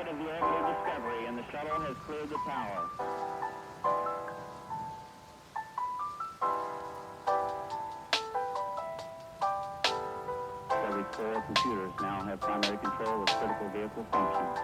part of the orbital discovery, and the shuttle has cleared the tower. Every four computers now have primary control of critical vehicle functions.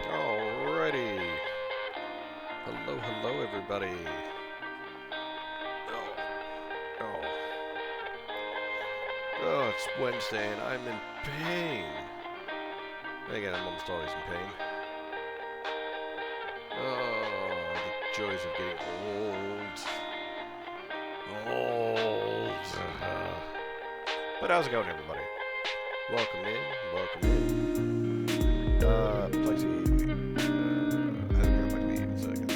Alrighty. Hello everybody. Oh, it's Wednesday and I'm in pain. Again, I'm almost always in pain. Oh, the joys of getting old. But how's it going, everybody? Welcome in. Plexi. I don't know, might be in seconds.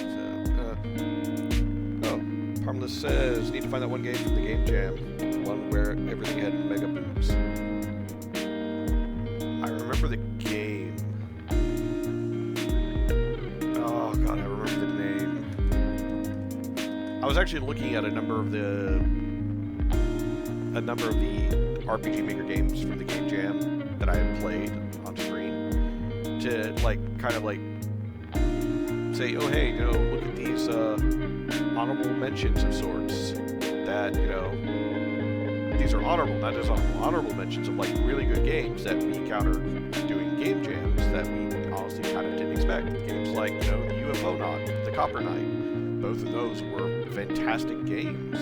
Harmless says, need to find that one game from the Game Jam. One where everything had mega boobs. I remember the game. Oh god, I remember the name. I was actually looking at a number of the RPG Maker games from the Game Jam that I had played on stream to like kind of like say, oh hey, you know, look at these honorable mentions of sorts that, you know, these are honorable, not just honorable mentions of like really good games that we encountered doing game jams that we honestly kind of didn't expect. Games like, you know, the UFO Knot, the Copper Knight, both of those were fantastic games.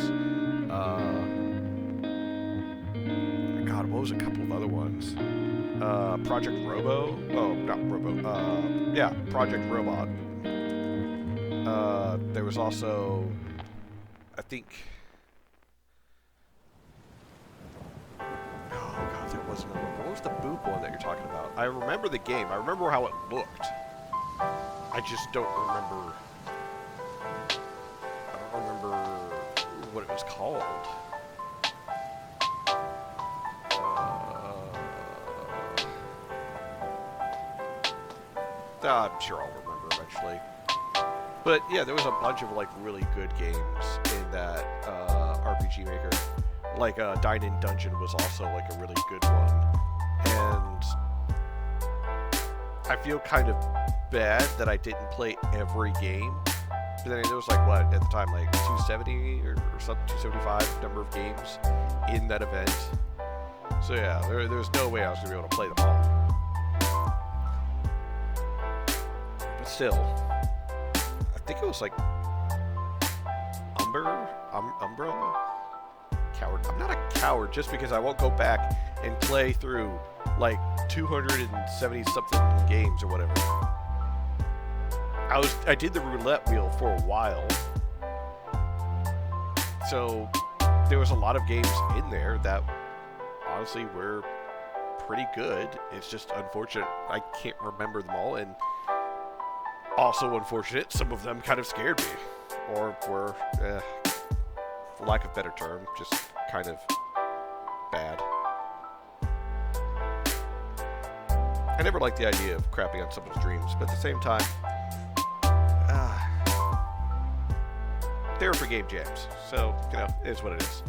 God, what was a couple of other ones? Project Robo? Oh, not Robo. Yeah, Project Robot. There was also, I think. Oh god, there was another one. What was the Boop one that you're talking about? I remember the game. I remember how it looked. I just don't remember. I don't remember what it was called. I'm sure I'll remember eventually. But yeah, there was a bunch of like really good games in that RPG Maker. Like Dine-In Dungeon was also like a really good one. And I feel kind of bad that I didn't play every game. But then there was like what at the time, like 270 or something, 275 number of games in that event. So yeah, there was no way I was gonna be able to play them all. But still, I think it was like Umbrella? Coward. I'm not a coward just because I won't go back and play through like 270 something games or whatever. I did the roulette wheel for a while. So there was a lot of games in there that honestly were pretty good. It's just unfortunate I can't remember them all, and also unfortunate some of them kind of scared me, or were, for lack of a better term, just kind of bad. I never liked the idea of crapping on someone's dreams, but at the same time, they're for game jams, so, you know, it is what it is.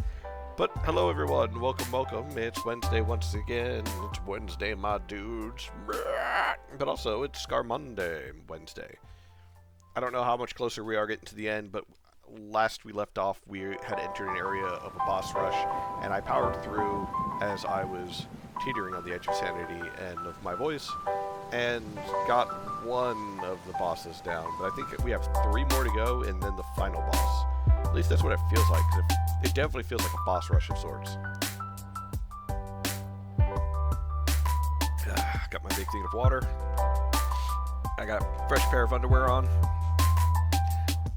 But hello everyone, welcome. It's Wednesday once again. It's Wednesday, my dudes. But also, it's Scar-Monde Wednesday. I don't know how much closer we are getting to the end, but last we left off, we had entered an area of a boss rush, and I powered through as I was teetering on the edge of sanity and of my voice, and got one of the bosses down. But I think we have 3 more to go, and then the final boss. At least that's what it feels like. It definitely feels like a boss rush of sorts. Got my big thing of water. I got a fresh pair of underwear on.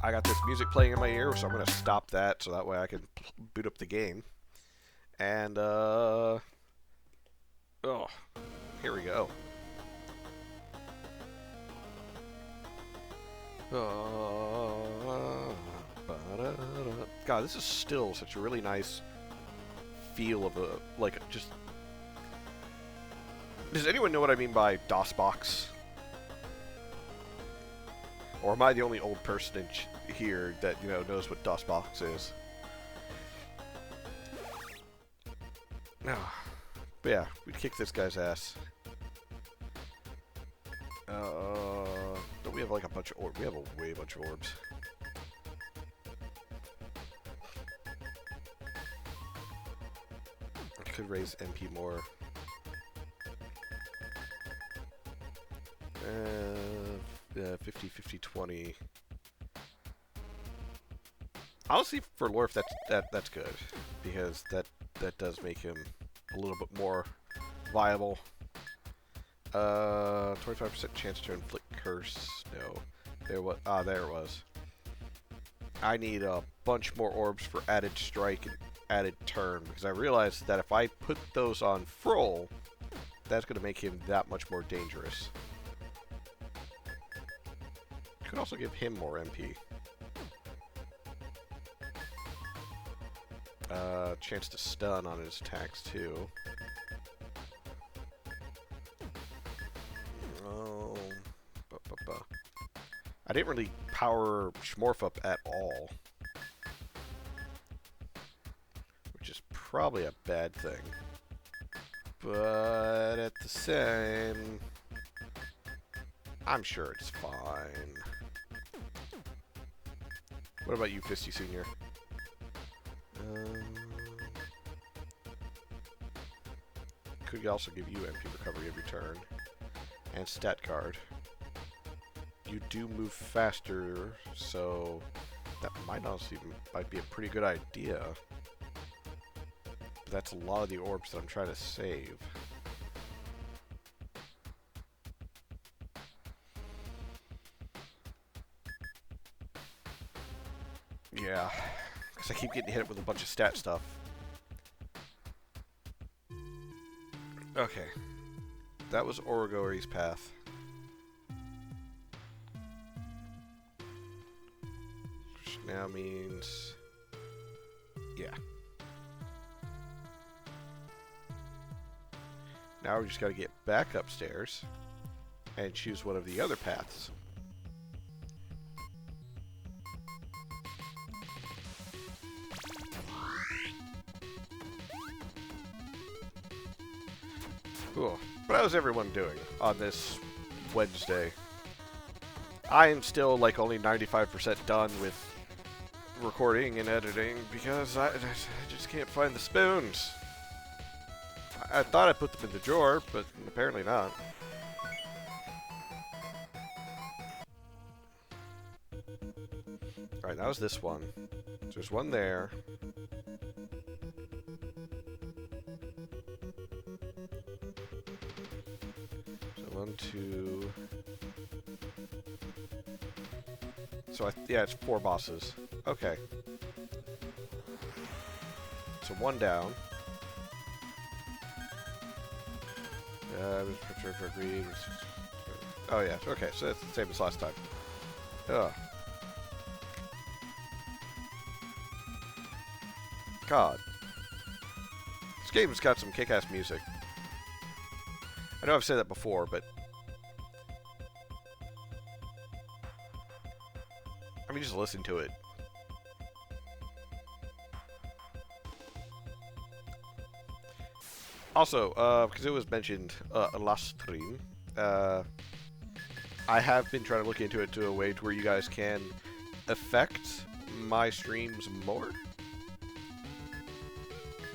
I got this music playing in my ear, so I'm going to stop that so that way I can boot up the game. And, oh, here we go. God, this is still such a really nice feel of a, like, just... Does anyone know what I mean by DOSBox? Or am I the only old person here that, you know, knows what DOSBox is? But yeah, we'd kick this guy's ass. Don't we have like a bunch of orbs? We have a bunch of orbs. I could raise MP more. 50, 50, 20. Honestly, for Lorf, that's good, because that does make him a little bit more viable. 25% chance to inflict curse. No, there was. There it was. I need a bunch more orbs for added strike and added turn, because I realized that if I put those on Froll, that's going to make him that much more dangerous. Could also give him more MP. Chance to stun on his attacks too. I didn't really power Schmorf up at all. Which is probably a bad thing. But at the same... I'm sure it's fine. What about you, Fisty Senior? Could also give you MP recovery every turn. And stat card. You do move faster, so that might honestly be a pretty good idea. But that's a lot of the orbs that I'm trying to save. Yeah, because I keep getting hit with a bunch of stat stuff. Okay, that was Origori's path. Which now means... yeah. Now we just got to get back upstairs and choose one of the other paths. Cool. But how's everyone doing on this Wednesday? I am still like only 95% done with recording and editing because I just can't find the spoons. I thought I put them in the drawer, but apparently not. Alright, that was this one. So there's one there. So 1, 2... So yeah, it's 4 bosses. Okay. So 1 down. Oh yeah, okay, so it's the same as last time. Ugh. God. This game's got some kick-ass music. I know I've said that before, but... I mean, just listen to it. Also, because it was mentioned last stream, I have been trying to look into it to a way to where you guys can affect my streams more.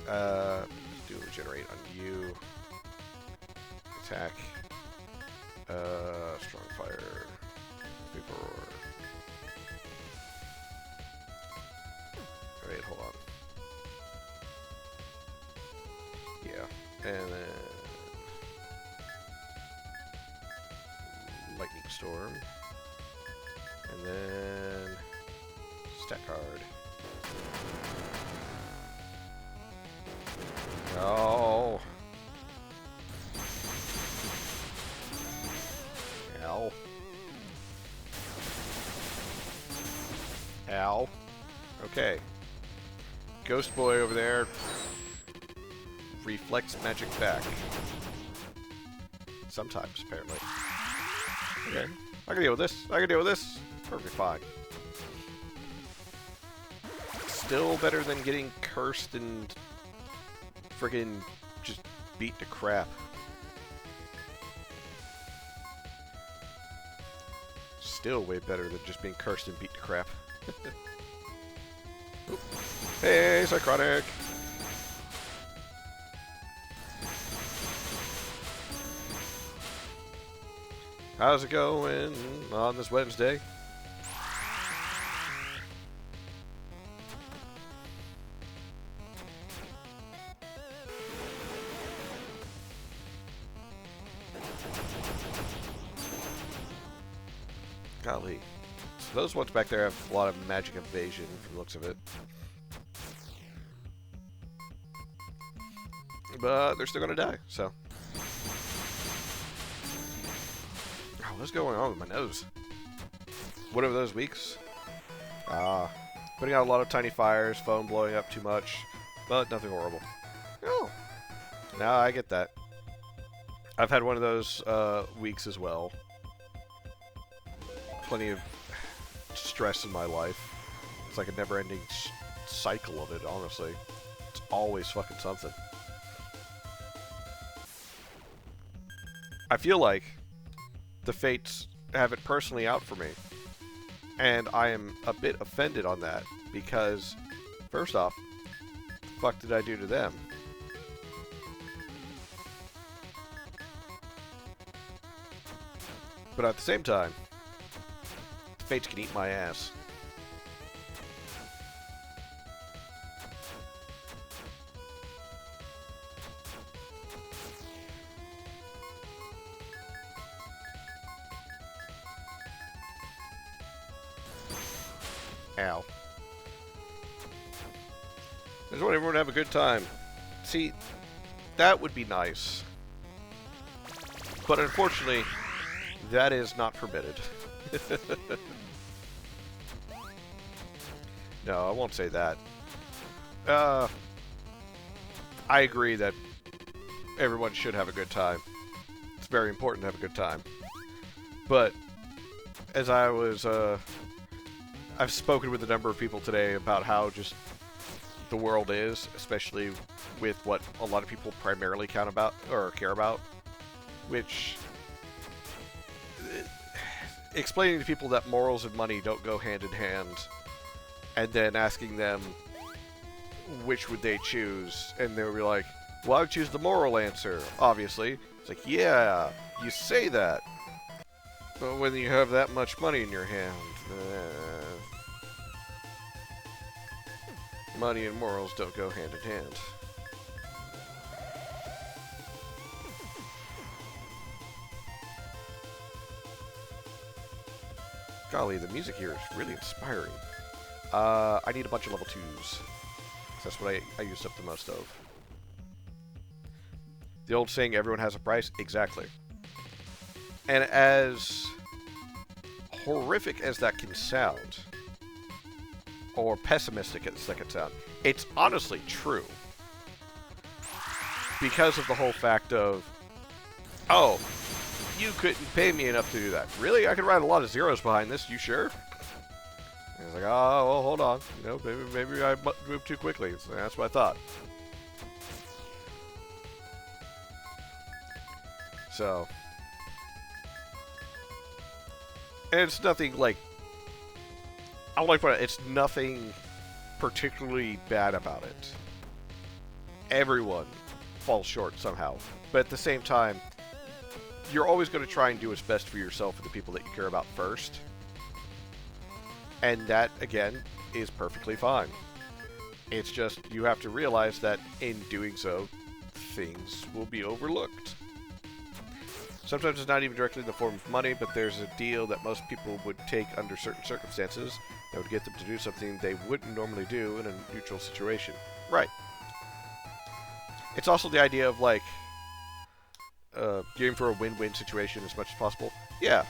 Do regenerate on you. Attack. Strong fire. Vapor roar. Wait, hold on. Yeah. And then Lightning Storm. And then stat card. No. Ow. Ow. Okay. Ghost boy over there reflects magic back. Sometimes, apparently. Okay. I can deal with this. I can deal with this. Perfectly fine. Still better than getting cursed and friggin' just beat to crap. Still way better than just being cursed and beat to crap. Hey, Psychotic! How's it going on this Wednesday? Golly. So those ones back there have a lot of magic evasion from the looks of it. But they're still gonna die, so. Oh, what's going on with my nose? What are those weeks? Putting out a lot of tiny fires, foam blowing up too much, but nothing horrible. Oh, now I get that. I've had one of those weeks as well. Plenty of stress in my life. It's like a never-ending cycle of it, honestly. It's always fucking something. I feel like the fates have it personally out for me. And I am a bit offended on that, because, first off, the fuck did I do to them? But at the same time, the fates can eat my ass. Ow. I just want everyone to have a good time. See, that would be nice. But unfortunately, that is not permitted. No, I won't say that. I agree that everyone should have a good time. It's very important to have a good time. But, as I was, I've spoken with a number of people today about how just the world is, especially with what a lot of people primarily care about, which explaining to people that morals and money don't go hand in hand, and then asking them which would they choose, and they would be like, well, I would choose the moral answer, obviously. It's like, yeah, you say that, but when you have that much money in your hand, money and morals don't go hand in hand. Golly, the music here is really inspiring. I need a bunch of level 2s. That's what I used up the most of. The old saying, everyone has a price? Exactly. And as horrific as that can sound, or pessimistic as that can sound, it's honestly true. Because of the whole fact of, oh, you couldn't pay me enough to do that. Really? I could write a lot of zeros behind this. You sure? And it's like, oh, well, hold on. You know, maybe I moved too quickly. So that's what I thought. So, and it's nothing like, I don't like to point out, it's nothing particularly bad about it. Everyone falls short somehow. But at the same time, you're always going to try and do what's best for yourself and the people that you care about first. And that, again, is perfectly fine. It's just, you have to realize that in doing so, things will be overlooked. Sometimes it's not even directly in the form of money, but there's a deal that most people would take under certain circumstances that would get them to do something they wouldn't normally do in a neutral situation. Right. It's also the idea of, like, getting for a win-win situation as much as possible. Yeah.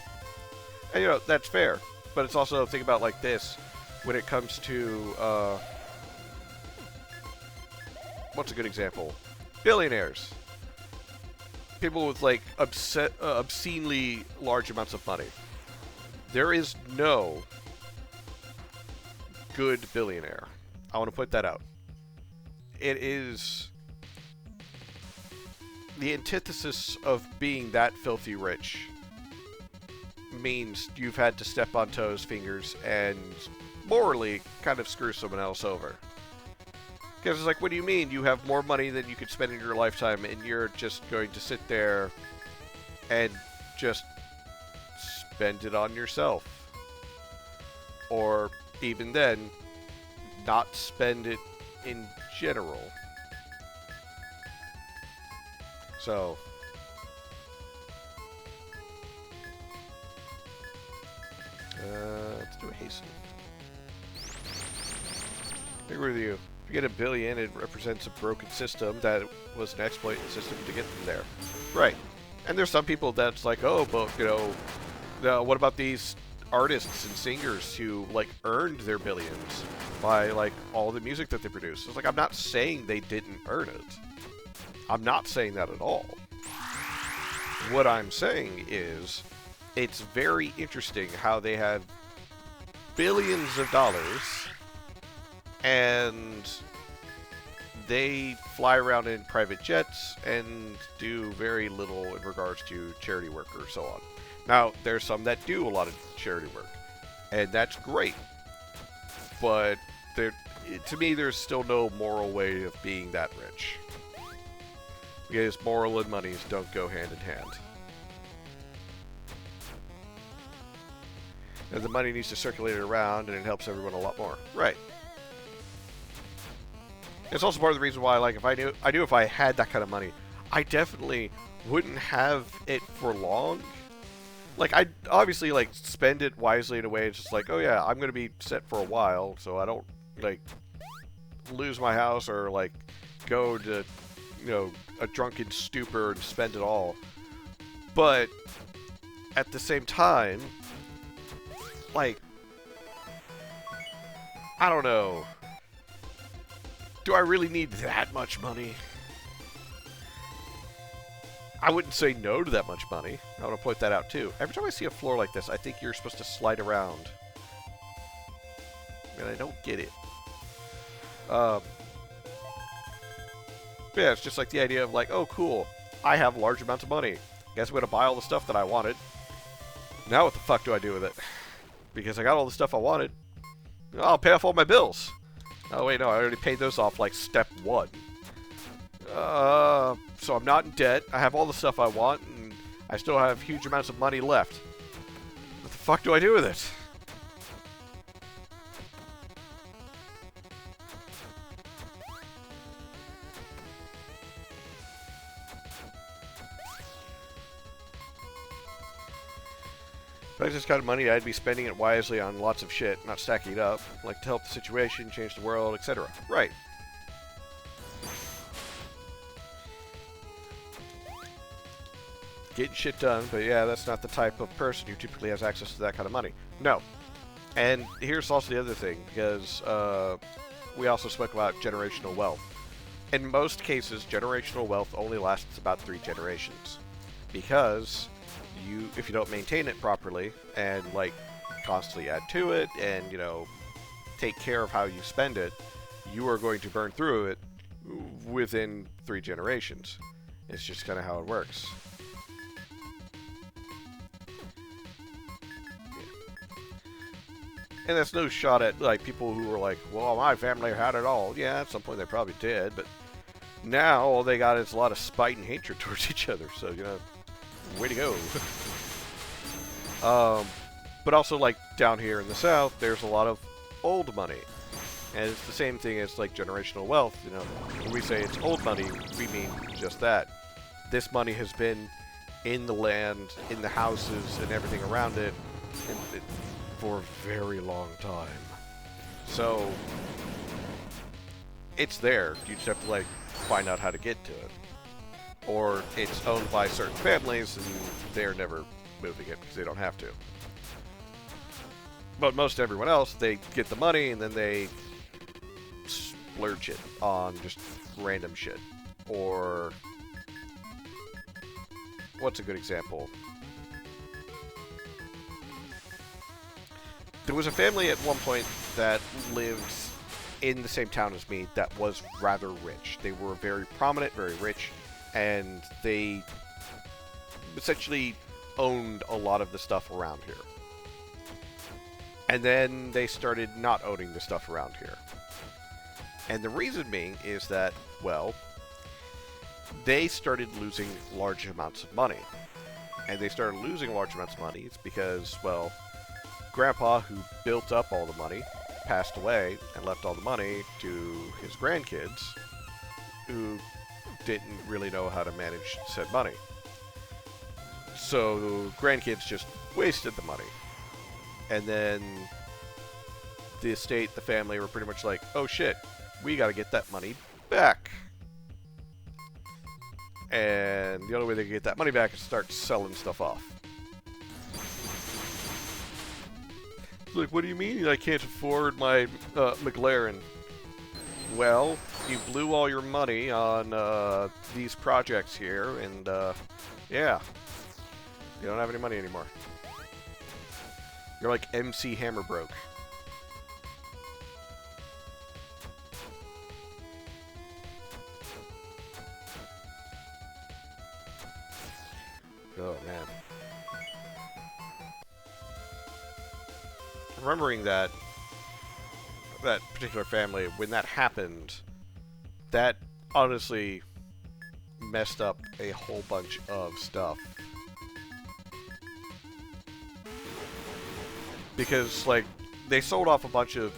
And, you know, that's fair. But it's also, think about like this, when it comes to, what's a good example? Billionaires. People with, like, obscenely large amounts of money. There is no good billionaire. I want to put that out. It is the antithesis of being that filthy rich. Means you've had to step on toes, fingers, and morally kind of screw someone else over. Because it's like, what do you mean? You have more money than you could spend in your lifetime, and you're just going to sit there and just spend it on yourself. Or, even then, not spend it in general. So, let's do a hasten. I agree with you. If you get $1 billion, it represents a broken system that was an exploit system to get them there. Right. And there's some people that's like, oh, but, you know, what about these artists and singers who, like, earned their billions by, like, all the music that they produce? It's like, I'm not saying they didn't earn it. I'm not saying that at all. What I'm saying is, it's very interesting how they have billions of dollars, and they fly around in private jets and do very little in regards to charity work or so on. Now, there's some that do a lot of charity work, and that's great. But to me, there's still no moral way of being that rich. Because moral and monies don't go hand in hand. And the money needs to circulate around, and it helps everyone a lot more. Right. It's also part of the reason why, like, if I knew if I had that kind of money, I definitely wouldn't have it for long. Like, I'd obviously, like, spend it wisely in a way. It's just like, oh yeah, I'm going to be set for a while, so I don't, like, lose my house or, like, go to, you know, a drunken stupor and spend it all. But at the same time, like, I don't know. Do I really need that much money? I wouldn't say no to that much money. I want to point that out too. Every time I see a floor like this, I think you're supposed to slide around. And I don't get it. Yeah, it's just like the idea of like, oh cool, I have large amounts of money. Guess I'm going to buy all the stuff that I wanted. Now what the fuck do I do with it? Because I got all the stuff I wanted. I'll pay off all my bills. Oh wait, no, I already paid those off like step 1. So I'm not in debt. I have all the stuff I want, and I still have huge amounts of money left. What the fuck do I do with it? If I had this kind of money, I'd be spending it wisely on lots of shit, not stacking it up, like to help the situation, change the world, etc. Right. Getting shit done, but yeah, that's not the type of person who typically has access to that kind of money. No. And here's also the other thing, because we also spoke about generational wealth. In most cases, generational wealth only lasts about 3 generations. Because if you don't maintain it properly and like constantly add to it and, you know, take care of how you spend it, you are going to burn through it within 3 generations. It's just kind of how it works. And that's no shot at like people who were like, well, my family had it all. Yeah, at some point they probably did, but now all they got is a lot of spite and hatred towards each other. So, you know, way to go. But also, like, down here in the South, there's a lot of old money. And it's the same thing as, like, generational wealth. You know, when we say it's old money, we mean just that. This money has been in the land, in the houses, and everything around it, for a very long time. So, it's there. You just have to, like, find out how to get to it. Or it's owned by certain families, and they're never moving it because they don't have to. But most everyone else, they get the money, and then they splurge it on just random shit. Or, what's a good example? There was a family at one point that lived in the same town as me that was rather rich. They were very prominent, very rich, and they essentially owned a lot of the stuff around here. And then they started not owning the stuff around here. And the reason being is that, well, they started losing large amounts of money. And they started losing large amounts of money. It's because, well, Grandpa, who built up all the money, passed away and left all the money to his grandkids, who didn't really know how to manage said money. So the grandkids just wasted the money. And then the estate, the family were pretty much like, oh shit, we gotta get that money back. And the only way they can get that money back is start selling stuff off. It's like, what do you mean I can't afford my McLaren? Well, you blew all your money on these projects here, and yeah, you don't have any money anymore. You're like MC Hammer broke. Oh, man. Remembering that particular family, when that happened, that honestly messed up a whole bunch of stuff. Because, like, they sold off a bunch of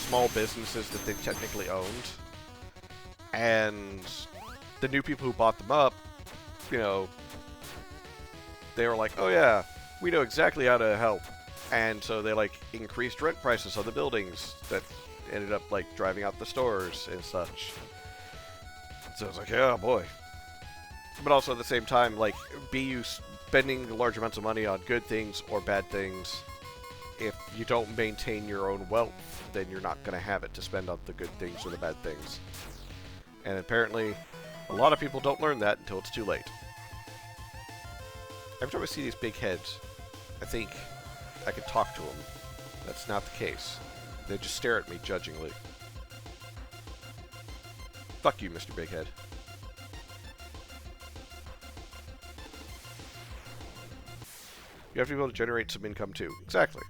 small businesses that they technically owned, and the new people who bought them up, you know, they were like, oh yeah, we know exactly how to help. And so they, like, increased rent prices on the buildings that ended up, like, driving out the stores and such. So it's like, oh boy. But also at the same time, like, be you spending large amounts of money on good things or bad things, if you don't maintain your own wealth, then you're not going to have it to spend on the good things or the bad things. And apparently, a lot of people don't learn that until it's too late. Every time I see these big heads, I think I could talk to them. That's not the case. They just stare at me judgingly. Fuck you, Mr. Big Head. You have to be able to generate some income too. Exactly.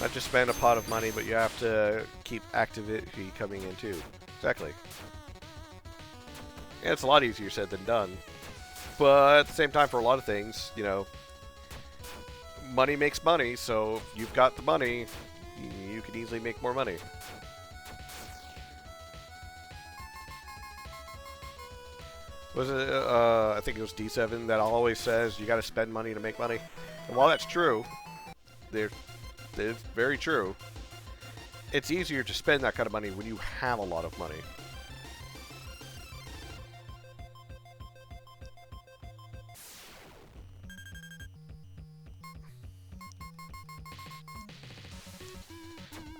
Not just spend a pot of money, but you have to keep activity coming in too. Exactly. Yeah, it's a lot easier said than done. But at the same time, for a lot of things, you know, money makes money, so if you've got the money, you can easily make more money. Was it, I think it was D7 that always says you gotta spend money to make money. And while that's true, it's very true, it's easier to spend that kind of money when you have a lot of money.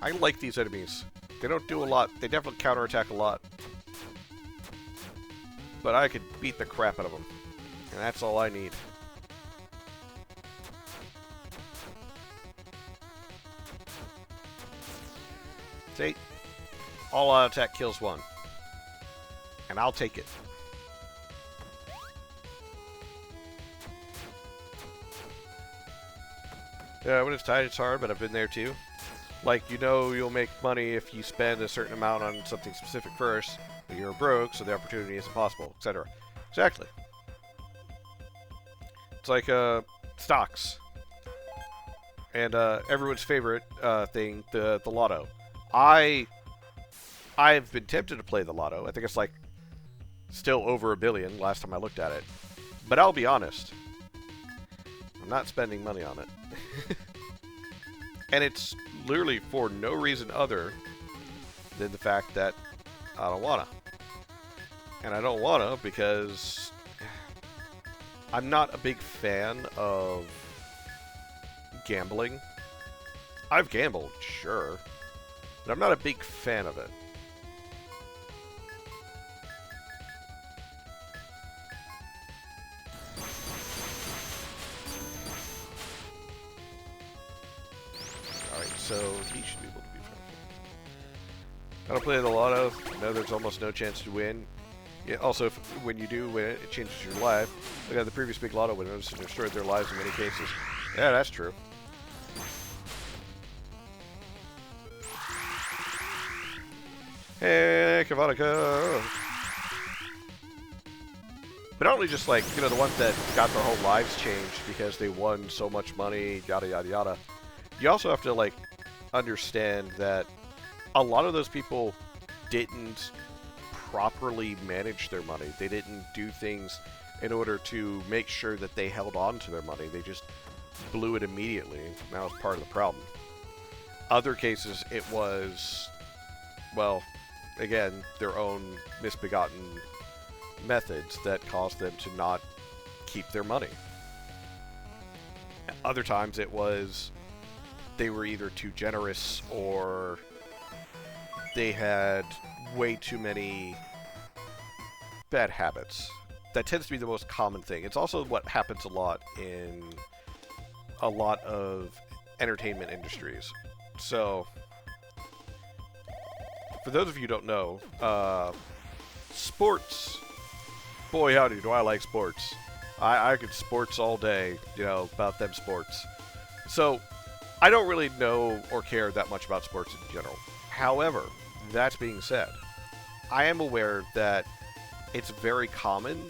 I like these enemies. They don't do a lot. They definitely counterattack a lot. But I could beat the crap out of them. And that's all I need. See? All out attack kills one. And I'll take it. Yeah, when it's tight, it's hard, but I've been there too. Like, you know you'll make money if you spend a certain amount on something specific first, but you're broke, so the opportunity isn't possible, etc. Exactly. It's like, stocks. And, everyone's favorite, thing, the lotto. I've been tempted to play the lotto. I think it's, like, still over $1 billion last time I looked at it. But I'll be honest. I'm not spending money on it. And it's literally for no reason other than the fact that I don't wanna. And I don't wanna because I'm not a big fan of gambling. I've gambled, sure, but I'm not a big fan of it. So he should be able to be friendly. I don't play the lotto. No, there's almost no chance to win. Yeah, also, when you do win, it changes your life. Look at the previous big lotto winners and destroyed their lives in many cases. Yeah, that's true. Hey, Kavanica! But not only just like, you know, the ones that got their whole lives changed because they won so much money, yada yada yada. You also have to, like, understand that a lot of those people didn't properly manage their money. They didn't do things in order to make sure that they held on to their money. They just blew it immediately. That was part of the problem. Other cases, it was, well, again, their own misbegotten methods that caused them to not keep their money. Other times, it was they were either too generous or they had way too many bad habits. That tends to be the most common thing. It's also what happens a lot in a lot of entertainment industries. So, for those of you who don't know, sports, boy howdy do I like sports. I could sports all day, you know, about them sports. So, I don't really know or care that much about sports in general. However, that being said, I am aware that it's very common,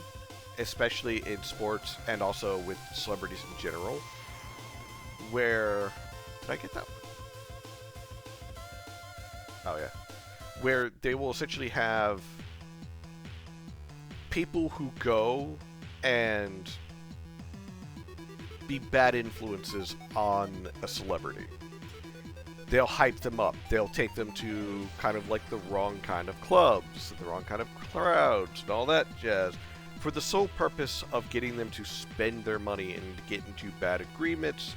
especially in sports and also with celebrities in general, where... Did I get that one? Oh, yeah. Where they will essentially have people who go and be bad influences on a celebrity. They'll hype them up. They'll take them to kind of like the wrong kind of clubs, the wrong kind of crowds, and all that jazz, for the sole purpose of getting them to spend their money and get into bad agreements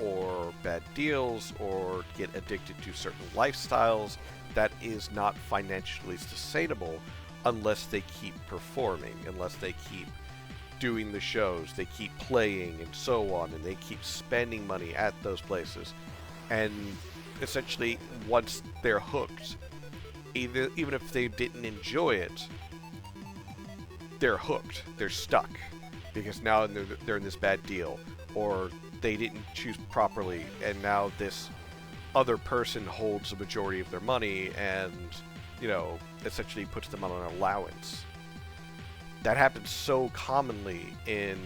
or bad deals or get addicted to certain lifestyles that is not financially sustainable unless they keep performing, unless they keep doing the shows, they keep playing and so on, and they keep spending money at those places. And essentially, once they're hooked, even if they didn't enjoy it, they're hooked. They're stuck. Because now they're in this bad deal. Or they didn't choose properly, and now this other person holds the majority of their money and, you know, essentially puts them on an allowance. That happens so commonly in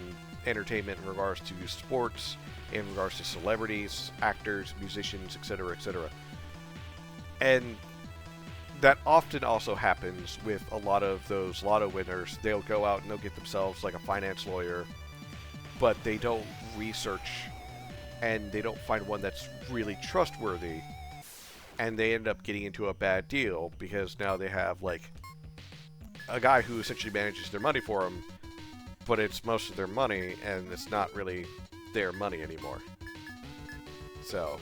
entertainment in regards to sports, in regards to celebrities, actors, musicians, etc., etc. And that often also happens with a lot of those lotto winners. They'll go out and they'll get themselves like a finance lawyer, but they don't research and they don't find one that's really trustworthy, and they end up getting into a bad deal because now they have like a guy who essentially manages their money for them, but it's most of their money and it's not really their money anymore. So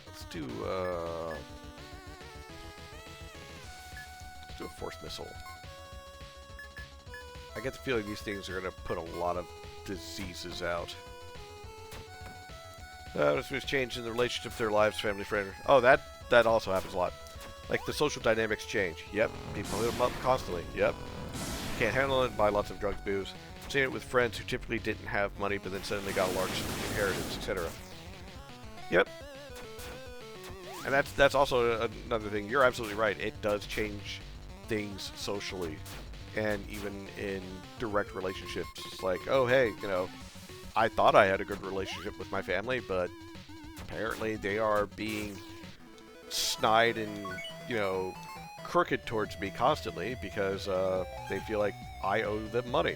let's do a force missile. I get the feeling these things are going to put a lot of diseases out. This was changed in the relationship to their lives, family, friend. Oh, that also happens a lot. Like, the social dynamics change. Yep. People hit them up constantly. Yep. Can't handle it, buy lots of drugs, booze. Seen it with friends who typically didn't have money, but then suddenly got a large inheritance, etc. Yep. And that's also another thing. You're absolutely right. It does change things socially, and even in direct relationships. It's like, oh, hey, you know, I thought I had a good relationship with my family, but apparently they are being snide and, you know, crooked towards me constantly because they feel like I owe them money.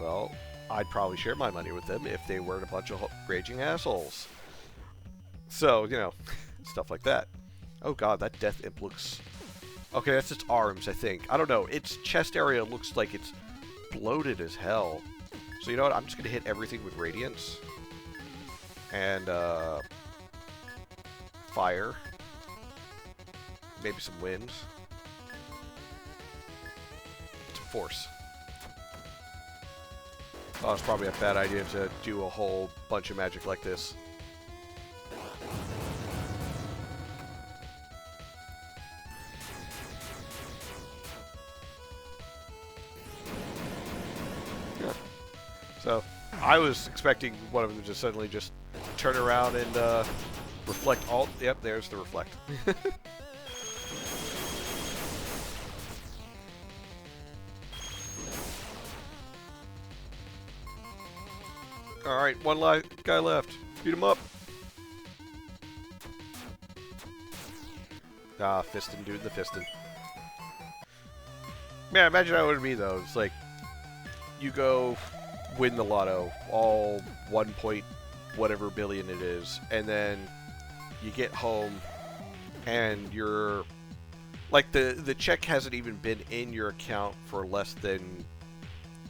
Well, I'd probably share my money with them if they weren't a bunch of raging assholes. So, you know, stuff like that. Oh god, that death imp looks... Okay, that's its arms, I think. I don't know. Its chest area looks like it's bloated as hell. So you know what? I'm just going to hit everything with Radiance. And, fire. Maybe some wind. Some force. Oh, it's probably a bad idea to do a whole bunch of magic like this. Yeah. So, I was expecting one of them to suddenly just turn around and reflect all... Yep, there's the reflect. Alright, one guy left. Beat him up. Ah, fisting, dude, the fisting. Man, imagine how it would be, though. It's like, you go win the lotto, all 1 point whatever billion it is, and then you get home, and you're... Like, the check hasn't even been in your account for less than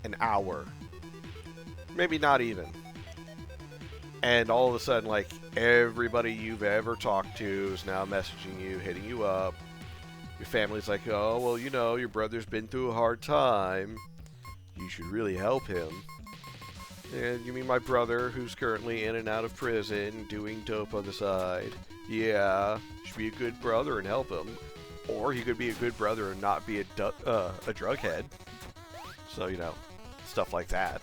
an hour. Maybe not even. And all of a sudden, like, everybody you've ever talked to is now messaging you, hitting you up, Your family's like, oh, well, you know, your brother's been through a hard time. You should really help him. And you mean my brother, who's currently in and out of prison, doing dope on the side? Yeah, should be a good brother and help him. Or he could be a good brother and not be a drug head. So, you know, stuff like that.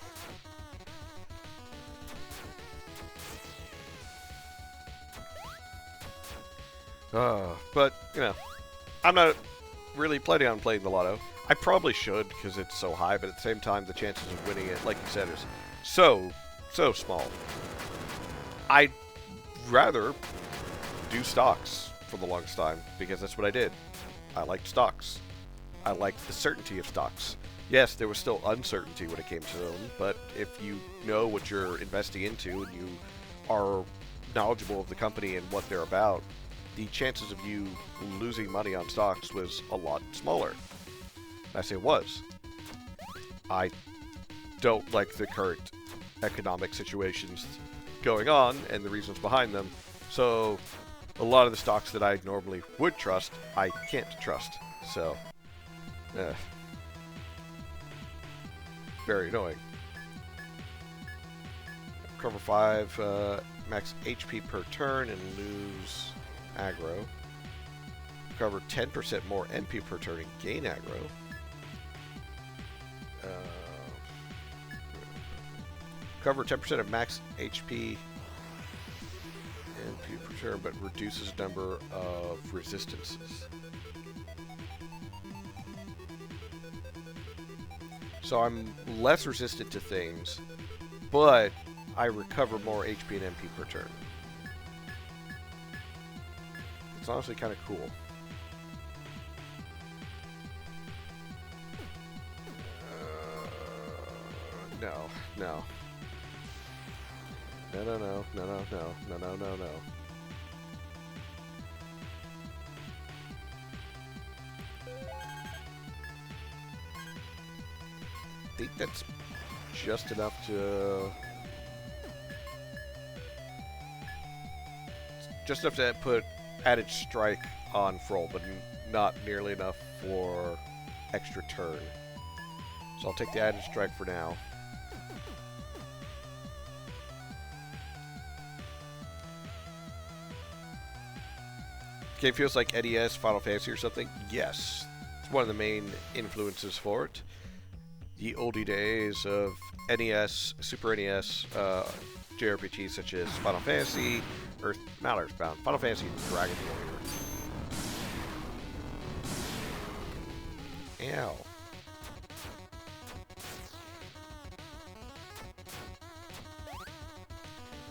But, you know, I'm not really planning on playing the lotto. I probably should, because it's so high, but at the same time, the chances of winning it, like you said, is so small. I'd rather do stocks for the longest time, because that's what I did. I liked stocks. I liked the certainty of stocks. Yes, there was still uncertainty when it came to them, but if you know what you're investing into and you are knowledgeable of the company and what they're about, the chances of you losing money on stocks was a lot smaller. I say was. I don't like the current economic situations going on and the reasons behind them, so a lot of the stocks that I normally would trust, I can't trust. So, very annoying. Cover 5, max HP per turn and lose aggro. Cover 10% more MP per turn and gain aggro. Cover 10% of max HP MP per turn, but reduces number of resistances. So I'm less resistant to things, but I recover more HP and MP per turn. It's honestly kind of cool. No. No. No, no, no, no, no, no, no, no, no, no. I think that's just enough to... Just enough to put added strike on Froll, but not nearly enough for extra turn. So I'll take the added strike for now. Game feels like NES, Final Fantasy or something? Yes. It's one of the main influences for it. The oldie days of NES, Super NES, JRPGs such as Final Fantasy, not Earthbound, Final Fantasy Dragon Warrior. Ow.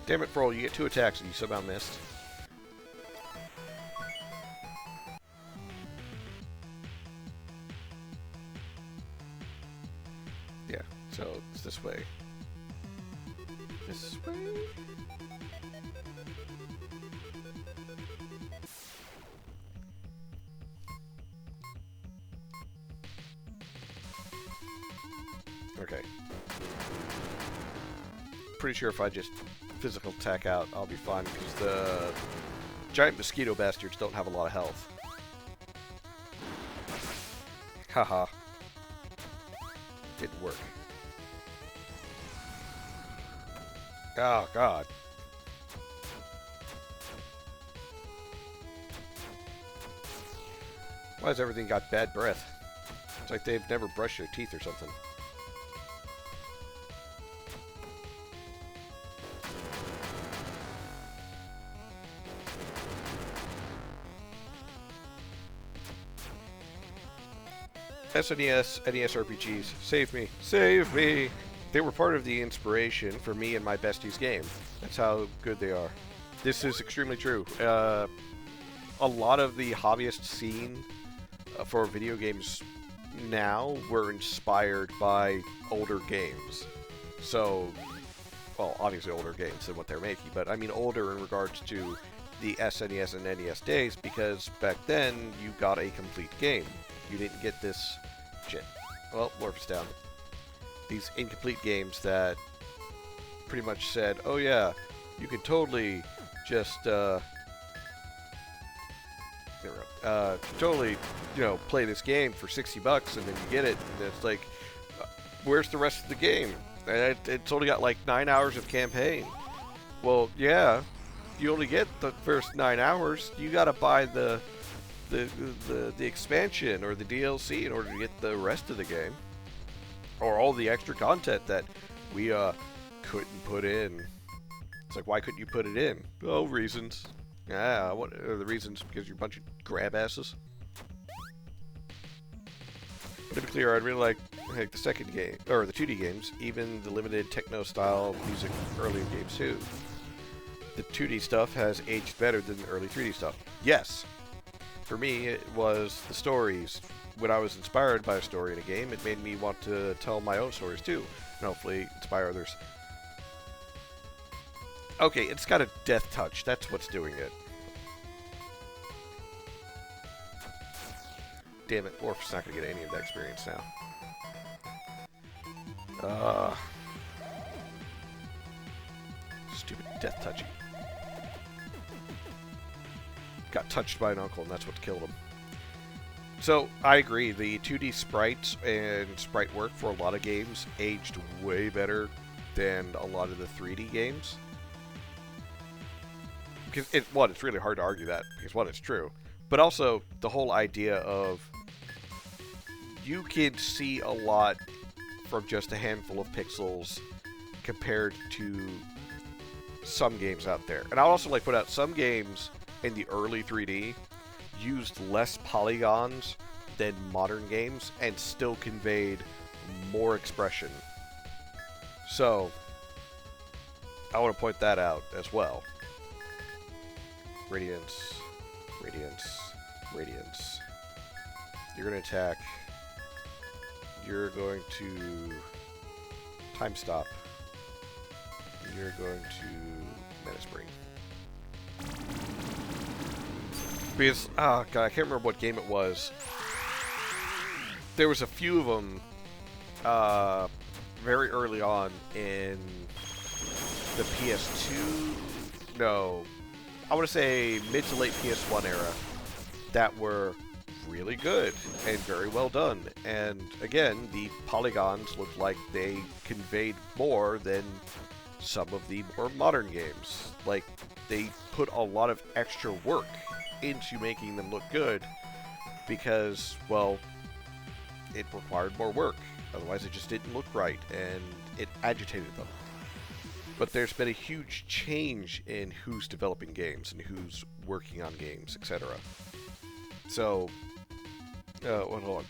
Damn it, Froll, you get 2 attacks and you somehow missed. Yeah, so it's this way. This way? Okay. Pretty sure if I just physical attack out, I'll be fine, because the giant mosquito bastards don't have a lot of health. Haha. Didn't work. Oh, God. Why has everything got bad breath? It's like they've never brushed their teeth or something. SNES, NES RPGs, save me, save me! They were part of the inspiration for me and my besties game. That's how good they are. This is extremely true. A lot of the hobbyist scene for video games now were inspired by older games. So, well, obviously older games than what they're making, but I mean older in regards to the SNES and NES days, because back then you got a complete game. You didn't get this shit. Well, warp is down. These incomplete games that pretty much said, oh yeah, you could totally just, there we go. totally, play this game for $60 and then you get it, and it's like, where's the rest of the game? It's only got like 9 hours of campaign. Well, yeah, you only get the first 9 hours. You gotta buy the expansion or the DLC in order to get the rest of the game, or all the extra content that we couldn't put in. It's like, why couldn't you put it in? Oh, reasons. Yeah, what are the reasons? Because you're a bunch of grab asses. But to be clear, I'd really like the second game, or the 2D games, even the limited techno-style music earlier games too. The 2D stuff has aged better than the early 3D stuff. Yes. For me, it was the stories. When I was inspired by a story in a game, it made me want to tell my own stories too, and hopefully inspire others. Okay, it's got a death touch. That's what's doing it. Damn it, Orph's not going to get any of that experience now. Stupid death touchy. Got touched by an uncle, and that's what killed him. So, I agree. The 2D sprites and sprite work for a lot of games aged way better than a lot of the 3D games. Because, it's really hard to argue that, because, one, it's true. But also, the whole idea of you can see a lot from just a handful of pixels compared to some games out there. And I'll also put out some games in the early 3D used less polygons than modern games and still conveyed more expression. So, I want to point that out as well. Radiance, Radiance, Radiance. You're going to attack. You're going to time stop. You're going to Menace Spring. Because, oh god, I can't remember what game it was. There was a few of them very early on in the PS2. No, I want to say mid to late PS1 era that were really good and very well done. And again, the polygons looked like they conveyed more than some of the more modern games. Like, they put a lot of extra work into making them look good because, well, it required more work. Otherwise, it just didn't look right, and it agitated them. But there's been a huge change in who's developing games and who's working on games, etc. So, hold on.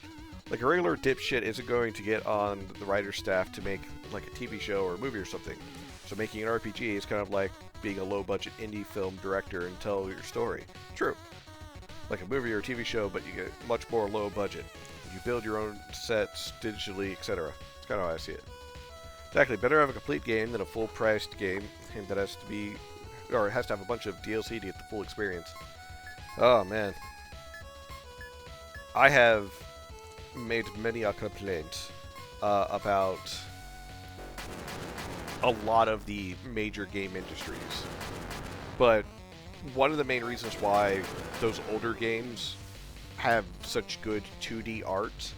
Like, a regular dipshit isn't going to get on the writer's staff to make, like, a TV show or a movie or something. So making an RPG is kind of like being a low-budget indie film director and tell your story. True. Like a movie or a TV show, but you get much more low budget. You build your own sets digitally, etc. That's kind of how I see it. Exactly. Better have a complete game than a full-priced game that has to be, or it has to have a bunch of DLC to get the full experience. Oh, man. I have made many a complaint about a lot of the major game industries. But one of the main reasons why those older games have such good 2D art,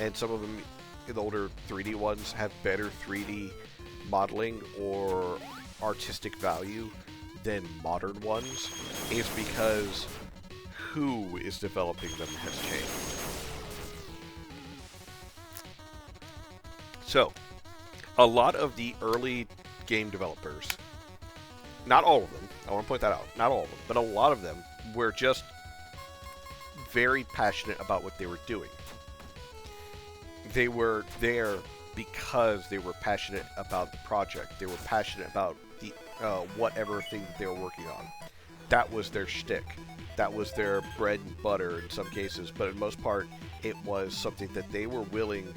and some of them, the older 3D ones, have better 3D modeling or artistic value than modern ones, is because who is developing them has changed. So, a lot of the early game developers, not all of them, I want to point that out, not all of them, but a lot of them were just very passionate about what they were doing. They were there because they were passionate about the project. They were passionate about the whatever thing that they were working on. That was their shtick. That was their bread and butter in some cases, but in most part, it was something that they were willing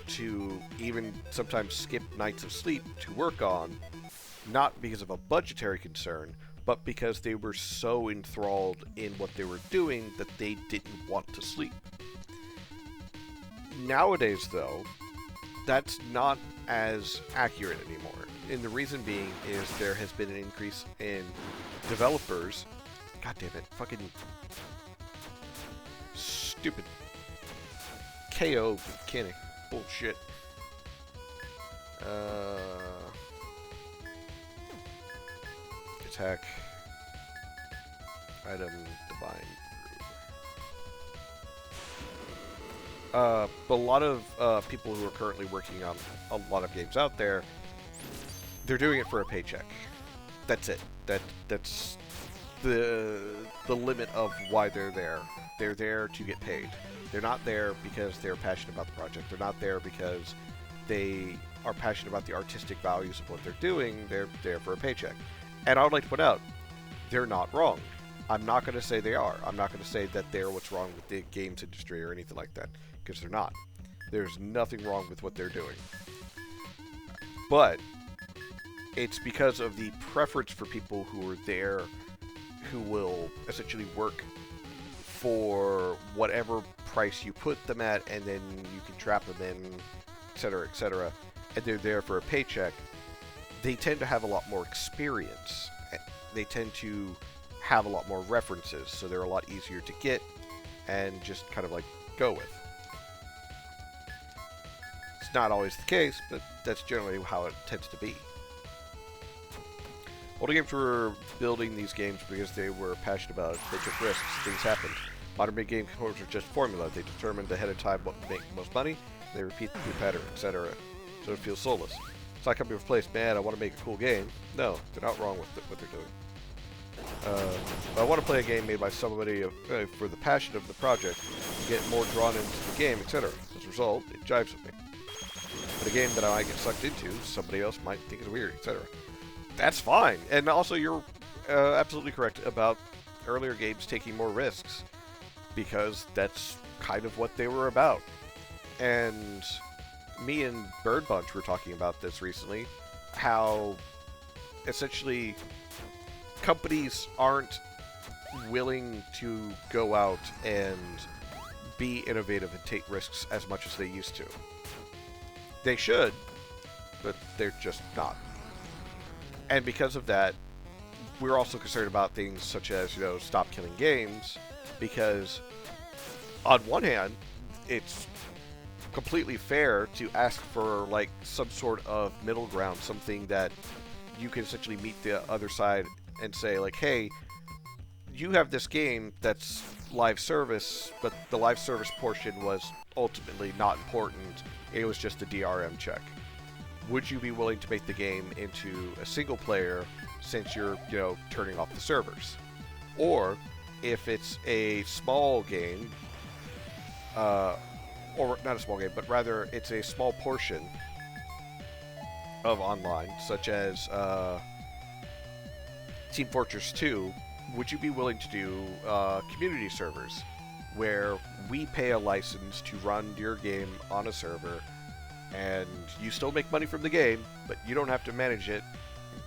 to even sometimes skip nights of sleep to work on, not because of a budgetary concern, but because they were so enthralled in what they were doing that they didn't want to sleep. Nowadays, though, that's not as accurate anymore. And the reason being is there has been an increase in developers. God damn it, fucking stupid KO mechanic. Bullshit. Attack. Item. Divine. But a lot of people who are currently working on a lot of games out there, they're doing it for a paycheck. That's it. That's the limit of why they're there. They're there to get paid. They're not there because they're passionate about the project. They're not there because they are passionate about the artistic values of what they're doing. They're there for a paycheck. And I would like to point out, they're not wrong. I'm not going to say they are. I'm not going to say that they're what's wrong with the games industry or anything like that, because they're not. There's nothing wrong with what they're doing. But it's because of the preference for people who are there, who will essentially work for whatever price you put them at, and then you can trap them in, etc., and they're there for a paycheck. They tend to have a lot more experience. They tend to have a lot more references, so they're a lot easier to get and just kind of like go with. It's not always the case, but that's generally how it tends to be. Older games were building these games because they were passionate about it. They took risks. Things happened. Modern big game companies are just formula. They determined ahead of time what would make the most money. They repeat the pattern, etc. So it feels soulless. It's not coming to place, man, I want to make a cool game. No, they're not wrong with what they're doing. I want to play a game made by somebody for the passion of the project, get more drawn into the game, etc. As a result, it jives with me. But a game that I might get sucked into, somebody else might think is weird, etc. That's fine. And also, you're absolutely correct about earlier games taking more risks, because that's kind of what they were about. And me and Bird Bunch were talking about this recently, how essentially companies aren't willing to go out and be innovative and take risks as much as they used to. They should, but they're just not. And because of that, we're also concerned about things such as, stop killing games, because on one hand, it's completely fair to ask for like some sort of middle ground, something that you can essentially meet the other side and say like, hey, you have this game that's live service, but the live service portion was ultimately not important. It was just a DRM check. Would you be willing to make the game into a single player since you're, turning off the servers? Or if it's a small game, or not a small game, but rather it's a small portion of online, such as Team Fortress 2, would you be willing to do community servers, where we pay a license to run your game on a server, and you still make money from the game, but you don't have to manage it.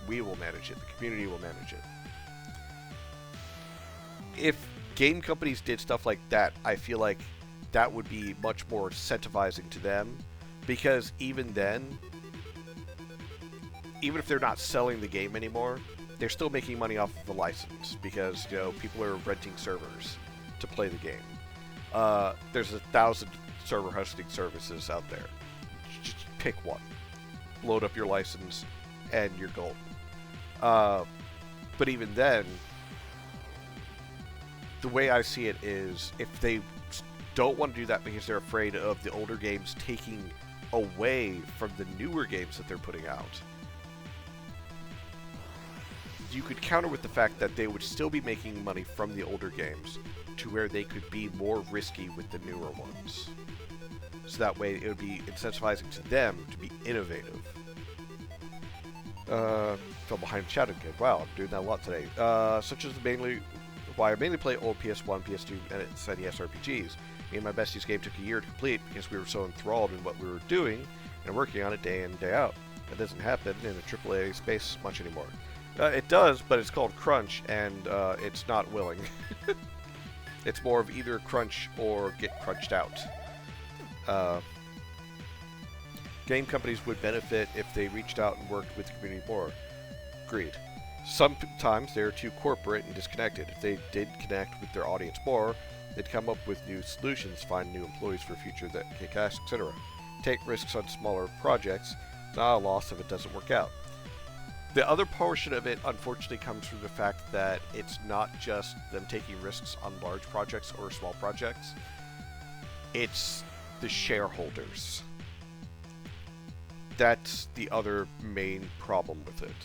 We will manage it. The community will manage it. If game companies did stuff like that, I feel like that would be much more incentivizing to them, because even then, even if they're not selling the game anymore, they're still making money off of the license, because people are renting servers to play the game. There's 1,000 server hosting services out there. Just pick one, load up your license, and you're golden. But even then, the way I see it is, if they don't want to do that because they're afraid of the older games taking away from the newer games that they're putting out, you could counter with the fact that they would still be making money from the older games to where they could be more risky with the newer ones. So that way it would be incentivizing to them to be innovative. Fell behind chat again. Wow, I'm doing that a lot today. Such as why I mainly play old PS1, PS2, and NES RPGs. Me and my besties game took a year to complete because we were so enthralled in what we were doing and working on it day in, day out. That doesn't happen in the AAA space much anymore. It does, but it's called crunch, and it's not willing. It's more of either crunch or get crunched out. Game companies would benefit if they reached out and worked with the community more. Agreed. Sometimes they're too corporate and disconnected. If they did connect with their audience more, They'd come up with new solutions, find new employees for future that kick ass, etc. Take risks on smaller projects. It's not a loss if it doesn't work out. The other portion of it, unfortunately, comes from the fact that it's not just them taking risks on large projects or small projects. It's the shareholders. That's the other main problem with it.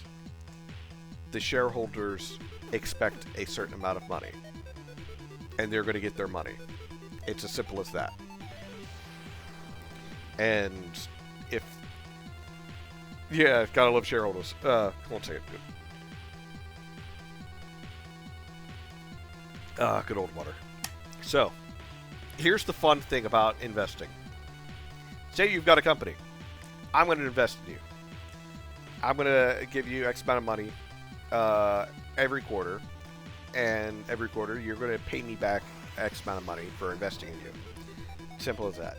The shareholders expect a certain amount of money, and they're going to get their money. It's as simple as that. And if... Yeah, gotta love shareholders. Won't say it. Good old water. So, here's the fun thing about investing. Say you've got a company. I'm going to invest in you. I'm going to give you X amount of money every quarter. And every quarter, you're going to pay me back X amount of money for investing in you. Simple as that.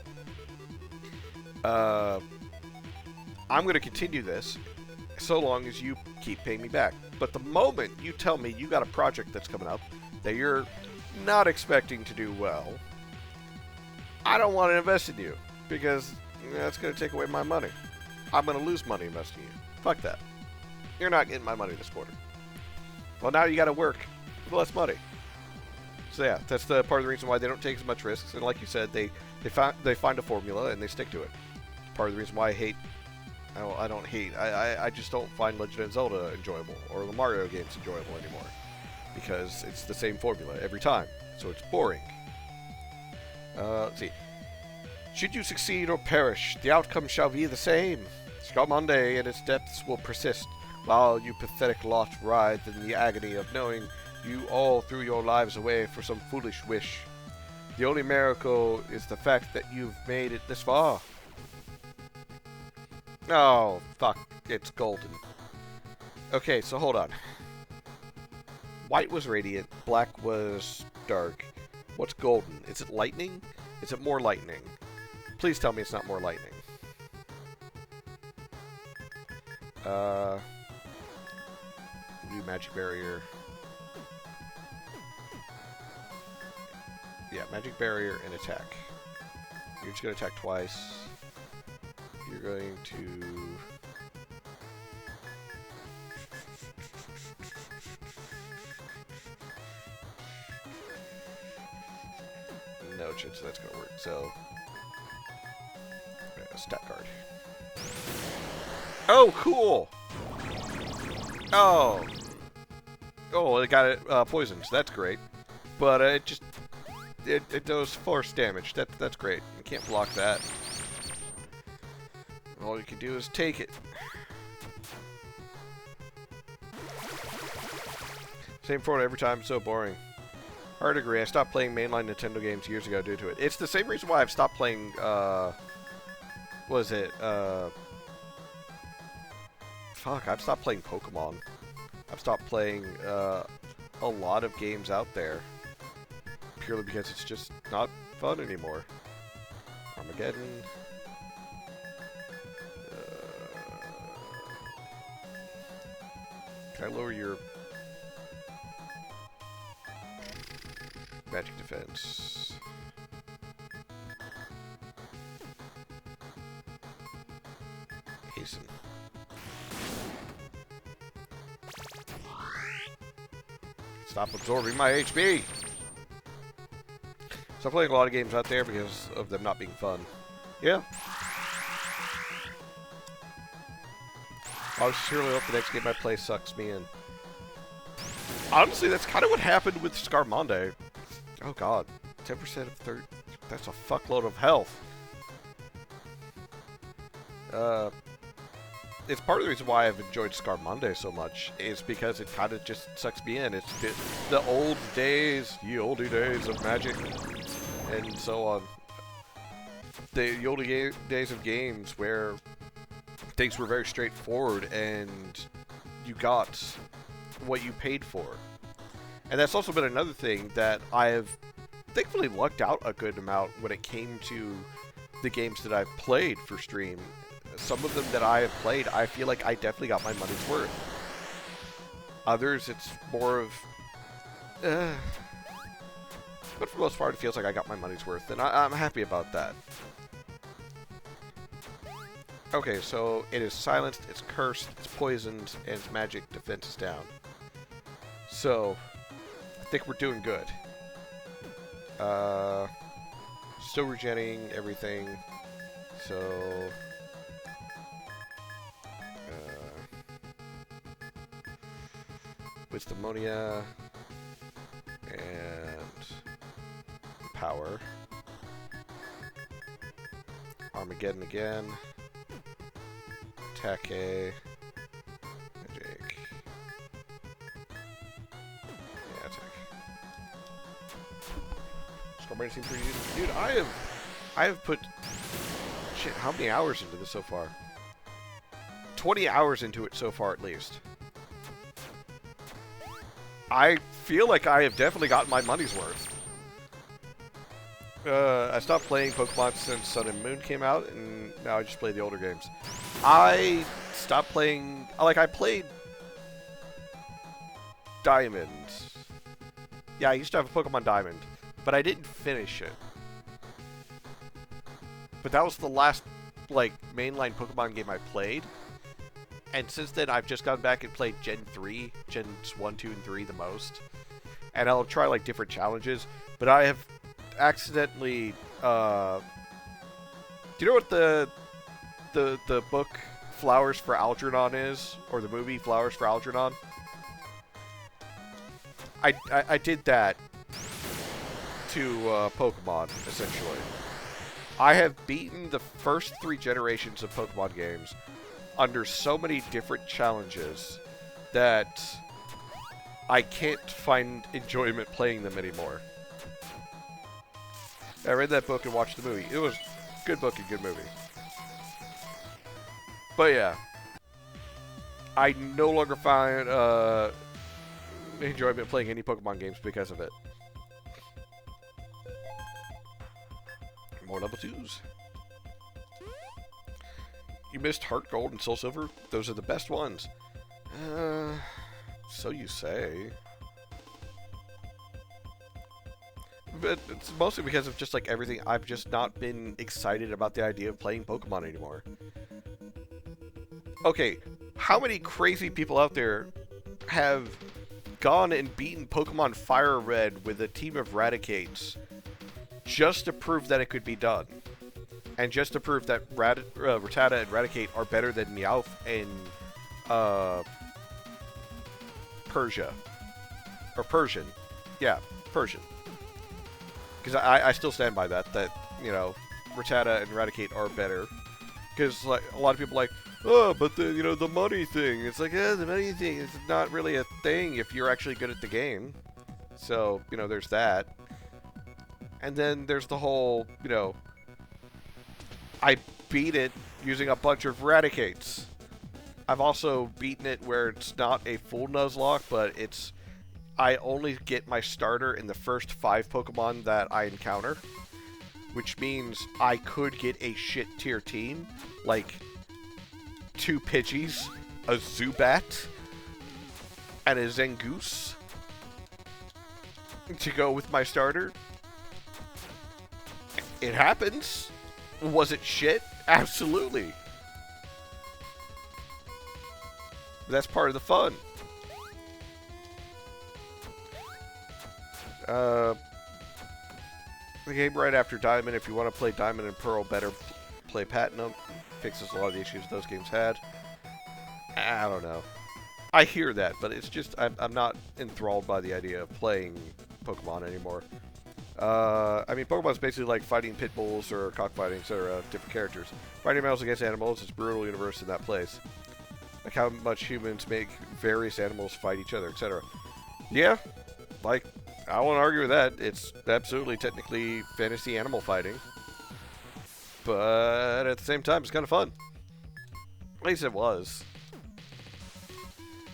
I'm going to continue this so long as you keep paying me back. But the moment you tell me you got a project that's coming up that you're not expecting to do well, I don't want to invest in you because that's going to take away my money. I'm going to lose money investing in you. Fuck that. You're not getting my money this quarter. Well, now you got to work with less money. So yeah, that's the part of the reason why they don't take as much risks. And like you said, they find a formula and they stick to it. Part of the reason why I hate... Oh, I don't hate. I just don't find Legend of Zelda enjoyable or the Mario games enjoyable anymore because it's the same formula every time, so it's boring. Let's see. Should you succeed or perish, the outcome shall be the same. Scar-Scar-Scarmonde and its depths will persist, while you pathetic lot writhe in the agony of knowing you all threw your lives away for some foolish wish. The only miracle is the fact that you've made it this far. Oh, fuck. It's golden. Okay, so hold on. White was radiant. Black was dark. What's golden? Is it lightning? Is it more lightning? Please tell me it's not more lightning. New magic barrier. Yeah, magic barrier and attack. You're just going to attack twice. You're going to... No chance that's going to work, so... stat card. Oh, cool! Oh! Oh, it got it poisoned, so that's great. But it just... It does force damage. That's great. You can't block that. All you can do is take it. Same forward every time. So boring. Hard to agree. I stopped playing mainline Nintendo games years ago due to it. It's the same reason why I've stopped playing. What was it? Fuck. I've stopped playing Pokemon. I've stopped playing a lot of games out there. Purely because it's just not fun anymore. Armageddon. Can I lower your magic defense? Hasten. Stop absorbing my HP! So I'm playing a lot of games out there because of them not being fun. Yeah. I surely hope the next game I play sucks me in. Honestly, that's kind of what happened with Scar-Scar-Scarmonde. Oh god. 10% of 30. That's a fuckload of health. It's part of the reason why I've enjoyed Scar-Scar-Scarmonde so much, is because it kind of just sucks me in. It's the old days, the oldie days of Magic, and so on. The oldie days of games where things were very straightforward and you got what you paid for. And that's also been another thing that I have thankfully lucked out a good amount when it came to the games that I've played for stream. Some of them that I have played, I feel like I definitely got my money's worth. Others, it's more of... But for the most part, it feels like I got my money's worth, and I'm happy about that. Okay, so it is silenced, it's cursed, it's poisoned, and its magic defense is down. So, I think we're doing good. Still regenerating everything, so... Wisdomonia and power. Armageddon again. Attack A. Magic. Yeah, attack. Scar-Scar-Monde seems pretty easy. Dude, I have put shit, how many hours into this so far? 20 hours into it so far at least. I feel like I have definitely gotten my money's worth. I stopped playing Pokemon since Sun and Moon came out, and now I just play the older games. I stopped playing... Like, I played... Diamond. Yeah, I used to have a Pokemon Diamond, but I didn't finish it. But that was the last, like, mainline Pokemon game I played. And since then, I've just gone back and played Gen 3, Gens 1, 2, and 3 the most. And I'll try, like, different challenges. But I have accidentally, do you know what the book Flowers for Algernon is? Or the movie Flowers for Algernon? I did that to Pokemon, essentially. I have beaten the first 3 generations of Pokemon games under so many different challenges that I can't find enjoyment playing them anymore. I read that book and watched the movie. It was a good book and good movie. But yeah, I no longer find enjoyment playing any Pokemon games because of it. More level 2s. You missed Heart Gold and Soul Silver? Those are the best ones. So you say. But it's mostly because of just like everything. I've just not been excited about the idea of playing Pokemon anymore. Okay, how many crazy people out there have gone and beaten Pokemon Fire Red with a team of Raticates just to prove that it could be done? And just to prove that Rattata and Raticate are better than Meowth and Persia. Or Persian. Yeah, Persian. Because I still stand by that, you know, Rattata and Raticate are better. Because, like, a lot of people are like, oh, but the, you know, the money thing. It's like, the money thing is not really a thing if you're actually good at the game. So, you know, there's that. And then there's the whole, you know, I beat it using a bunch of Raticates. I've also beaten it where it's not a full Nuzlocke, but it's... I only get my starter in the first 5 Pokemon that I encounter. Which means I could get a shit tier team. Like 2 Pidgeys, a Zubat, and a Zangoose to go with my starter. It happens. Was it shit? Absolutely. That's part of the fun. The game right after Diamond, if you want to play Diamond and Pearl better, play Platinum. Fixes a lot of the issues those games had. I don't know. I hear that, but it's just, I'm not enthralled by the idea of playing Pokemon anymore. I mean, Pokemon's basically like fighting pit bulls or cockfighting, etc. Different characters. Fighting animals against animals is a brutal universe in that place. Like how much humans make various animals fight each other, etc. Yeah, like, I won't argue with that. It's absolutely technically fantasy animal fighting. But at the same time, it's kind of fun. At least it was.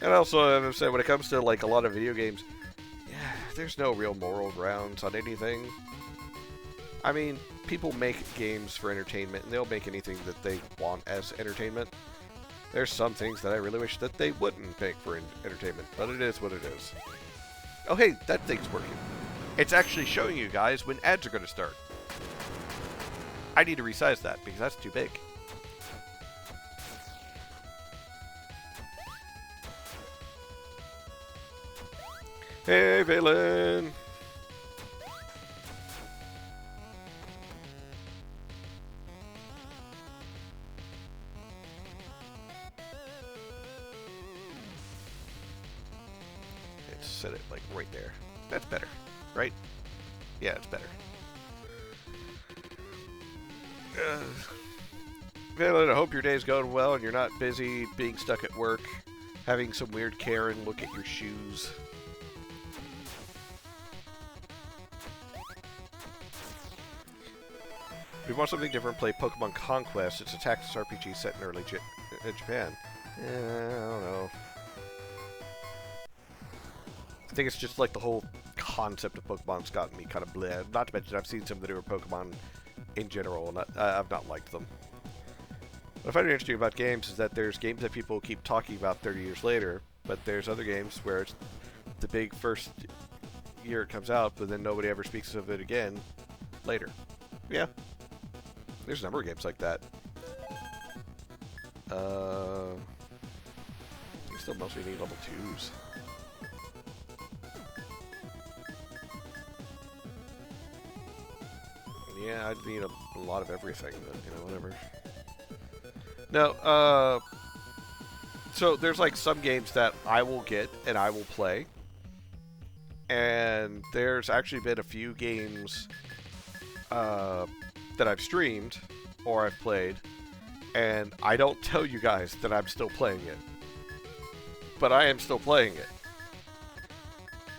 And also, as I said, when it comes to like a lot of video games, yeah, there's no real moral grounds on anything. I mean, people make games for entertainment, and they'll make anything that they want as entertainment. There's some things that I really wish that they wouldn't make for entertainment, but it is what it is. Oh hey, that thing's working. It's actually showing you guys when ads are going to start. I need to resize that because that's too big. Hey, Valen! Let's set it like right there. That's better, right? Yeah, it's better. Valen, I hope your day's going well and you're not busy being stuck at work, having some weird Karen look at your shoes. If you want something different, play Pokemon Conquest. It's a tactics RPG set in early Japan. I don't know. I think it's just like the whole concept of Pokemon's gotten me kind of bleh. Not to mention I've seen some of the newer Pokemon in general, and I've not liked them. What I find interesting about games is that there's games that people keep talking about 30 years later, but there's other games where it's the big first year it comes out, but then nobody ever speaks of it again later. Yeah. There's a number of games like that. You still mostly need level 2s. Yeah, I'd need a lot of everything, but, you know, whatever. No, so there's, like, some games that I will get and I will play. And there's actually been a few games, that I've streamed or I've played, and I don't tell you guys that I'm still playing it. But I am still playing it.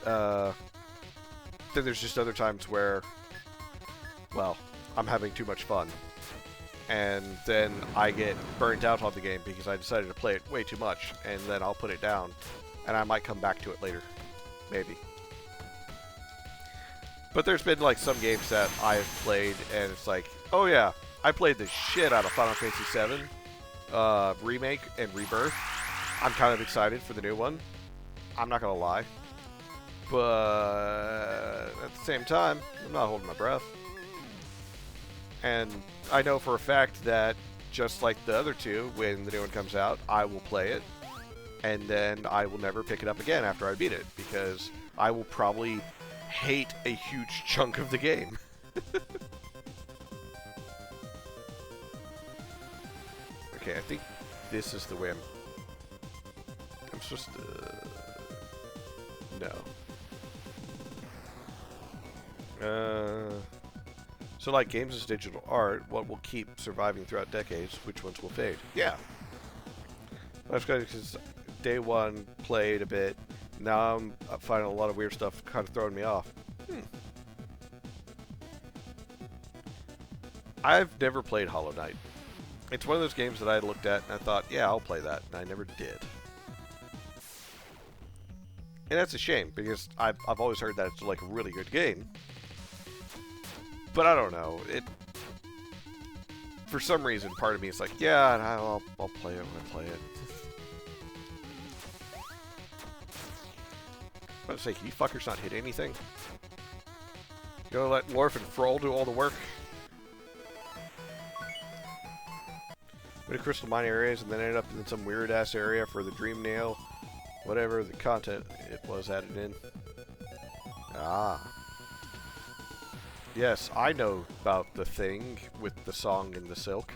Then there's just other times where, well, I'm having too much fun. And then I get burnt out on the game because I decided to play it way too much, and then I'll put it down, and I might come back to it later. Maybe. But there's been, like, some games that I've played, and it's like, oh yeah, I played the shit out of Final Fantasy VII Remake and Rebirth. I'm kind of excited for the new one. I'm not gonna lie. But at the same time, I'm not holding my breath. And I know for a fact that, just like the other two, when the new one comes out, I will play it. And then I will never pick it up again after I beat it, because I will probably hate a huge chunk of the game. Okay, I think this is the way I'm supposed to... No. So like games as digital art, what will keep surviving throughout decades? Which ones will fade? Yeah. That's good because day one played a bit. Now I'm finding a lot of weird stuff kind of throwing me off. I've never played Hollow Knight. It's one of those games that I looked at and I thought, yeah, I'll play that, and I never did. And that's a shame, because I've always heard that it's like a really good game. But I don't know. For some reason, part of me is like, yeah, and I'll play it when I play it. I was like, you fuckers not hit anything? You gonna let Lorf and Froll do all the work? Go to crystal mine areas and then ended up in some weird ass area for the dream nail, whatever the content it was added in. Ah. Yes, I know about the thing with the song and the silk.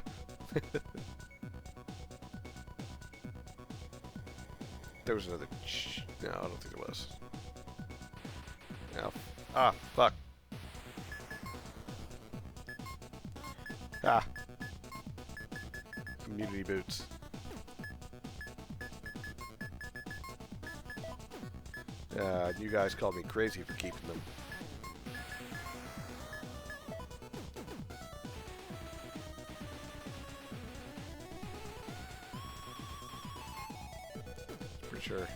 There was another... No, I don't think there was. No. Ah, fuck. Ah. Community boots. You guys called me crazy for keeping them. Pretty sure.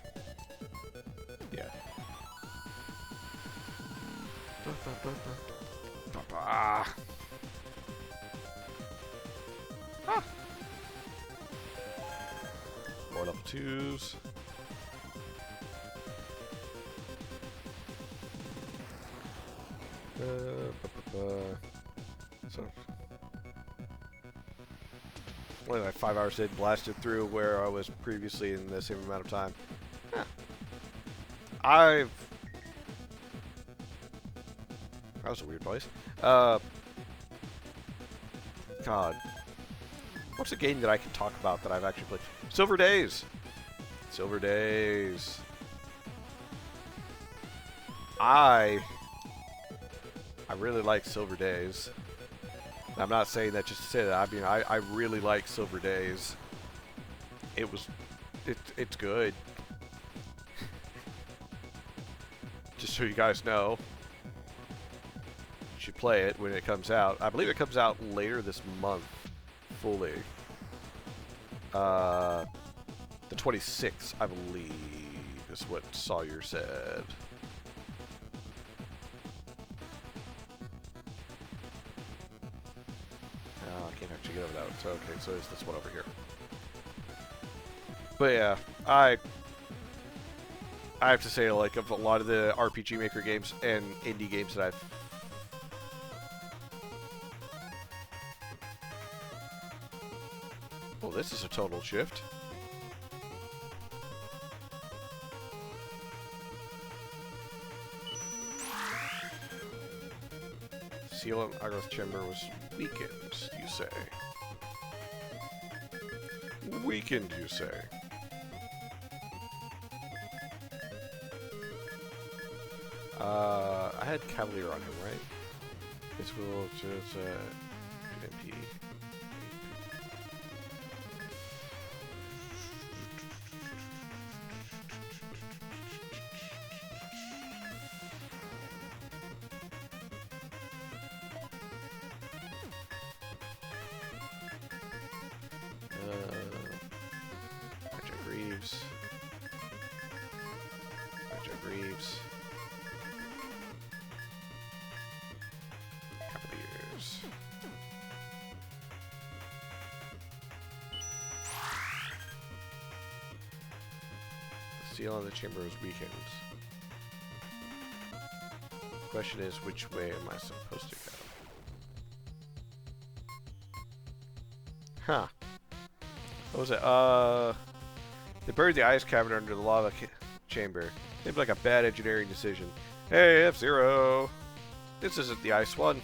Yeah. Ah. Ah. More level 2s. So, only like 5 hours did blasted through where I was previously in the same amount of time. Huh. That was a weird place. God. What's a game that I can talk about that I've actually played? Silver Days! Silver Days. I really like Silver Days. I'm not saying that just to say that. I mean, I really like Silver Days. It's good. Just so you guys know. You should play it when it comes out. I believe it comes out later this month, fully. The 26th, I believe, is what Sawyer said. I can't actually get over that. So, okay, so it's this one over here. But yeah, I have to say, like, of a lot of the RPG Maker games and indie games that I've... Oh, this is a total shift. Seal on Agroth Chamber was weakened, you say? Weakened, you say? I had Cavalier on him, right? Physical, just, MP. Greaves. Greaves. Cavaliers. The seal on the chamber is weakened. The question is, which way am I supposed to go? Huh. What was it? They buried the ice cavern under the lava chamber. Seems like a bad engineering decision. Hey, F-Zero! This isn't the ice one.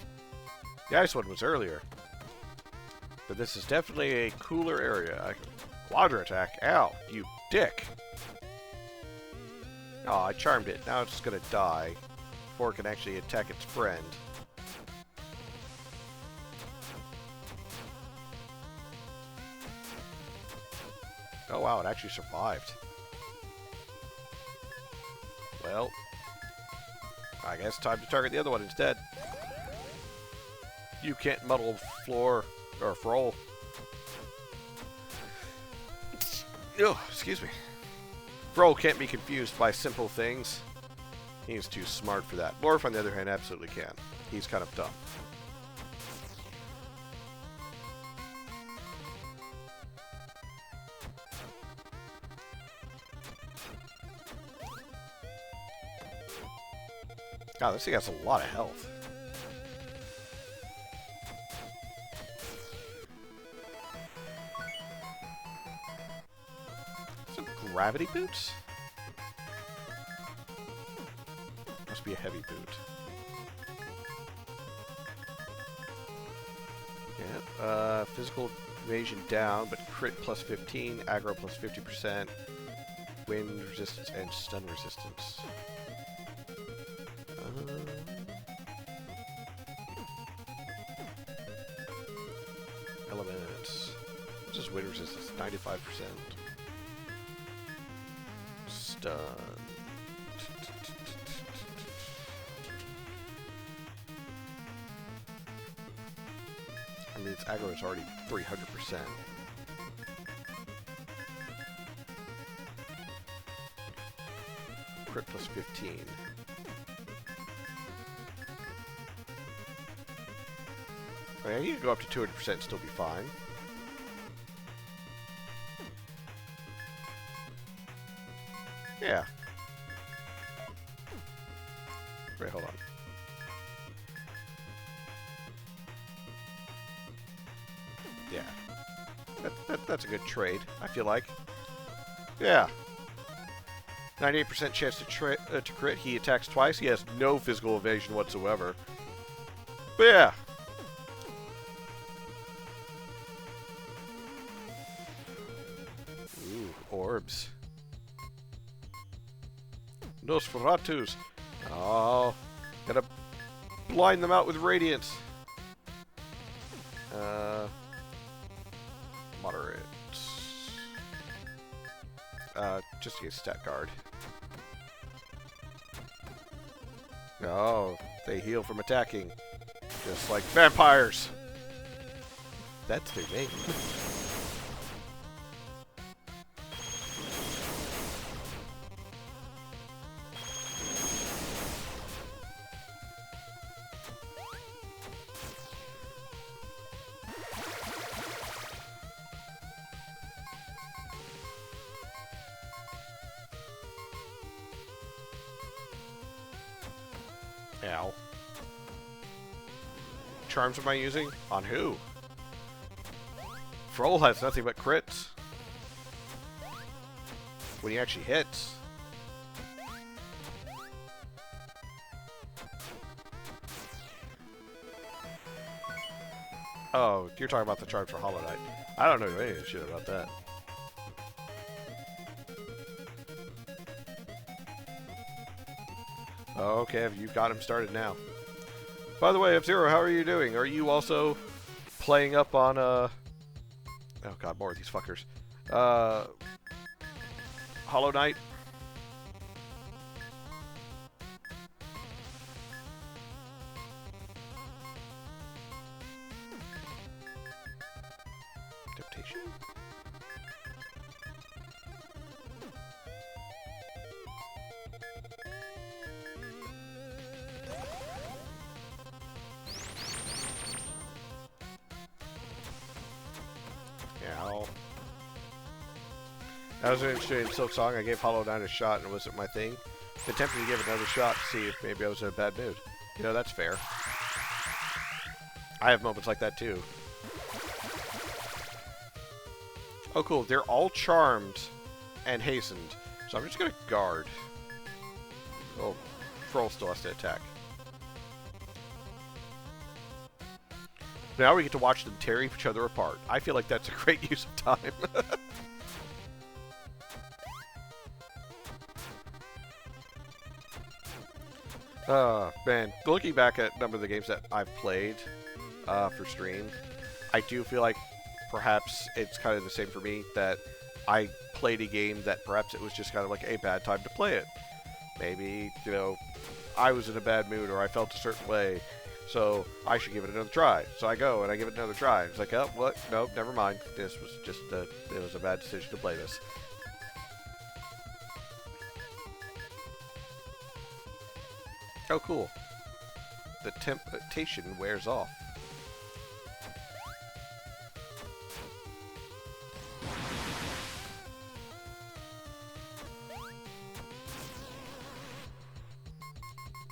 The ice one was earlier. But this is definitely a cooler area. Quadra attack. Ow, you dick! Oh, I charmed it. Now it's just gonna die before it can actually attack its friend. Oh wow, it actually survived. Well, I guess time to target the other one instead. You can't muddle floor or Froll. Oh, excuse me. Froll can't be confused by simple things. He's too smart for that. Lorf, on the other hand, absolutely can. He's kind of dumb. God, this thing has a lot of health. Some gravity boots? Must be a heavy boot. Yeah, physical evasion down, but crit plus 15, aggro plus 50%, wind resistance, and stun resistance. Elements. This is wind resistance, 95%. Stun. I mean, its aggro is already 300%. Crit plus 15. Oh, yeah, you can go up to 200% and still be fine. Yeah. Wait, hold on. That's a good trade, I feel like. Yeah. 98% chance to crit. He attacks twice. He has no physical evasion whatsoever. But yeah. Ooh, orbs. Nosferatus. Oh, gotta blind them out with radiance. Moderate. Just use stat guard. Oh, they heal from attacking. Just like vampires. That's their name. Ow. Charms am I using? On who? Froll has nothing but crits. When he actually hits. Oh, you're talking about the charms for Hollow Knight. I don't know any of this shit about that. Okay, you've got him started now. By the way, F-Zero, how are you doing? Are you also playing up on, oh god, more of these fuckers. Hollow Knight? Temptation? Ow. That was an interesting Silk Song. I gave Hollow Knight a shot and it wasn't my thing. Been tempted to give another shot to see if maybe I was in a bad mood. You know, that's fair. I have moments like that too. Oh cool, they're all charmed and hastened. So I'm just gonna guard. Oh, Froll still has to attack. Now we get to watch them tear each other apart. I feel like that's a great use of time. Man, looking back at a number of the games that I've played for stream, I do feel like perhaps it's kind of the same for me, that I played a game that perhaps it was just kind of like a bad time to play it. Maybe, you know, I was in a bad mood or I felt a certain way, so I should give it another try. So I go and I give it another try. It's like, oh, what? Nope, never mind. This was just it was a bad decision to play this. Oh, cool. The temptation wears off.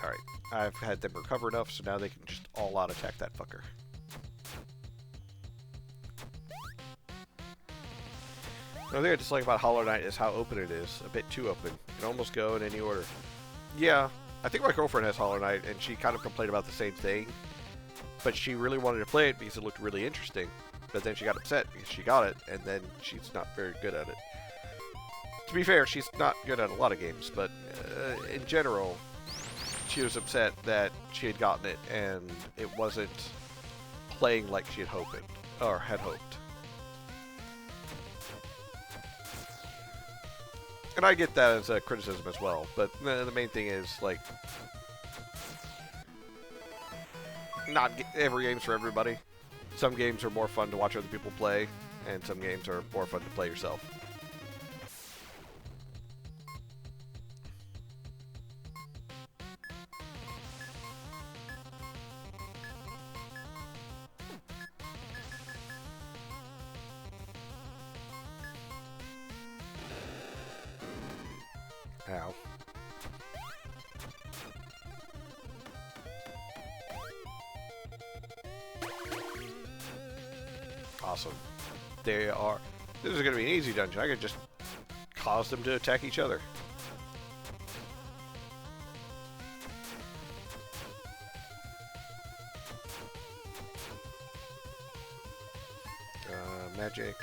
Alright, I've had them recover enough, so now they can just all-out attack that fucker. Another thing I dislike about Hollow Knight is how open it is. A bit too open. You can almost go in any order. Yeah, I think my girlfriend has Hollow Knight, and she kind of complained about the same thing. But she really wanted to play it because it looked really interesting. But then she got upset because she got it, and then she's not very good at it. To be fair, she's not good at a lot of games, but in general, she was upset that she had gotten it, and it wasn't playing like she had hoped, or had hoped. And I get that as a criticism as well, but the main thing is, like, not every game's for everybody. Some games are more fun to watch other people play, and some games are more fun to play yourself. Ow. Awesome. They are... This is going to be an easy dungeon. I could just cause them to attack each other. Magic.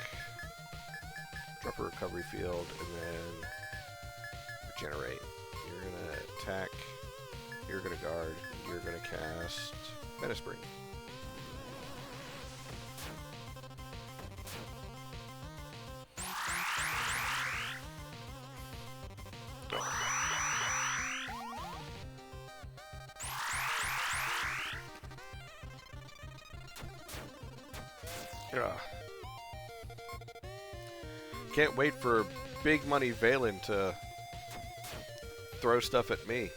Drop a recovery field, and then regenerate. You're going to attack. You're going to guard. You're going to cast Meta Spring. Can't wait for Big Money Valen to throw stuff at me.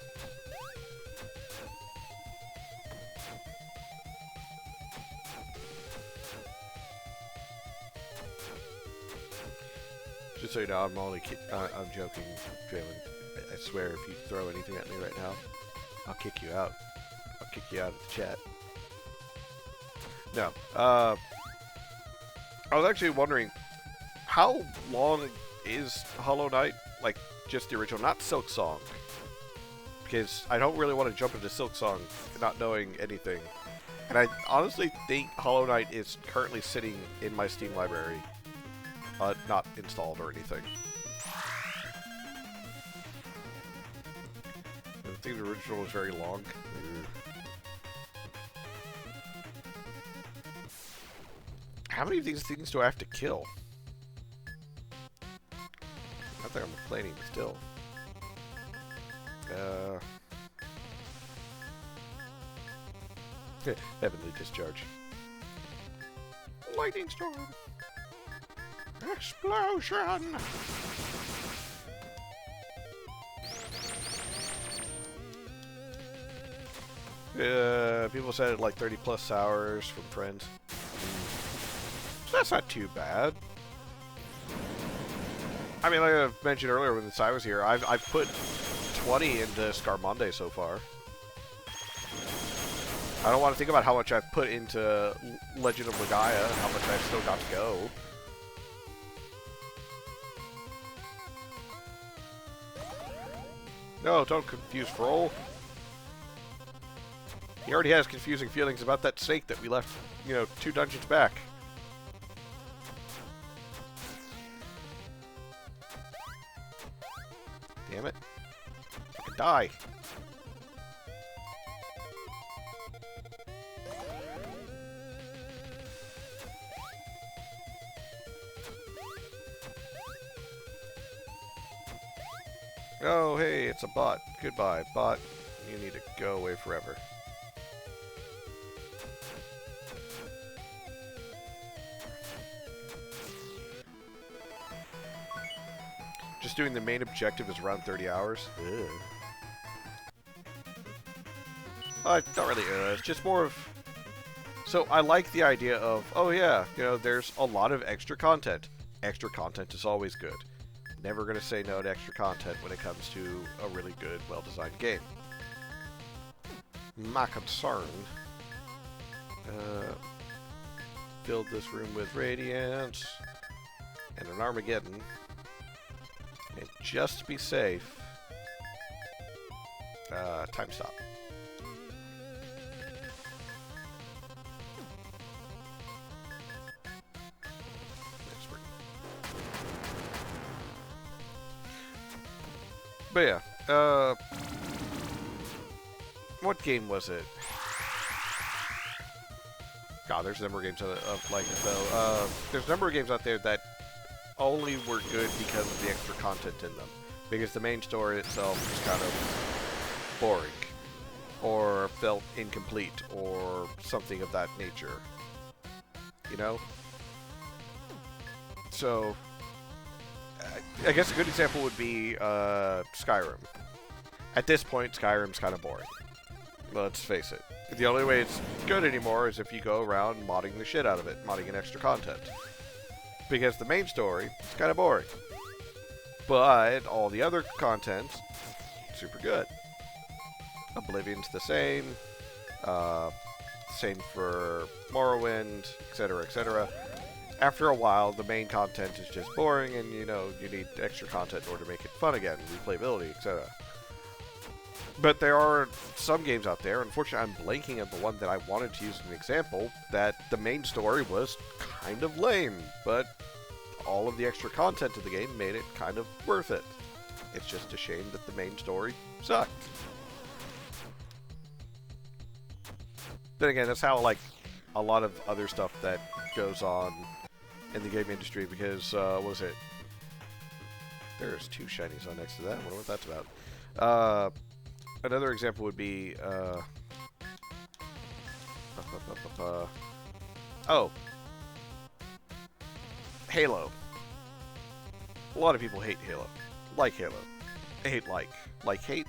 Just so you know, I'm joking, Jalen. I swear, if you throw anything at me right now, I'll kick you out. I'll kick you out of the chat. No. I was actually wondering, how long is Hollow Knight? Like, just the original, not Silk Song. Because I don't really want to jump into Silk Song not knowing anything. And I honestly think Hollow Knight is currently sitting in my Steam library. Not installed or anything. I think the original was very long. How many of these things do I have to kill? I think I'm complaining still. Heavenly Discharge. Lightning Storm! Explosion! People said it like 30 plus hours from friends. So that's not too bad. I mean, like I mentioned earlier when I was here, I've put 20 into Scar-Scar-Monde so far. I don't want to think about how much I've put into Legend of Legaia and how much I've still got to go. No, don't confuse Froll. He already has confusing feelings about that snake that we left, 2 dungeons back. Damn it. I can die. Oh, hey, it's a bot. Goodbye, bot. You need to go away forever. Just doing the main objective is around 30 hours. Not really. It's just more of... So I like the idea of, oh yeah, there's a lot of extra content. Extra content is always good. Never going to say no to extra content when it comes to a really good, well-designed game. My concern... filled this room with Radiance and an Armageddon. And just to be safe... time stop. But yeah, what game was it? God, there's a number of games like it though. There's a number of games out there that only were good because of the extra content in them. Because the main story itself was kind of boring, or felt incomplete, or something of that nature. So... I guess a good example would be Skyrim. At this point, Skyrim's kind of boring. Let's face it. The only way it's good anymore is if you go around modding the shit out of it, modding in extra content. Because the main story is kind of boring. But all the other content, super good. Oblivion's the same. Same for Morrowind, etc., etc. after a while, the main content is just boring, and you need extra content in order to make it fun again, replayability, etc. But there are some games out there, unfortunately I'm blanking on the one that I wanted to use as an example, that the main story was kind of lame, but all of the extra content of the game made it kind of worth it. It's just a shame that the main story sucked. Then again, that's how, like, a lot of other stuff that goes on in the game industry, because, what was it? There's 2 shinies on next to that. I wonder what that's about. Another example would be, oh. Halo. A lot of people hate Halo. Like Halo. I hate hate.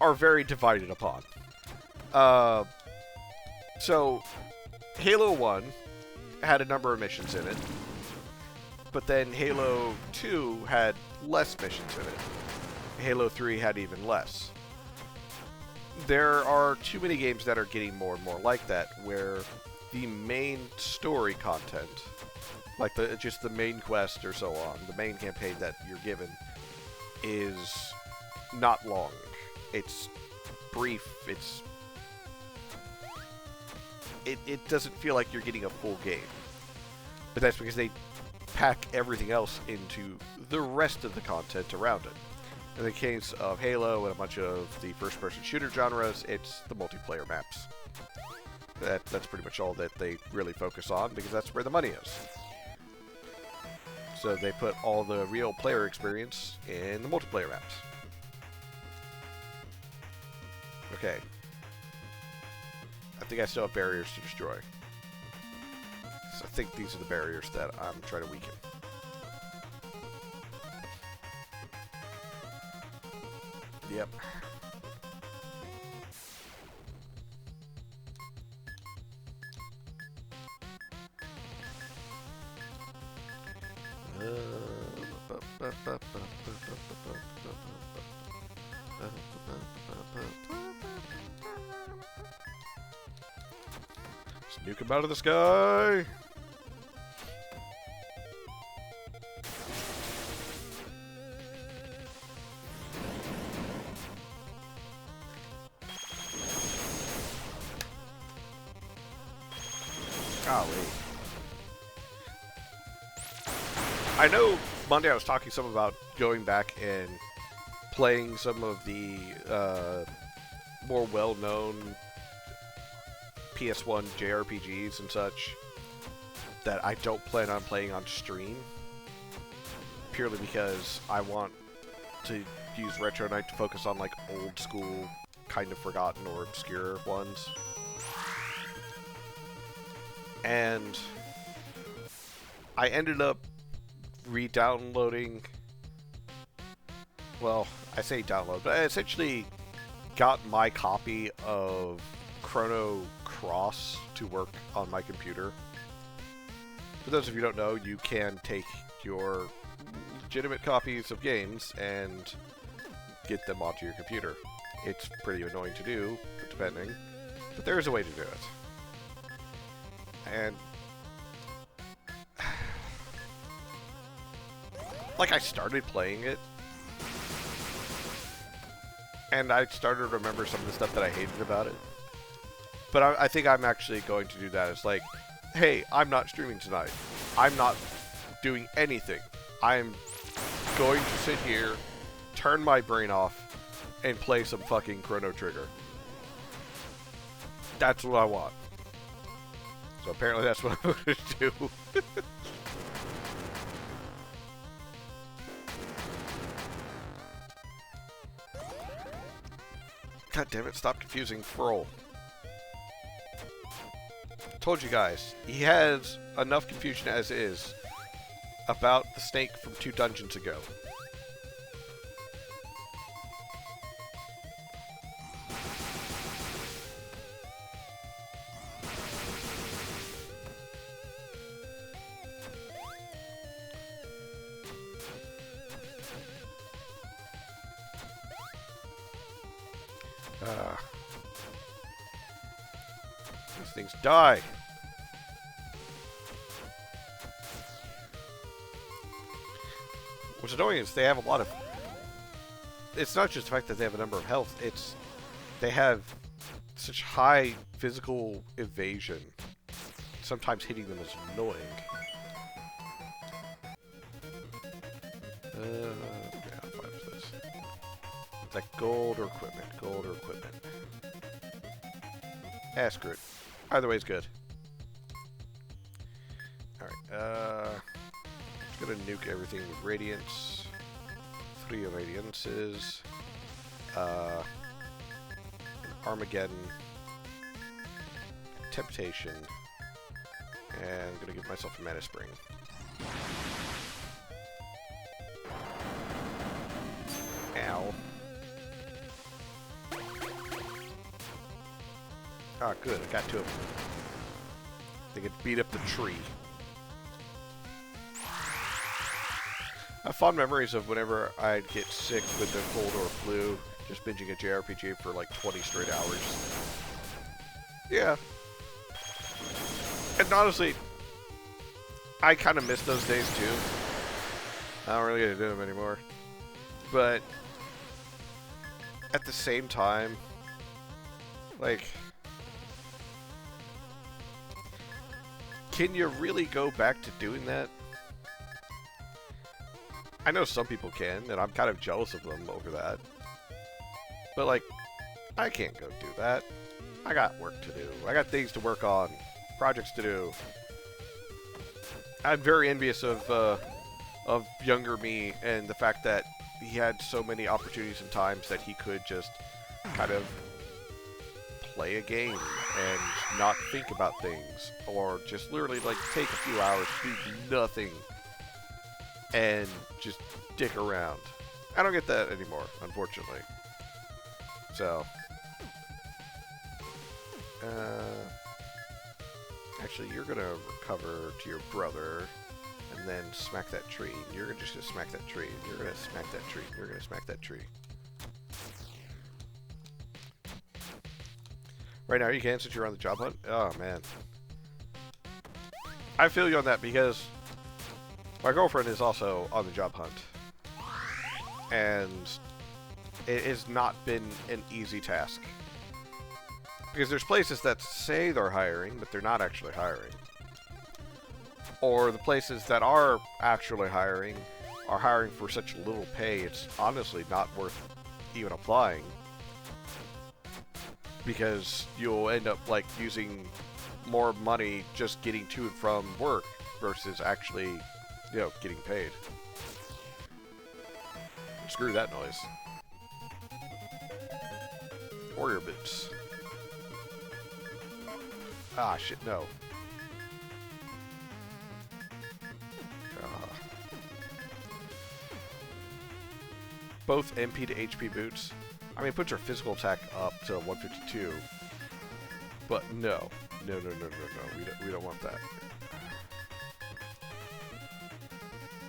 Are very divided upon. So, Halo 1 had a number of missions in it, but then Halo 2 had less missions in it. Halo 3 had even less. There are too many games that are getting more and more like that, where the main story content, like just the main quest or so on, the main campaign that you're given, is not long. It's brief. It doesn't feel like you're getting a full game. But that's because they pack everything else into the rest of the content around it. In the case of Halo and a bunch of the first-person shooter genres, it's the multiplayer maps. That's pretty much all that they really focus on, because that's where the money is. So they put all the real player experience in the multiplayer maps. Okay. I think I still have barriers to destroy. So I think these are the barriers that I'm trying to weaken. Yep. Nuke him out of the sky! Golly. I know Monday I was talking some about going back and playing some of the more well-known PS1 JRPGs and such that I don't plan on playing on stream, purely because I want to use Retro Night to focus on like old school, kind of forgotten or obscure ones. And I ended up re-downloading, well, I say download, but I essentially got my copy of Chrono Cross to work on my computer. For those of you who don't know, you can take your legitimate copies of games and get them onto your computer. It's pretty annoying to do, depending, but there is a way to do it. And like, I started playing it, and I started to remember some of the stuff that I hated about it. But I think I'm actually going to do that. It's like, hey, I'm not streaming tonight. I'm not doing anything. I'm going to sit here, turn my brain off, and play some fucking Chrono Trigger. That's what I want. So apparently that's what I'm going to do. God damn it, stop confusing Froll. Told you guys, he has enough confusion as is about the snake from 2 dungeons ago. These things die. What's annoying is they have a lot of... It's not just the fact that they have a number of health, it's... They have such high physical evasion. Sometimes hitting them is annoying. Yeah, I'm fine with this. It's like gold or equipment. Gold or equipment. Ah, screw it. Either way is good. Alright, just gonna nuke everything with Radiance. 3 Radiances. An Armageddon. Temptation. And I'm gonna give myself a Mana Spring. Ow. Ah, good, I got 2 of them. They could beat up the tree. I have fond memories of whenever I'd get sick with the cold or flu, just binging a JRPG for like 20 straight hours. Yeah. And honestly, I kind of miss those days too. I don't really get to do them anymore. But at the same time, like, can you really go back to doing that? I know some people can, and I'm kind of jealous of them over that. But, like, I can't go do that. I got work to do. I got things to work on. Projects to do. I'm very envious of younger me and the fact that he had so many opportunities and times that he could just kind of play a game and not think about things, or just literally like take a few hours, do nothing, and just dick around. I don't get that anymore, unfortunately. So, actually, you're gonna recover to your brother, and then smack that tree. You're just gonna smack that tree. You're gonna smack that tree. You're gonna smack that tree. Right now, you can, since you're on the job hunt. Oh man, I feel you on that because my girlfriend is also on the job hunt, and it has not been an easy task. Because there's places that say they're hiring, but they're not actually hiring. Or the places that are actually hiring are hiring for such little pay, it's honestly not worth even applying. Because you'll end up, like, using more money just getting to and from work versus actually, you know, getting paid. Screw that noise. Warrior boots. Ah, shit, no. Both MP to HP boots. I mean, it puts your physical attack up to 152. But no. No. We don't want that.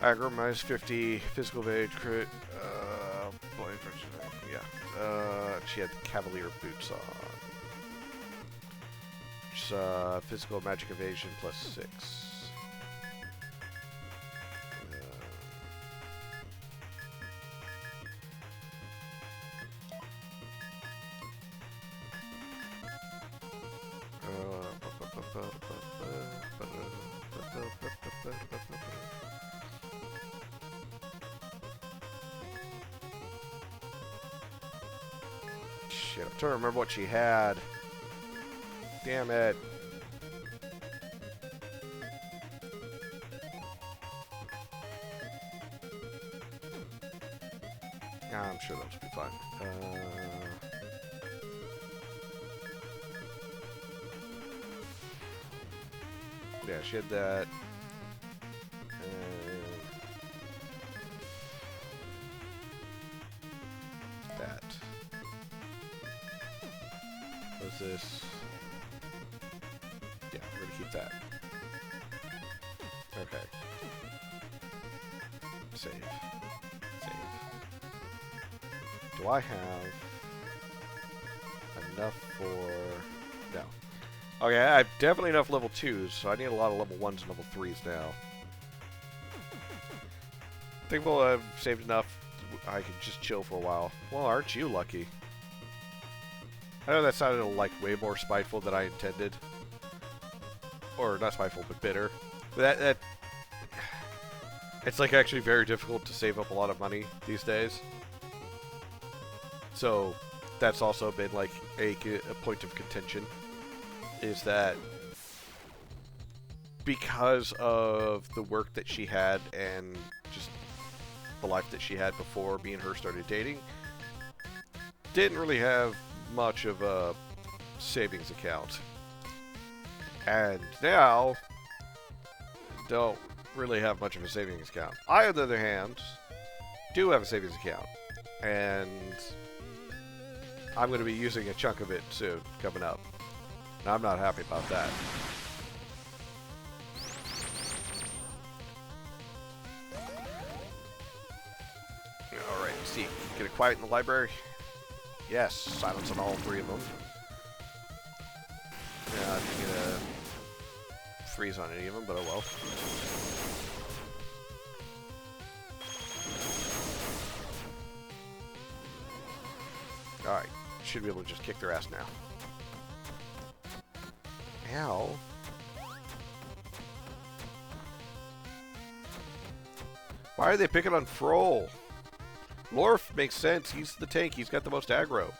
Aggro minus 50. Physical evade, crit. Yeah. She had the Cavalier boots on. Physical magic evasion plus 6. Shit, I'm trying to remember what she had. Damn it. I'm sure those will be fine. Yeah, she had that. That. What's this? Yeah, we're gonna keep that. Okay. Save. Do I have enough for... No. Okay, I have definitely enough level 2s, so I need a lot of level 1s and level 3s now. I think we'll have saved enough. I can just chill for a while. Well, aren't you lucky? I know that sounded like way more spiteful than I intended. Or not spiteful, but bitter. But that it's like actually very difficult to save up a lot of money these days. So that's also been like a point of contention. Is that because of the work that she had and just the life that she had before me and her started dating, didn't really have much of a savings account. And now, don't really have much of a savings account. I, on the other hand, do have a savings account. And I'm going to be using a chunk of it soon, coming up. And I'm not happy about that. Alright, let's see. Get it quiet in the library. Yes, silence on all three of them. Yeah, I didn't get a freeze on any of them, but oh well. Alright, should be able to just kick their ass now. Ow. Why are they picking on Froll? Lorf makes sense. He's the tank. He's got the most aggro.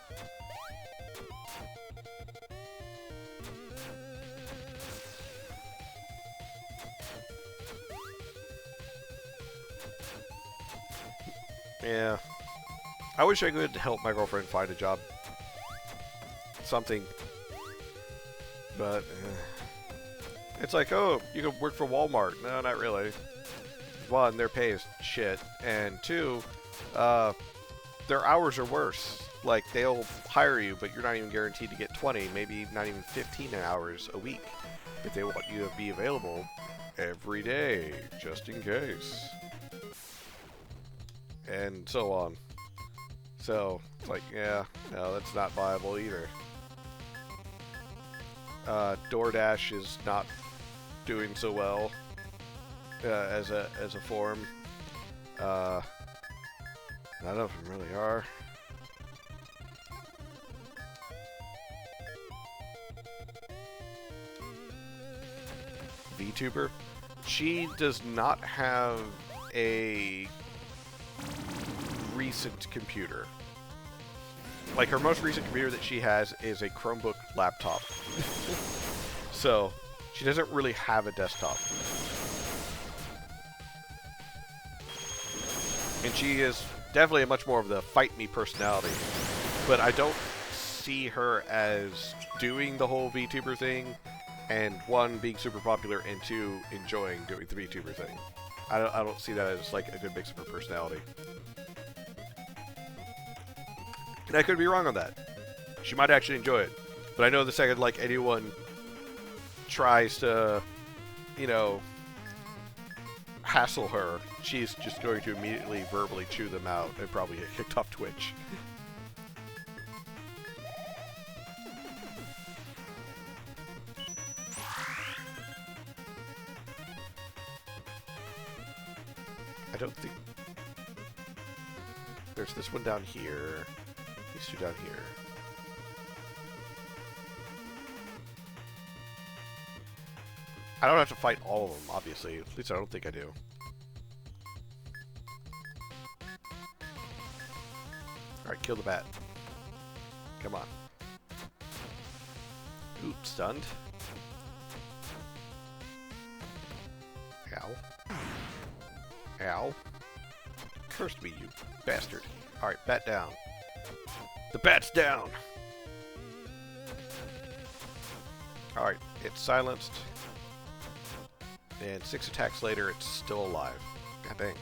Yeah. I wish I could help my girlfriend find a job. Something. But, it's like, oh, you can work for Walmart. No, not really. One, their pay is shit. And two, their hours are worse. Like, they'll hire you, but you're not even guaranteed to get 20, maybe not even 15 hours a week. If they want you to be available every day, just in case. And so on. So, it's like, yeah, no, that's not viable either. DoorDash is not doing so well as a form. None of them really are. VTuber, she does not have a recent computer. Like, her most recent computer that she has is a Chromebook laptop. So, she doesn't really have a desktop. And she is definitely a much more of the fight me personality. But I don't see her as doing the whole VTuber thing, and one, being super popular, and two, enjoying doing the VTuber thing. I don't see that as like a good mix of her personality. And I could be wrong on that. She might actually enjoy it. But I know the second, like, anyone tries to, you know, hassle her, she's just going to immediately verbally chew them out and probably get kicked off Twitch. I don't think... There's this one down here. These two down here. I don't have to fight all of them, obviously. At least I don't think I do. Alright, kill the bat. Come on. Ooh, stunned. Ow. Ow. Cursed me, you bastard. Alright, bat down. The bat's down! Alright, it's silenced. And 6 attacks later, it's still alive. God dang.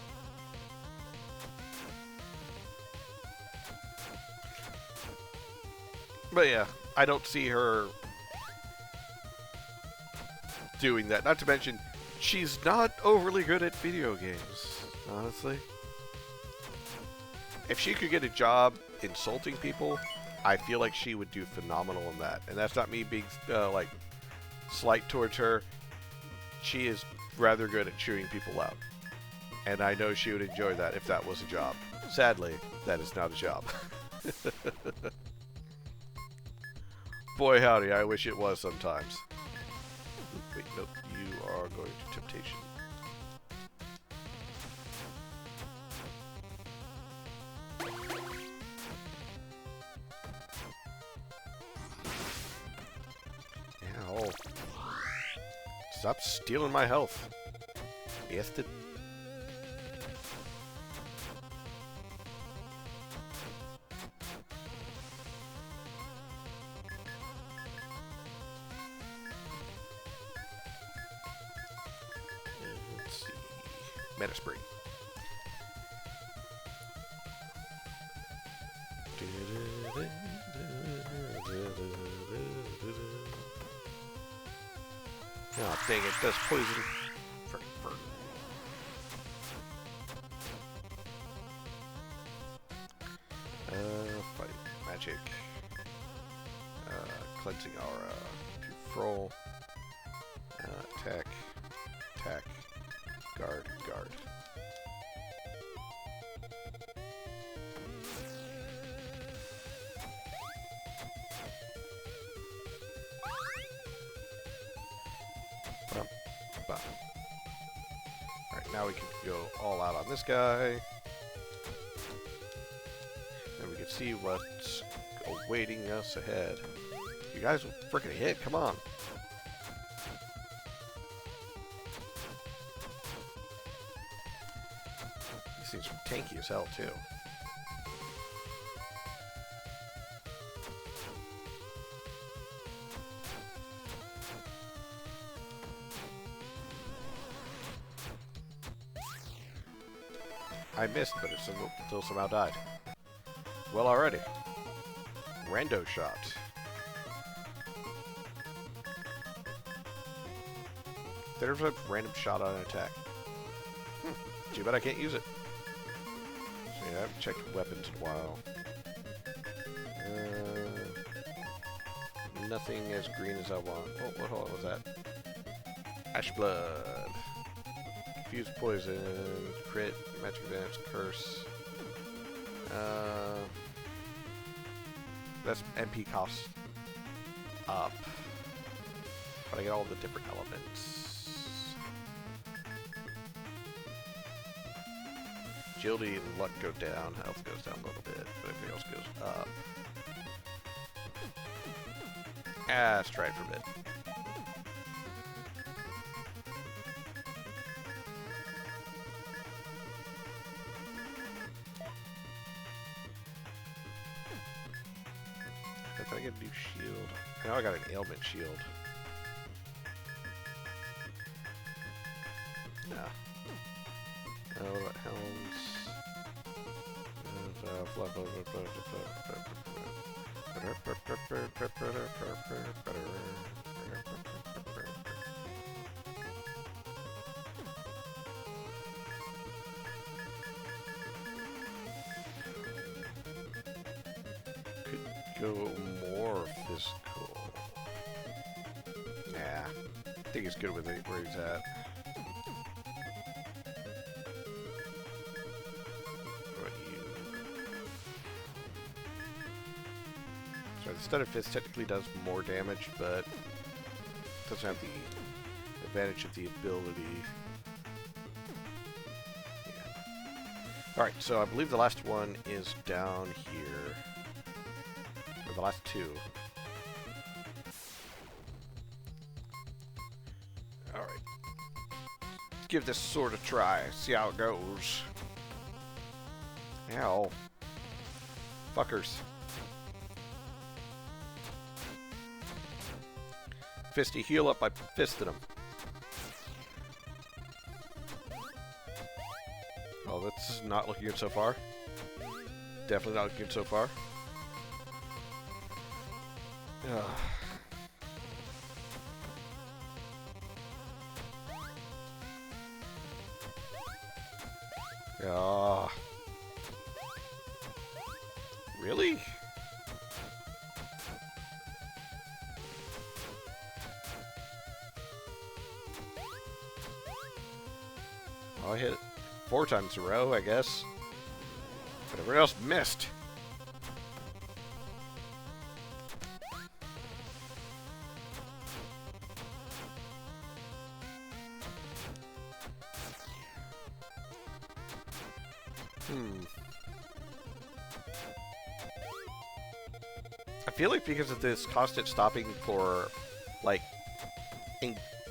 But yeah, I don't see her doing that. Not to mention, she's not overly good at video games, honestly. If she could get a job insulting people, I feel like she would do phenomenal in that. And that's not me being, like, slight towards her. She is rather good at chewing people out. And I know she would enjoy that if that was a job. Sadly, that is not a job. Boy howdy, I wish it was sometimes. Wait, nope, you are going to temptation. Ow. Stop stealing my health. Bastard. Let's see. Meta Spring. Oh, dang it, does poison. Frick, burn. Fight. Magic. Cleansing aura. Control. Attack. Attack. Guard. Guard. Alright, now we can go all out on this guy. And we can see what's awaiting us ahead. You guys will frickin' hit, come on. These things are tanky as hell, too. I missed, but it still somehow died. Well, already. Rando shot. There's a random shot on an attack. Too bad I can't use it. So yeah, I haven't checked weapons in a while. Nothing as green as I want. Oh, what was that? Ash blood. Confuse poison. Crit. Magic advance. Curse. That's MP cost up. But I get all the different elements. Agility and luck go down. Health goes down a little bit. But everything else goes up. Let's try it for a bit. Did I get a new shield? Now I got an ailment shield. Nah. What about helms? Go more physical. Nah, I think he's good with it where he's at. What about you? So the Studded Fist technically does more damage, but doesn't have the advantage of the ability. Yeah. Alright, so I believe the last one is down here. The last two. Alright. Let's give this sword a try. See how it goes. Ow. Fuckers. Fisty, heal up by fisting him. Oh, that's not looking good so far. Definitely not looking good so far. Really? Oh, I hit 4 times in a row, I guess. But everyone else missed. I feel like because of this constant stopping for, like,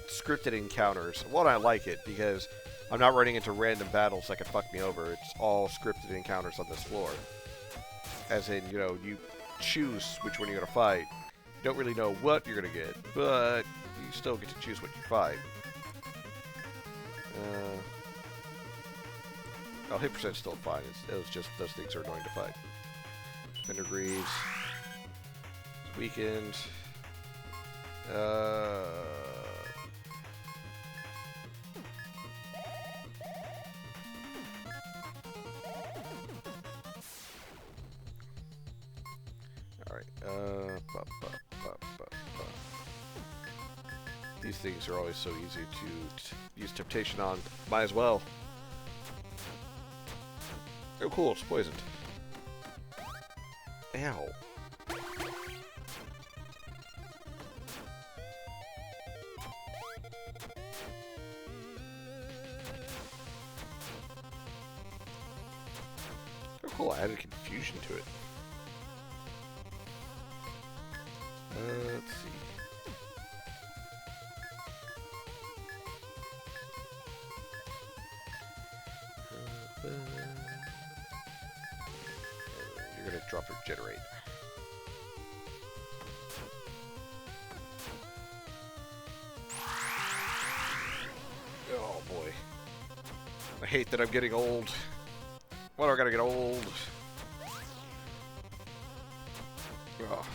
scripted encounters, one, I like it because I'm not running into random battles that could fuck me over. It's all scripted encounters on this floor. As in, you know, you choose which one you're going to fight. You don't really know what you're going to get, but you still get to choose what you fight. Oh, hit percent's still fine. It was just those things are annoying to fight. Fender Greaves. Weakened. Alright. These things are always so easy to use Temptation on. Might as well. Oh, cool. It's poisoned. Ow. Oh, cool. I added confusion to it. Let's see. You're gonna drop or generate. Oh boy. I hate that I'm getting old. Why do I gotta get old? Oh.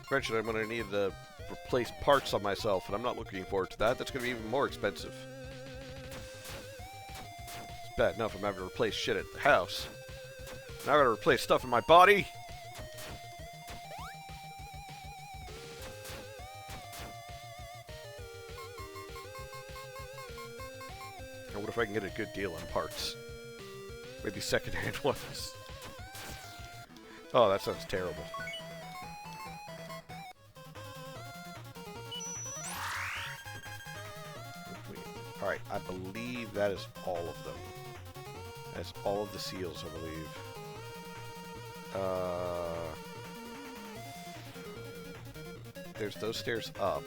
Eventually I'm gonna need to replace parts on myself, and I'm not looking forward to that. That's gonna be even more expensive. It's bad enough I'm having to replace shit at the house. Now I gotta replace stuff in my body? Or what if I can get a good deal on parts? Maybe secondhand ones. Oh, that sounds terrible. Alright, I believe that is all of them. That's all of the seals, I believe. There's those stairs up,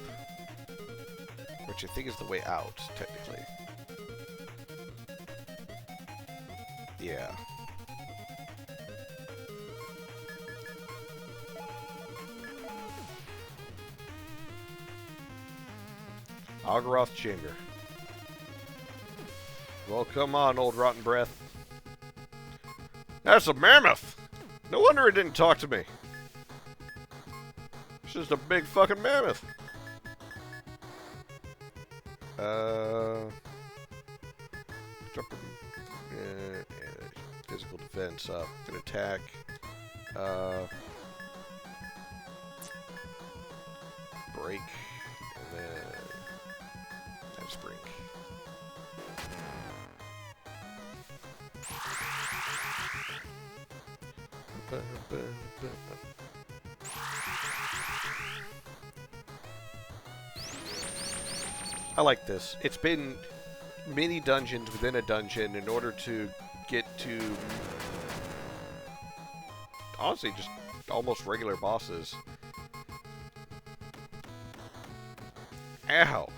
which I think is the way out, technically. Yeah. Algaroth Chamber. Well, come on, old rotten breath. That's a mammoth! No wonder it didn't talk to me. It's just a big fucking mammoth. Drop physical defense up. Gonna attack. Break. And then... that's break. I like this. It's been mini dungeons within a dungeon in order to get to, honestly, just almost regular bosses. Ow!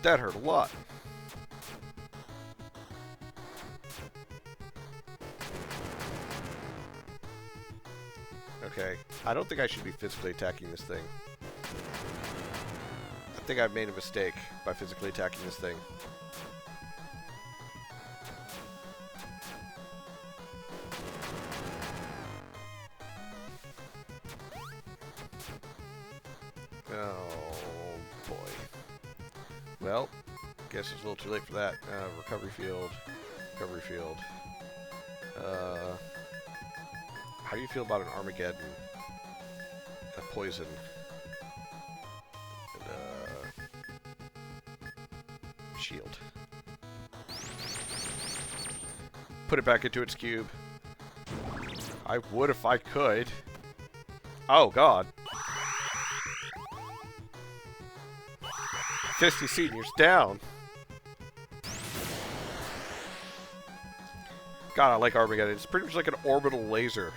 That hurt a lot. Okay, I don't think I should be physically attacking this thing. I think I've made a mistake by physically attacking this thing. Oh, boy. Well, guess it's a little too late for that. Recovery field. Recovery field. How do you feel about an Armageddon? A poison. And, put it back into its cube. I would if I could. Oh, God. 50 seniors down. God, I like Armageddon. It's pretty much like an orbital laser.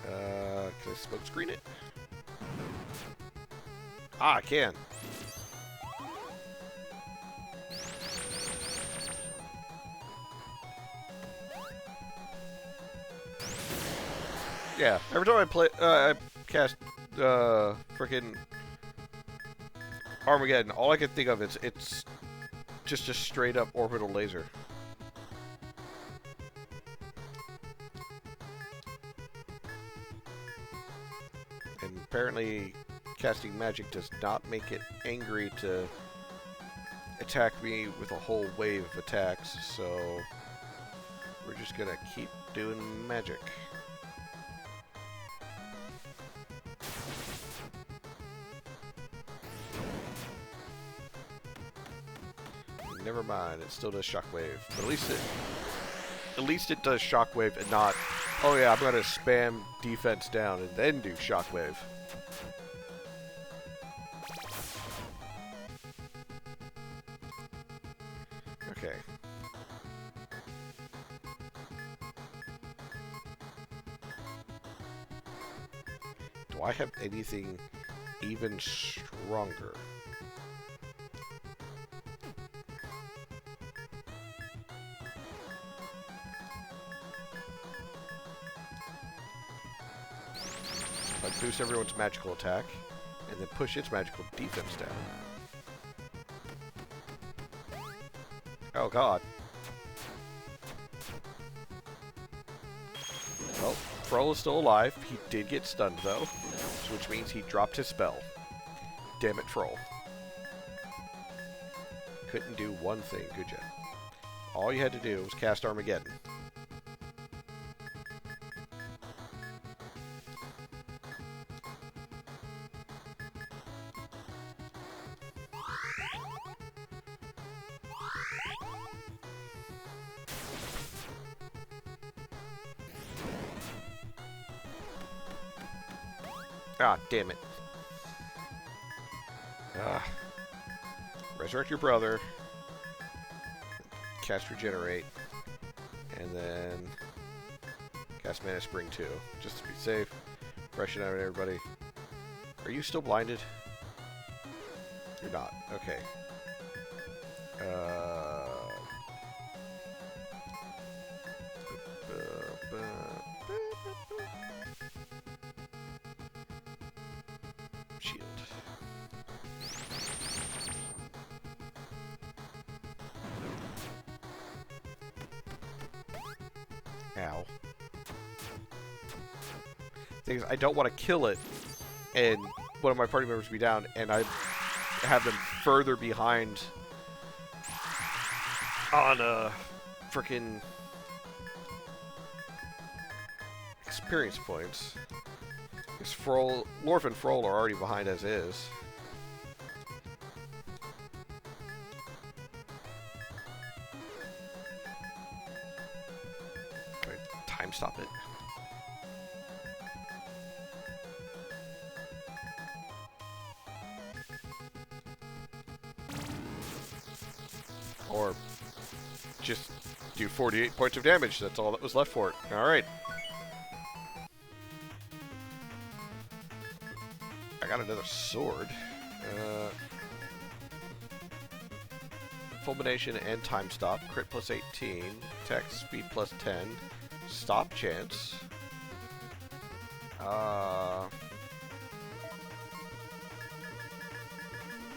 Can I smoke screen it? Ah, I can. Yeah, every time I play, I cast, frickin' Armageddon, all I can think of is it's just a straight up orbital laser. And apparently, casting magic does not make it angry to attack me with a whole wave of attacks, so we're just gonna keep doing magic. Never mind, it still does shockwave. But at least it does shockwave and not, oh yeah, I'm gonna spam defense down and then do shockwave. Okay. Do I have anything even stronger? Boost everyone's magical attack, and then push its magical defense down. Oh god. Well, Froll is still alive. He did get stunned though, which means he dropped his spell. Damn it, Froll. Couldn't do one thing, could ya? All you had to do was cast Armageddon. Ah, damn it. Resurrect your brother. Cast Regenerate. And then cast Mana Spring 2. Just to be safe. Freshen out everybody. Are you still blinded? You're not. Okay. Shield. Ow. Thing is, I don't want to kill it and one of my party members be down, and I have them further behind on frickin' experience points. Because Lorf and Froll are already behind as is. Can I time stop it? Or just do 48 points of damage. That's all that was left for it. Alright. I got another sword. Fulmination and time stop. Crit plus 18. Attack speed plus 10. Stop chance.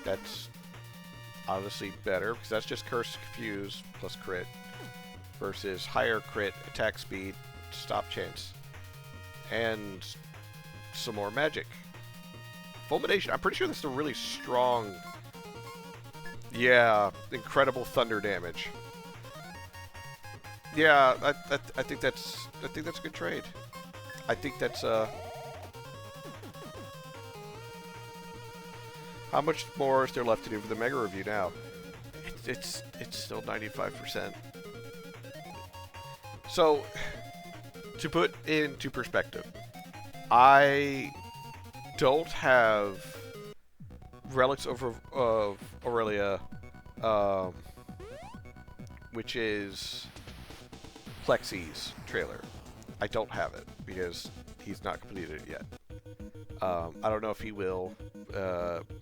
That's obviously better, because that's just Curse Confuse plus crit versus higher crit, attack speed, stop chance, and some more magic. Fulmination, I'm pretty sure that's a really strong, yeah, incredible thunder damage. Yeah, I think that's a good trade. I think that's How much more is there left to do for the Mega Review now? It's still 95%. So, to put into perspective, I don't have Relics of Aurelia, which is Plexi's trailer. I don't have it because he's not completed it yet. I don't know if he will.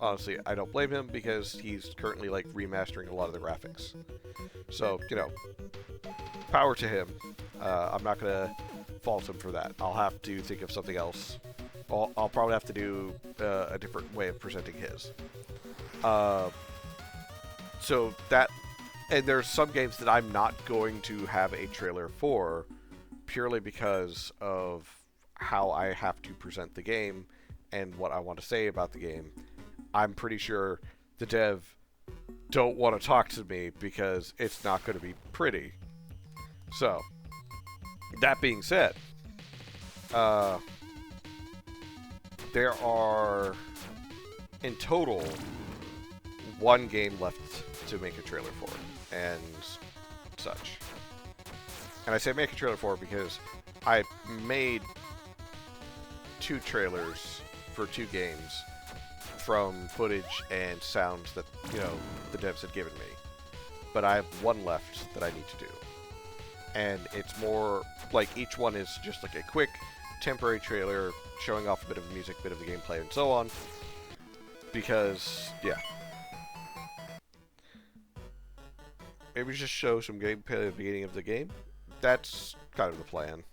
Honestly, I don't blame him because he's currently like remastering a lot of the graphics. So, you know, power to him. I'm not gonna fault him for that. I'll have to think of something else. I'll probably have to do a different way of presenting his. So that, and there's some games that I'm not going to have a trailer for purely because of how I have to present the game and what I want to say about the game. I'm pretty sure the dev don't want to talk to me because it's not going to be pretty. So, that being said, there are, in total, one game left to make a trailer for, and such. And I say make a trailer for because I made 2 trailers for 2 games from footage and sounds that, you know, the devs had given me. But I have 1 left that I need to do. And it's more like each one is just like a quick, temporary trailer showing off a bit of the music, a bit of the gameplay, and so on. Because, yeah. Maybe just show some gameplay at the beginning of the game. That's kind of the plan.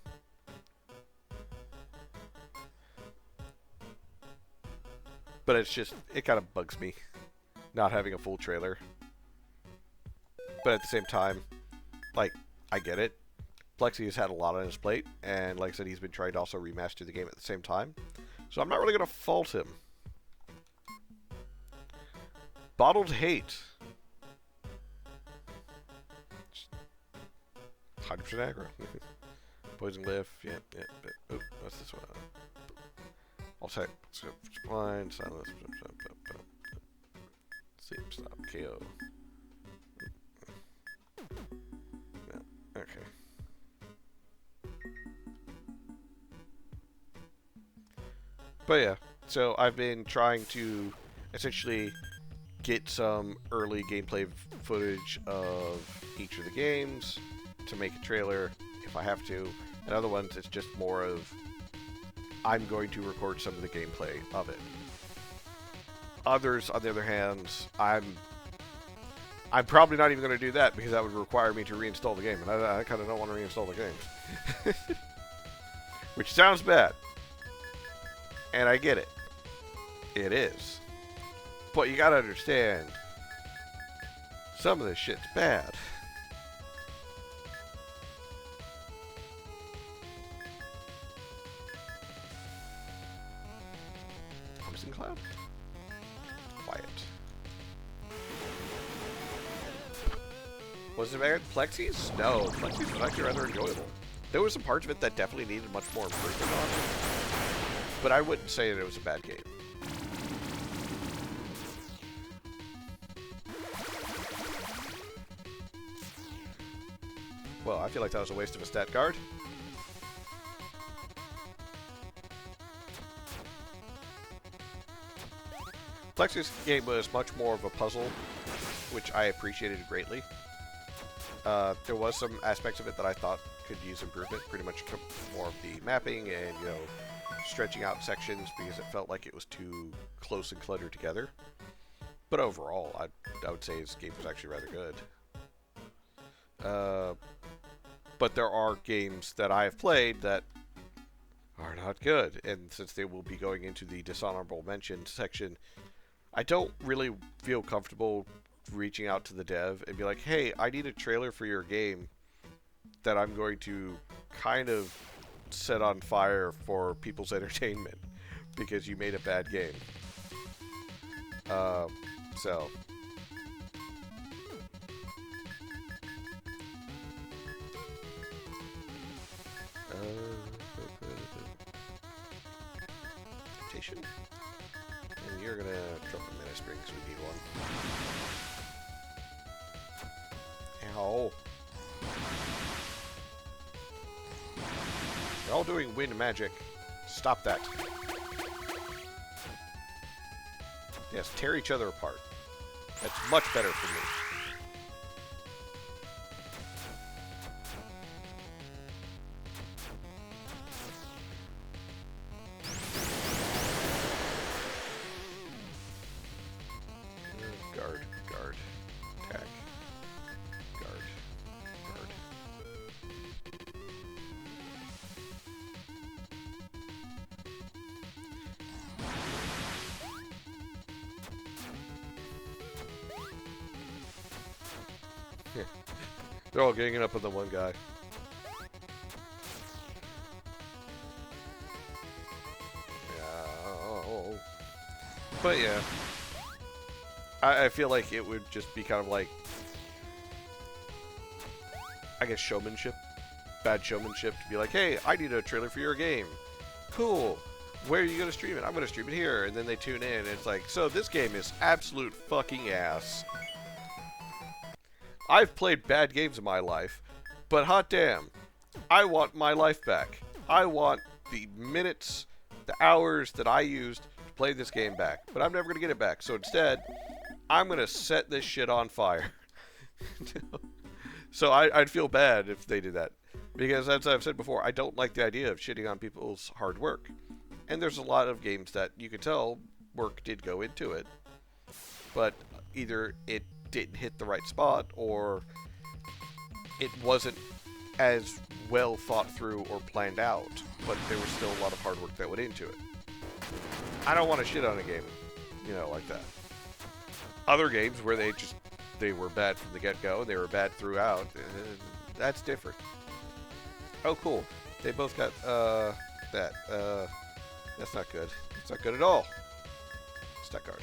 But it's just, it kind of bugs me not having a full trailer. But at the same time, like, I get it. Plexi has had a lot on his plate, and like I said, he's been trying to also remaster the game at the same time. So I'm not really going to fault him. Bottled Hate. 100% aggro. Poison Glyph, yeah. Oop, what's this one? I'll take blind, silence, sleep, stop, KO. No, okay. But yeah, so I've been trying to essentially get some early gameplay footage of each of the games to make a trailer if I have to, and other ones it's just more of I'm going to record some of the gameplay of it. Others, on the other hand, I'm probably not even going to do that because that would require me to reinstall the game, and I kind of don't want to reinstall the game. Which sounds bad. And I get it. It is. But you gotta understand, some of this shit's bad. Poison Cloud? Quiet. Was it bad? Plexi's? No, Plexi's was actually rather enjoyable. There were some parts of it that definitely needed much more improvement on. But I wouldn't say that it was a bad game. Well, I feel like that was a waste of a stat card. Plexi's game was much more of a puzzle, which I appreciated greatly. There was some aspects of it that I thought could use improvement, pretty much more of the mapping and, you know, stretching out sections because it felt like it was too close and cluttered together. But overall, I would say his game was actually rather good. But there are games that I have played that are not good, and since they will be going into the dishonorable mention section, I don't really feel comfortable reaching out to the dev and be like, hey, I need a trailer for your game that I'm going to kind of set on fire for people's entertainment because you made a bad game. So you're gonna drop a mana spring because we need one. Ow. They're all doing wind magic. Stop that. Yes, tear each other apart. That's much better for me. Guard, guard, attack, guard, guard. They're all ganging up on the one guy. Yeah. But yeah. I feel like it would just be kind of like, I guess, showmanship. Bad showmanship to be like, hey, I need a trailer for your game. Cool. Where are you going to stream it? I'm going to stream it here. And then they tune in and it's like, so this game is absolute fucking ass. I've played bad games in my life, but hot damn, I want my life back. I want the minutes, the hours that I used to play this game back, but I'm never going to get it back. So instead, I'm going to set this shit on fire. So I'd feel bad if they did that. Because as I've said before, I don't like the idea of shitting on people's hard work. And there's a lot of games that you can tell work did go into it. But either it didn't hit the right spot, or it wasn't as well thought through or planned out, but there was still a lot of hard work that went into it. I don't want to shit on a game, you know, like that. Other games where they were bad from the get-go, and they were bad throughout, that's different. Oh, cool. They both got, that. That's not good. It's not good at all. Stack guard.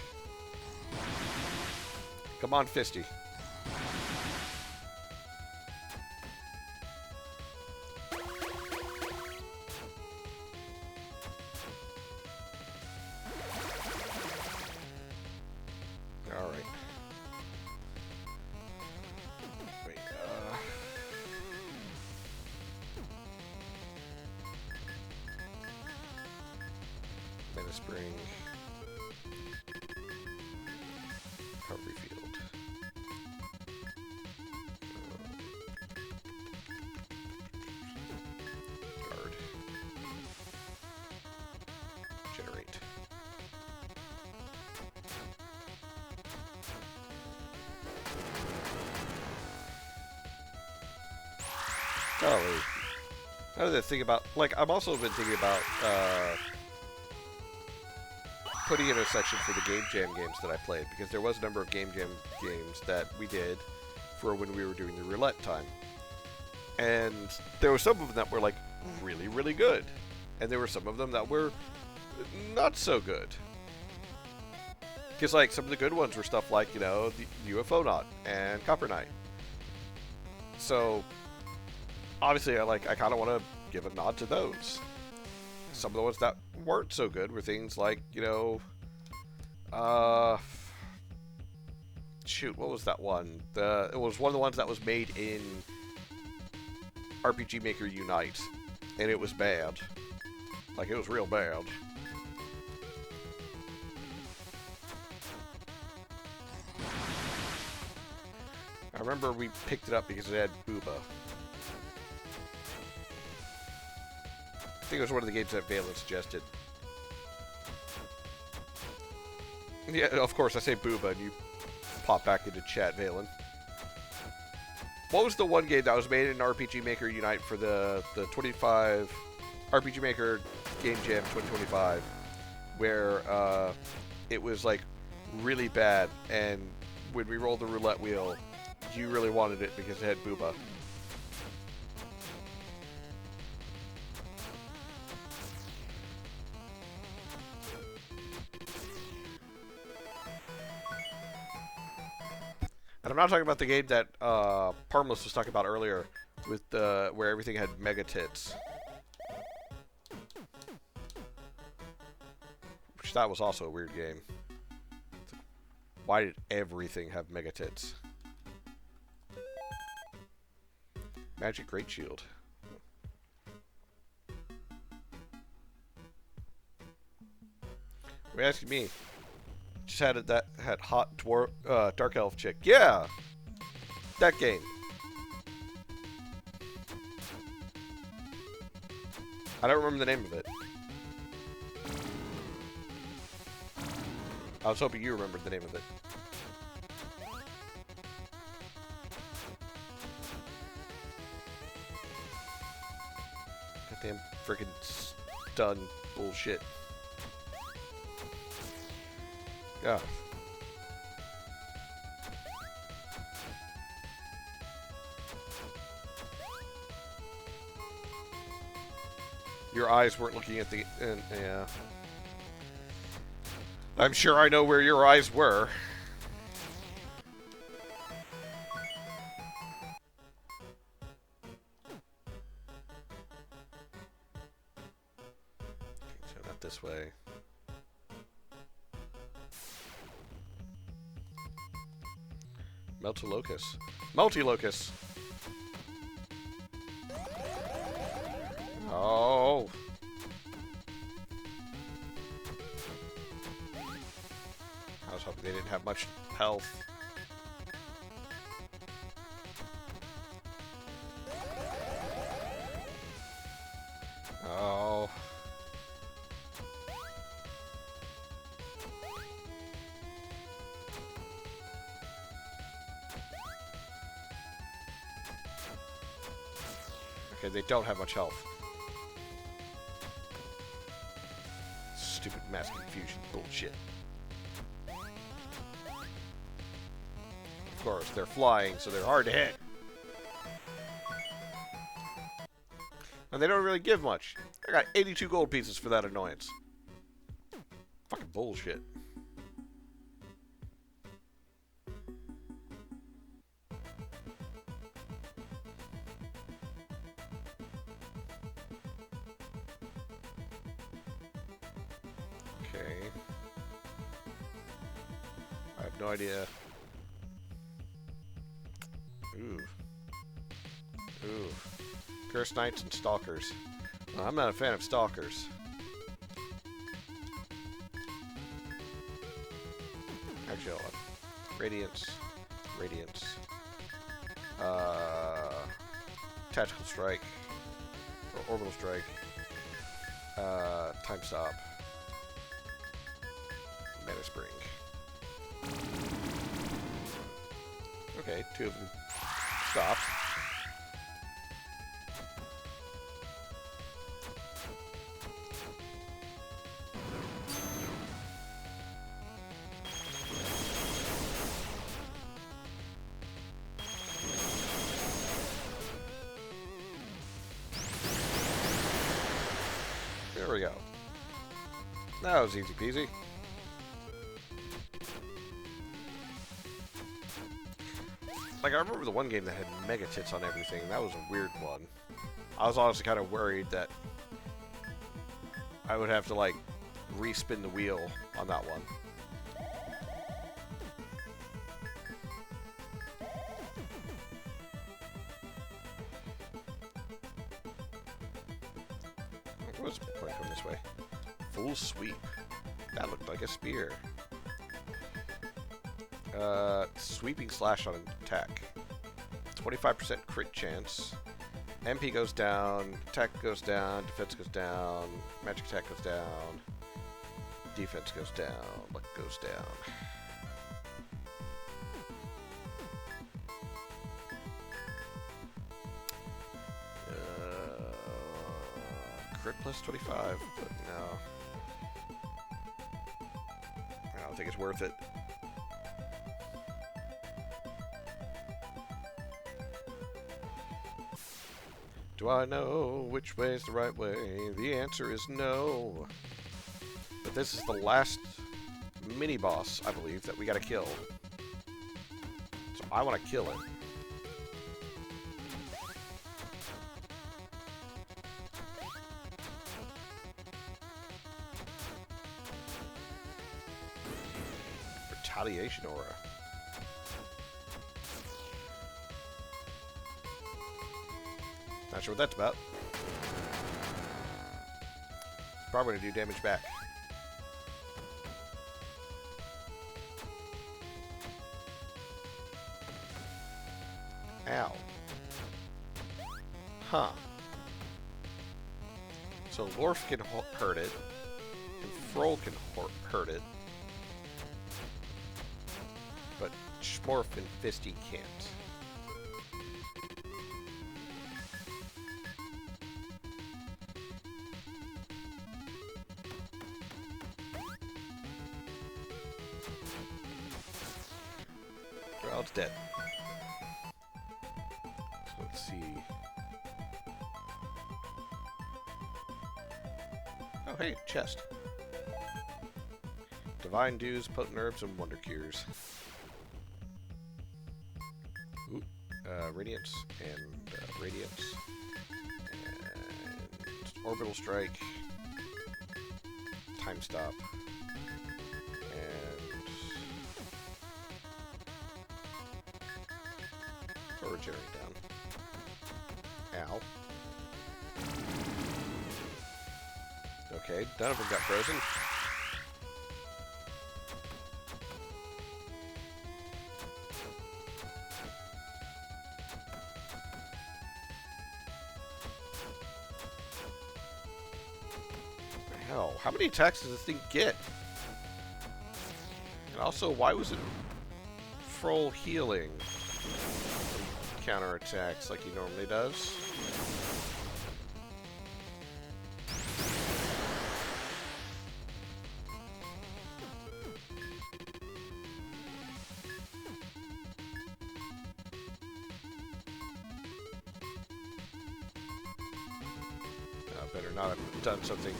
Come on, Fisty. All right. Wait, Mana Spring. Recovery Field. Guard. Generate. Golly. Now that I think about, like, I've also been thinking about, putting in a section for the Game Jam games that I played, because there was a number of Game Jam games that we did for when we were doing the roulette time. And there were some of them that were, like, really, really good. And there were some of them that were not so good. Because, like, some of the good ones were stuff like, you know, the UFO Knot and Copper Knight. So, obviously, I kind of want to give a nod to those. Some of the ones that weren't so good were things like, you know, shoot, what was that one? It was one of the ones that was made in RPG Maker Unite, and it was bad. Like, it was real bad. I remember we picked it up because it had Booba. I think it was one of the games that Valen suggested. Yeah, of course, I say Booba, and you pop back into chat, Valen. What was the one game that was made in RPG Maker Unite for the 25 RPG Maker Game Jam 2025, where it was like really bad, and when we rolled the roulette wheel, you really wanted it because it had Booba. And I'm not talking about the game that Parmless was talking about earlier, with where everything had mega tits. Which that was also a weird game. Why did everything have mega tits? Magic Great Shield. What are you asking me? Just had hot dwarf, dark elf chick. Yeah, that game. I don't remember the name of it. I was hoping you remembered the name of it. Goddamn freaking stun bullshit. Yeah. Your eyes weren't looking at the... yeah. I'm sure I know where your eyes were. Okay, so not this way. Multilocus. Multilocus! Oh! I was hoping they didn't have much health. Oh. Okay, they don't have much health. Stupid mass confusion bullshit. Of course, they're flying, so they're hard to hit. And they don't really give much. I got 82 gold pieces for that annoyance. Fucking bullshit. Okay. I have no idea. Ooh. Ooh. Cursed Knights and Stalkers. Well, I'm not a fan of Stalkers. Actually, hold on. Radiance. Radiance. Tactical Strike. Or Orbital Strike. Time Stop. Mana Spring. Okay, two of them stopped. There we go. That was easy peasy. Like, I remember the one game that had mega tits on everything, and that was a weird one. I was honestly kind of worried that I would have to, like, respin the wheel on that one. What's the point going this way? Full sweep. That looked like a spear. Sweeping slash on attack. 25% crit chance. MP goes down, attack goes down, defense goes down, magic attack goes down, defense goes down, luck goes down. Crit plus 25, but no. I don't think it's worth it. Do I know which way is the right way? The answer is no. But this is the last mini-boss, I believe, that we gotta kill. So I want to kill it. Retaliation aura. Not sure what that's about. Probably gonna do damage back. Ow. Huh. So Lorf can hurt it, and Froll can hurt it, but Schmorf and Fisty can't. Well, it's dead. So let's see. Oh, hey, chest. Divine Dews, Potent Herbs, and Wonder Cures. Ooh, Radiance, and Radiance. And Orbital Strike. Time Stop. And... Or Regenerate down. Ow. Okay, none of them got frozen. Hell, how many attacks does this thing get? And also, why was it Froll healing counterattacks like he normally does? Better not have done something.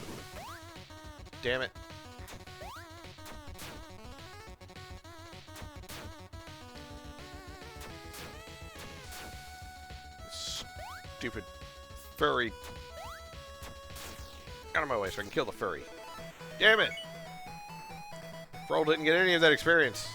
Damn it. Stupid furry. Out of my way so I can kill the furry. Damn it! Froll didn't get any of that experience.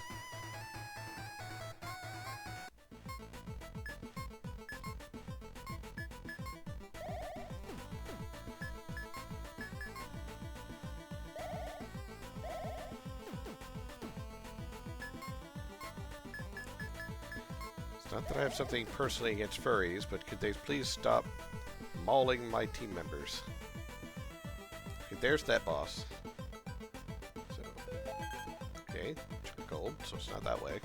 Not that I have something personally against furries, but could they please stop mauling my team members? Okay, there's that boss. So, okay, gold, so it's not that way.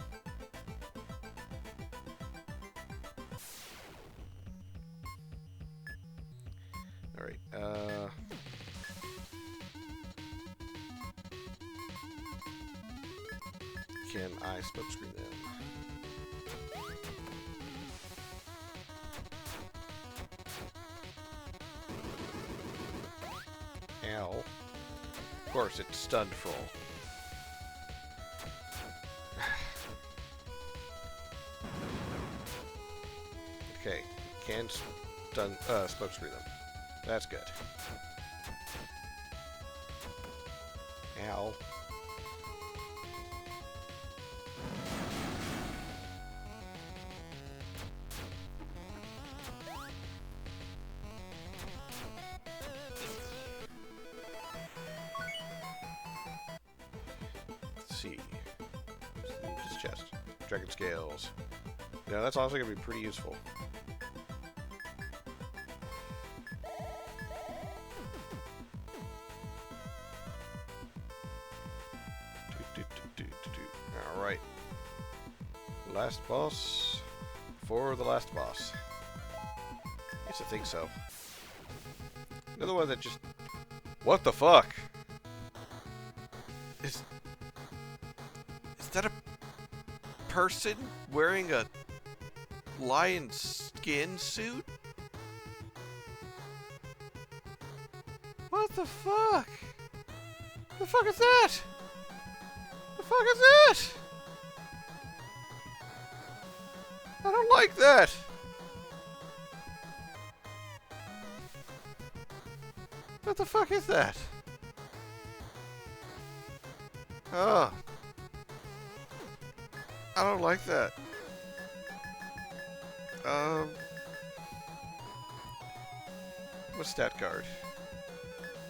Alright, can I smokescreen them? Ow. Of course, it's stunned Froll. Okay, can stun, smokescreen them. That's good. Ow. See. This chest. Dragon scales. Yeah, that's also going to be pretty useful. Alright. Last boss. For the last boss. Yes, I think so. Another one that just... What the fuck? Is that a person wearing a lion skin suit? What the fuck? The fuck is that? The fuck is that? I don't like that. What the fuck is that? Oh. I don't like that. What's stat card?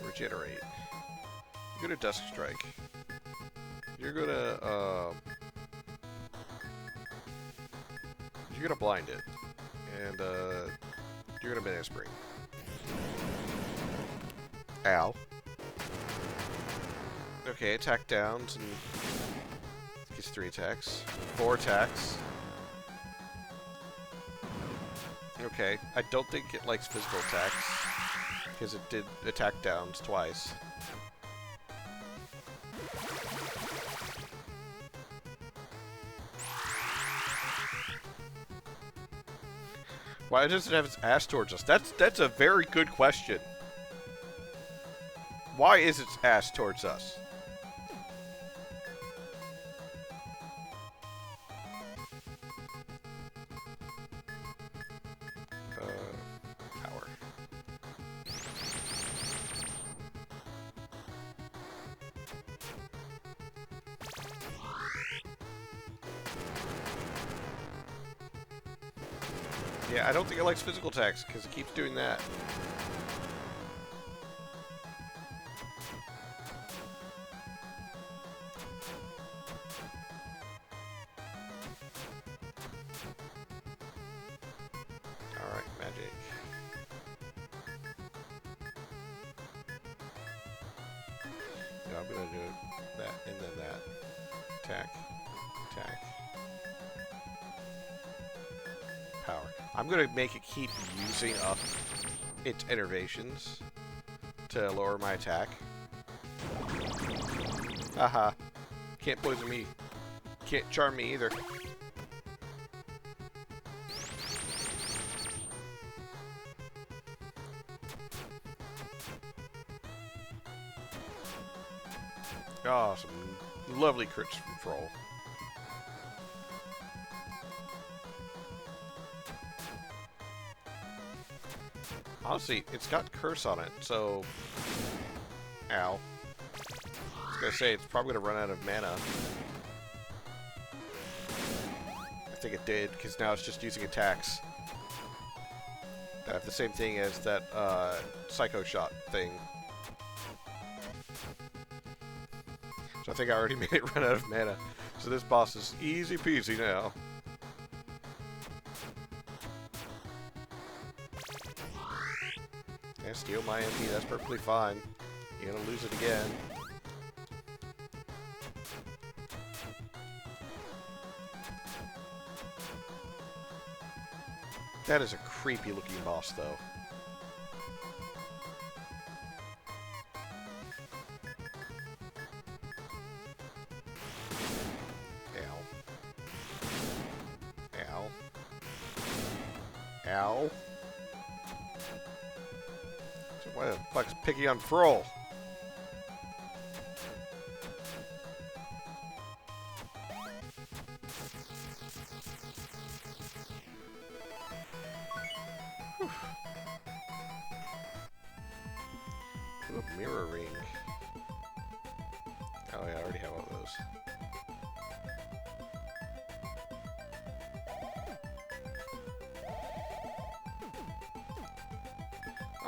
Regenerate. You're gonna Dusk Strike. You're gonna blind it. And, you're gonna Mana Spring. Ow. Okay, attack downs and gets 3 attacks. 4 attacks. Okay, I don't think it likes physical attacks, because it did attack downs twice. Why does it have its ass towards us? That's a very good question. Why is its ass towards us? Power. Yeah, I don't think it likes physical attacks, because it keeps doing that. Alright, magic. No, I'm gonna do that, and then that. Attack. Attack. Power. I'm gonna make it keep using up its innervations to lower my attack. Haha. Can't poison me. Can't charm me either. Oh, some lovely crit control. Honestly, it's got curse on it, so... Ow. I was gonna say, it's probably gonna run out of mana. I think it did, because now it's just using attacks that have the same thing as that, Psycho Shot thing. So I think I already made it run out of mana. So this boss is easy peasy now. Yeah, steal my MP, that's perfectly fine. You're gonna lose it again. That is a creepy looking boss, though. Ow. Ow. Ow. So why the fuck's picking on Froll? Ooh, a mirror ring. Oh yeah, I already have one of those.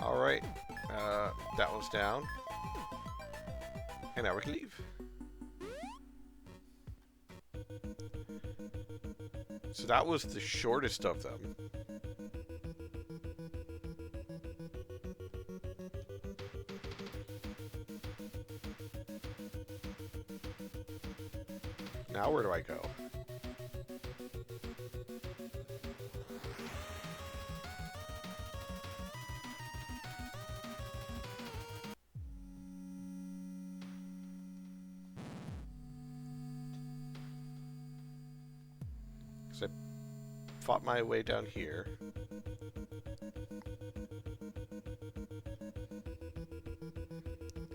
Alright, that one's down. And now we can leave. So that was the shortest of them. Now where do I go? Because I fought my way down here.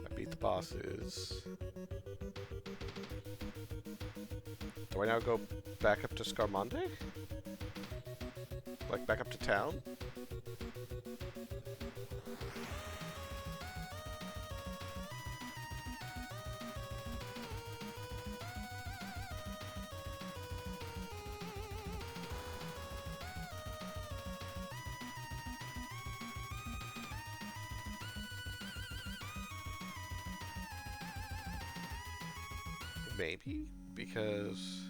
I beat the bosses. Do I now go back up to Scar-Scarmonde? Like back up to town? Maybe? Because...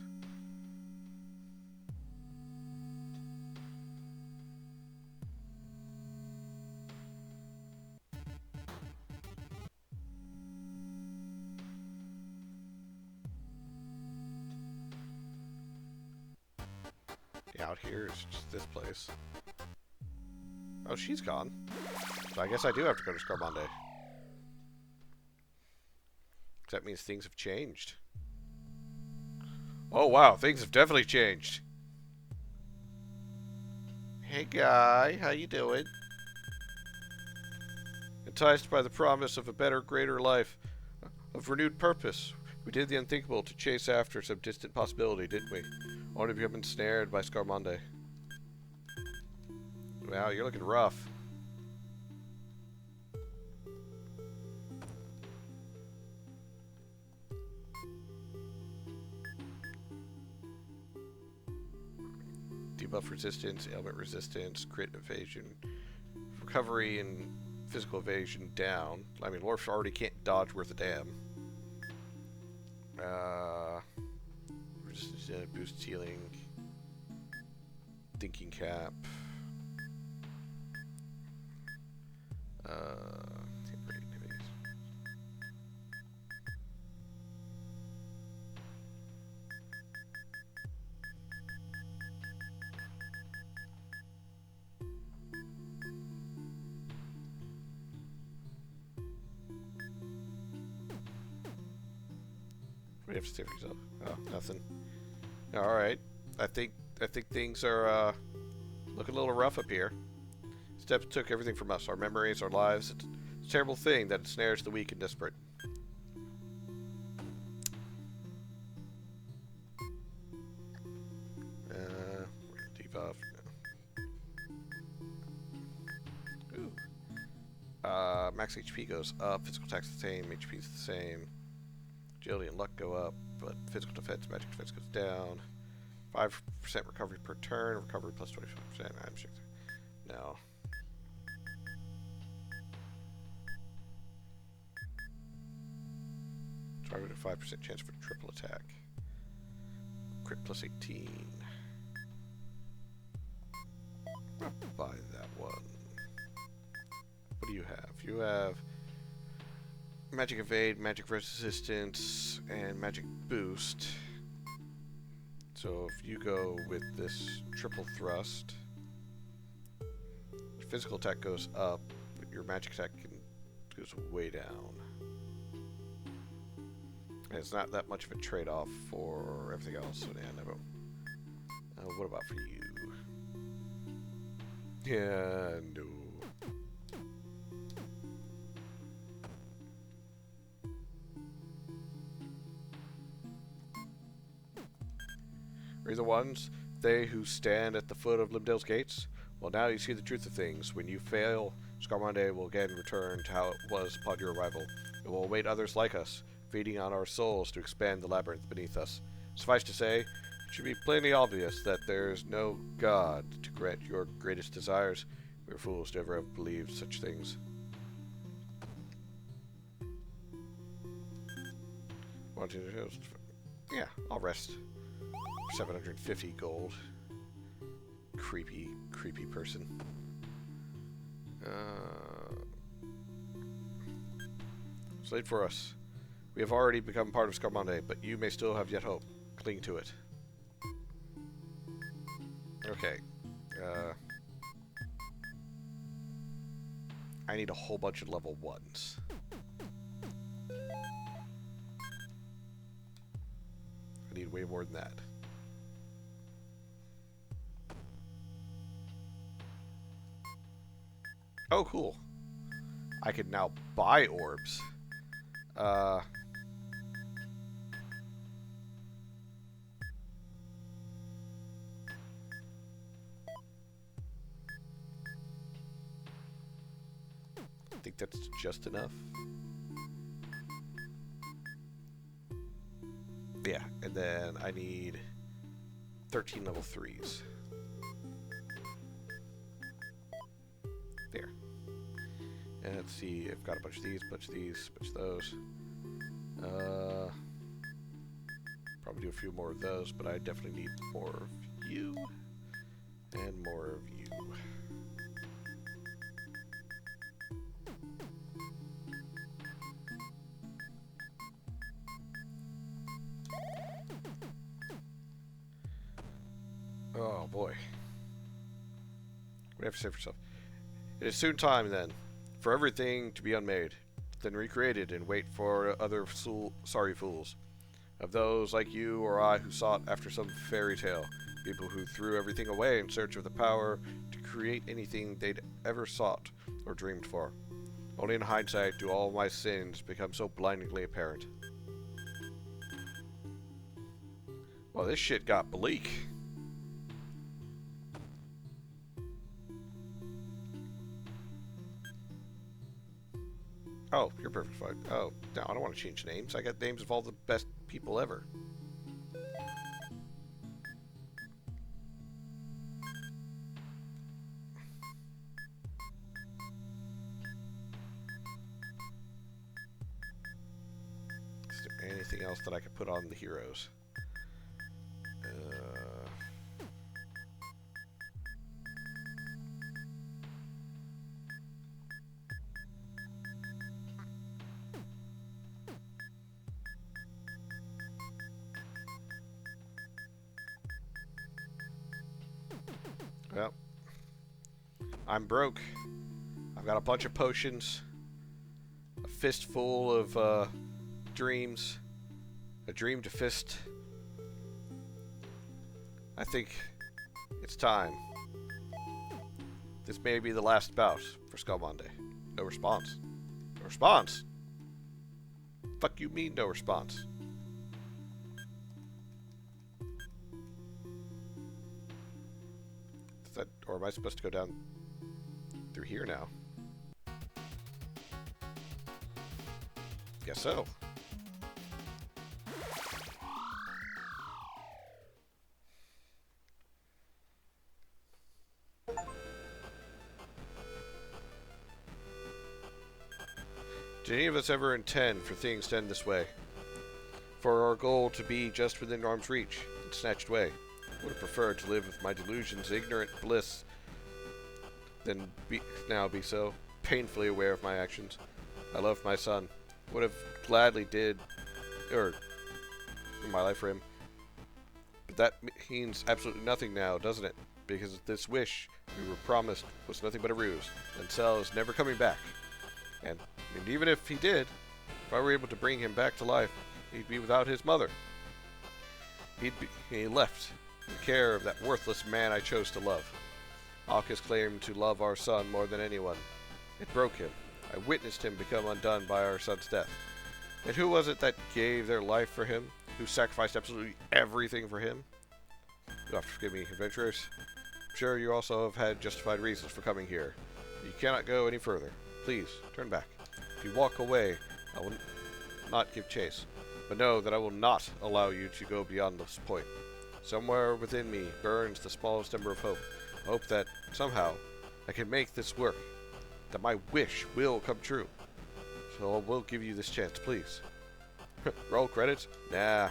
out here is just this place. Oh, she's gone. So I guess I do have to go to Scar-Scarmonde. That means things have changed. Oh wow, things have definitely changed. Hey guy, how you doing? Enticed by the promise of a better, greater life, of renewed purpose, we did the unthinkable to chase after some distant possibility, didn't we? Only to become ensnared by Scar-Scarmonde. Wow, you're looking rough. Debuff resistance, ailment resistance, crit evasion, recovery and physical evasion down. I mean, Lorf already can't dodge worth a damn. Resistance boost healing, thinking cap. Temporary activities. What do you have to say for yourself? Oh, nothing. All right. I think things are looking a little rough up here. Steps took everything from us, our memories, our lives. It's a terrible thing that ensnares the weak and desperate. Debuff. No. Ooh. Max HP goes up, physical attack's the same, HP is the same. Agility and luck go up, but physical defense, magic defense goes down. 5% recovery per turn, recovery plus 25%. I'm sure. No. Target a 5% chance for triple attack. Crit plus 18. I'll buy that one. What do you have? You have magic evade, magic resistance, and magic boost. So if you go with this triple thrust, your physical attack goes up, but your magic attack goes way down. And it's not that much of a trade-off for everything else. So yeah, no. What about for you? Yeah, no. Are you the ones, they who stand at the foot of Limdale's gates? Well, now you see the truth of things. When you fail, Scar-Scarmonde will again return to how it was upon your arrival. It will await others like us, feeding on our souls to expand the labyrinth beneath us. Suffice to say, it should be plainly obvious that there is no God to grant your greatest desires. We are fools to ever have believed such things. Yeah, I'll rest. 750 gold. Creepy person. It's late for us. We have already become part of Scar-Scarmonde, but you may still have yet hope. Cling to it. Okay. I need a whole bunch of level 1s. I need way more than that. Oh, cool. I can now buy orbs. I think that's just enough. Yeah, and then I need 13 level 3s. There. And let's see, I've got a bunch of these, bunch of these, bunch of those. Probably do a few more of those, but I definitely need more of you. And more of you. Oh boy. What do you have to say for yourself? It is soon time, then, for everything to be unmade, then recreated and wait for other sorry fools. Of those like you or I who sought after some fairy tale. People who threw everything away in search of the power to create anything they'd ever sought or dreamed for. Only in hindsight do all my sins become so blindingly apparent. Well, this shit got bleak. Oh, you're perfect fine. Oh, no, I don't want to change names. I got names of all the best people ever. Is there anything else that I could put on the heroes? Well, I'm broke. I've got a bunch of potions, a fistful of dreams, a dream to fist. I think it's time. This may be the last bout for Scarmonde. No response. No response? Fuck you mean no response? Or am I supposed to go down through here now? Guess so. Did any of us ever intend for things to end this way? For our goal to be just within arm's reach and snatched away? I would have preferred to live with my delusions, ignorant bliss, than now be so painfully aware of my actions. I loved my son. Would have gladly did, my life for him. But that means absolutely nothing now, doesn't it? Because this wish we were promised was nothing but a ruse, and Cell is never coming back. And even if he did, if I were able to bring him back to life, he'd be without his mother. He left in care of that worthless man I chose to love. Alcus claimed to love our son more than anyone. It broke him. I witnessed him become undone by our son's death. And who was it that gave their life for him? Who sacrificed absolutely everything for him? You'll have to forgive me, adventurers. I'm sure you also have had justified reasons for coming here. You cannot go any further. Please, turn back. If you walk away, I will not give chase. But know that I will not allow you to go beyond this point. Somewhere within me burns the smallest ember of hope. Hope that, somehow, I can make this work. That my wish will come true. So I will give you this chance, please. Roll credits? Nah.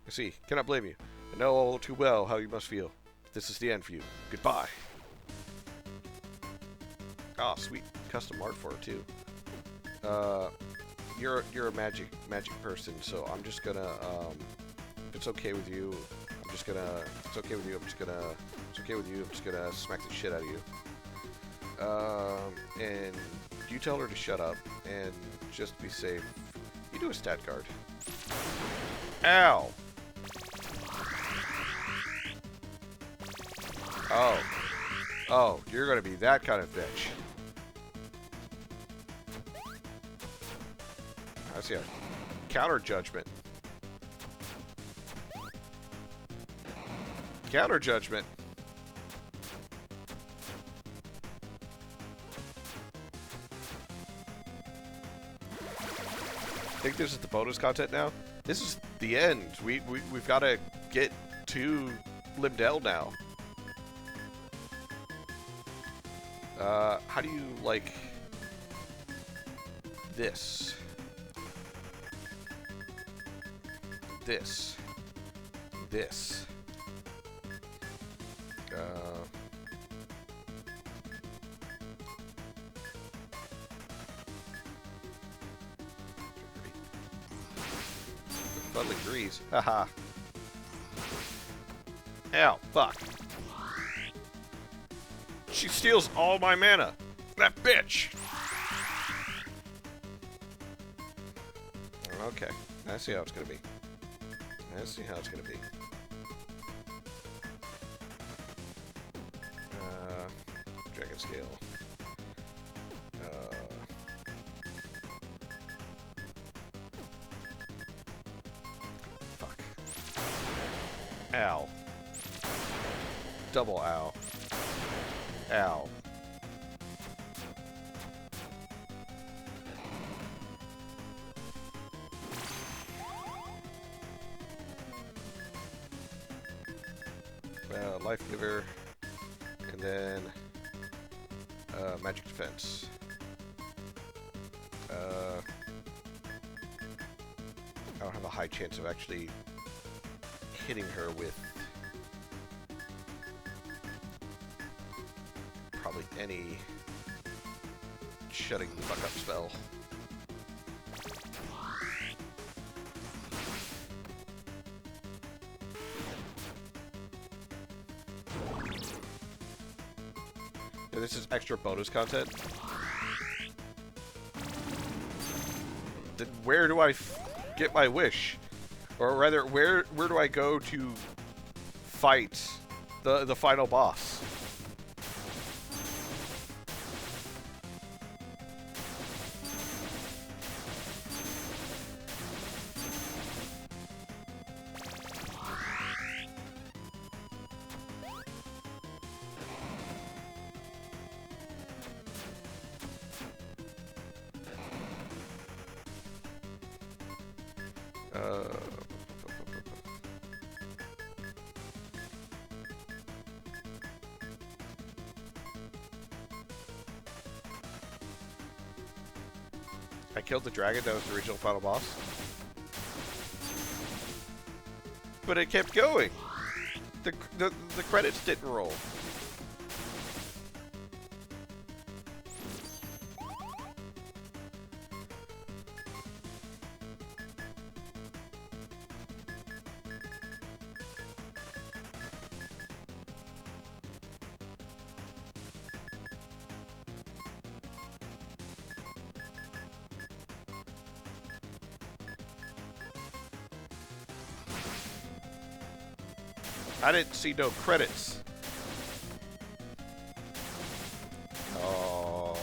I see. Cannot blame you. I know all too well how you must feel. This is the end for you. Goodbye. Ah, sweet. Custom art for it, too. You're a magic person, so I'm just gonna, if it's okay with you, I'm just gonna, it's okay with you, I'm just gonna smack the shit out of you. And you tell her to shut up, and just to be safe, you do a stat guard. Ow! Oh, you're gonna be that kind of bitch. I see a counter judgment. Counter judgment. I think this is the bonus content now. This is the end. We've got to get to Limdell now. How do you like this? this. This. Fuddling grease. Haha. Ow, fuck. She steals all my mana. That bitch. Okay. I see how it's gonna be. I see how it's gonna be. Dragon scale. Fuck. Ow. Double ow. Ow. Life giver, and then magic defense. I don't have a high chance of actually hitting her with probably any shutting the fuck up spell. This is extra bonus content. Then where do I get my wish? Or rather, where do I go to fight the final boss? I killed the dragon that was the original final boss. But it kept going. The credits didn't roll. I didn't see no credits. Oh.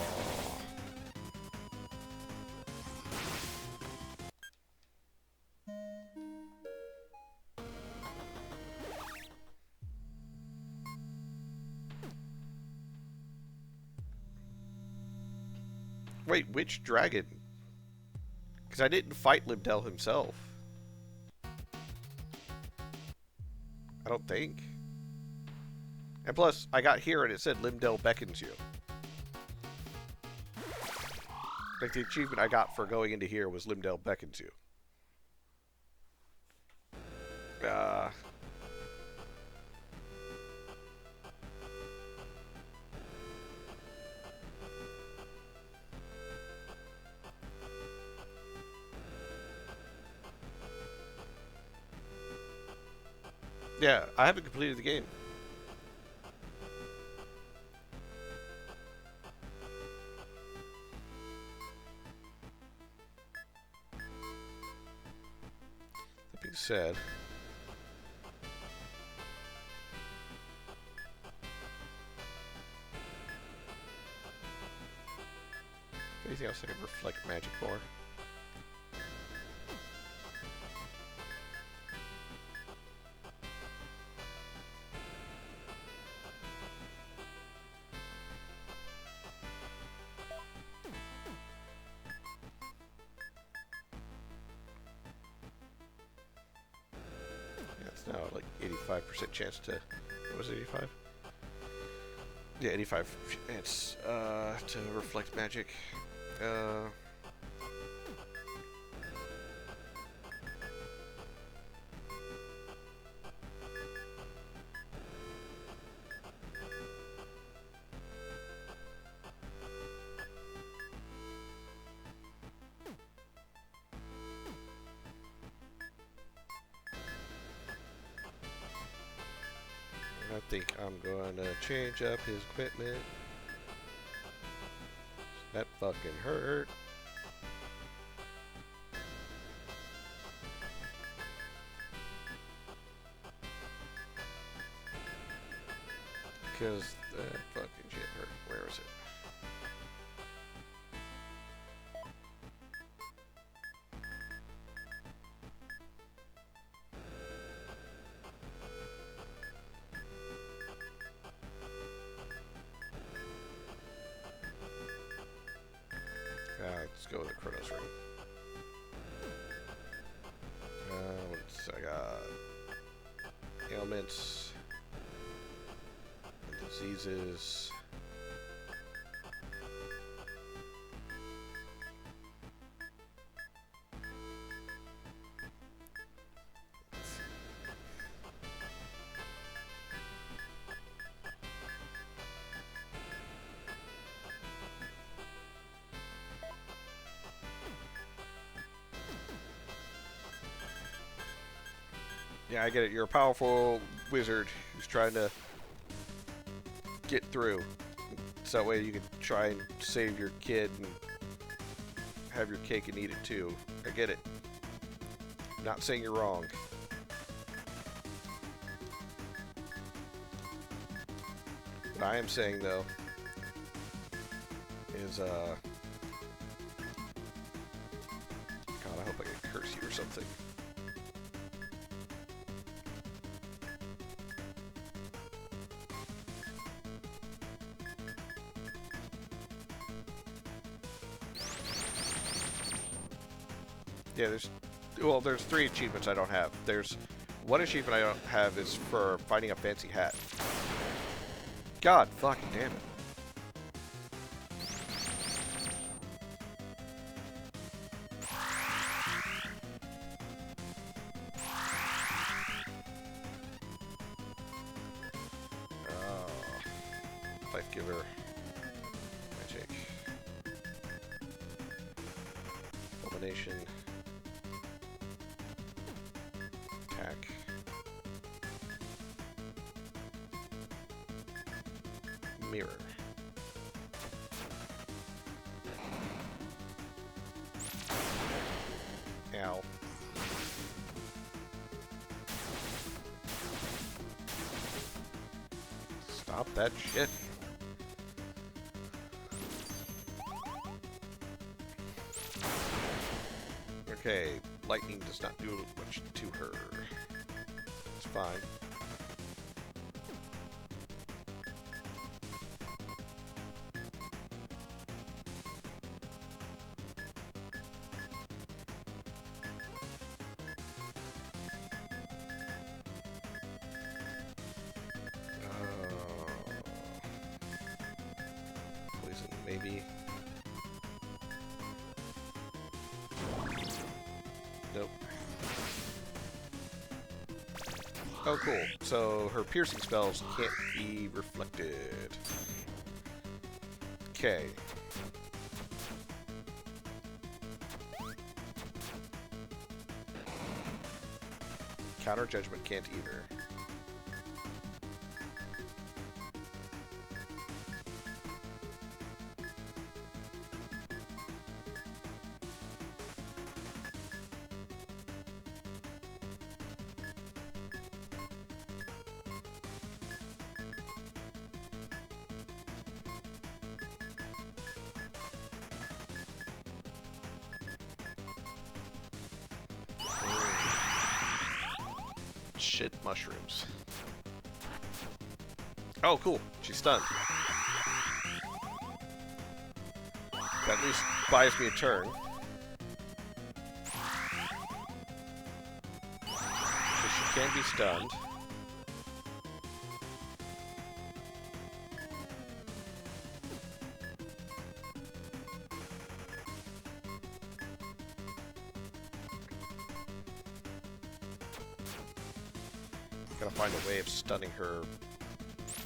Wait, which dragon? Because I didn't fight Limdell himself. I don't think. And plus, I got here and it said Limdell beckons you. Like, the achievement I got for going into here was Limdell beckons you. Yeah, I haven't completed the game. That being said, anything else I can reflect magic for? Now, like 85% chance to, what was it, 85? Yeah, 85 chance to reflect magic. think I'm going to change up his equipment. That fucking hurt. Because that fucking shit hurt. Where is it? Let's go with the Chronos Ring. I got ailments, diseases. Yeah, I get it. You're a powerful wizard who's trying to get through. So that way you can try and save your kid and have your cake and eat it too. I get it. I'm not saying you're wrong. What I am saying, though, is, God, I hope I can curse you or something. Yeah, there's 3 achievements I don't have. There's one achievement I don't have is for finding a fancy hat. God fucking damn it. Life giver. Magic. Elimination. Attack. Mirror. Ow. Stop that shit. Okay, lightning does not do much to her. It's fine. Poison, maybe. Nope. Oh, cool. So her piercing spells can't be reflected. Okay. Counter Judgment can't either. Shit mushrooms. Oh, cool. She's stunned. That at least buys me a turn. So she can be stunned. Gotta find a way of stunning her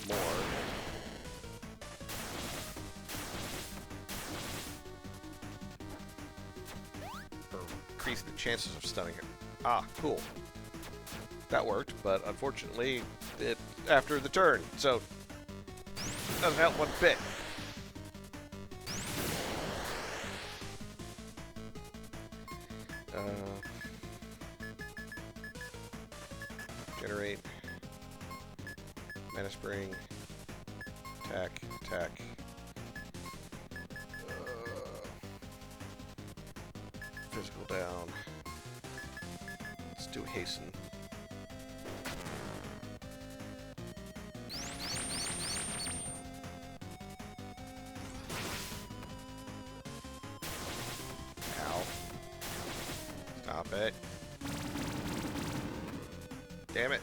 more. Or increasing the chances of stunning her. Ah, cool. That worked, but unfortunately, it after the turn, so doesn't help one bit. Generate. Mana Spring. Attack. Attack. Physical down. Let's do Hasten. Ow. Stop it. Damn it.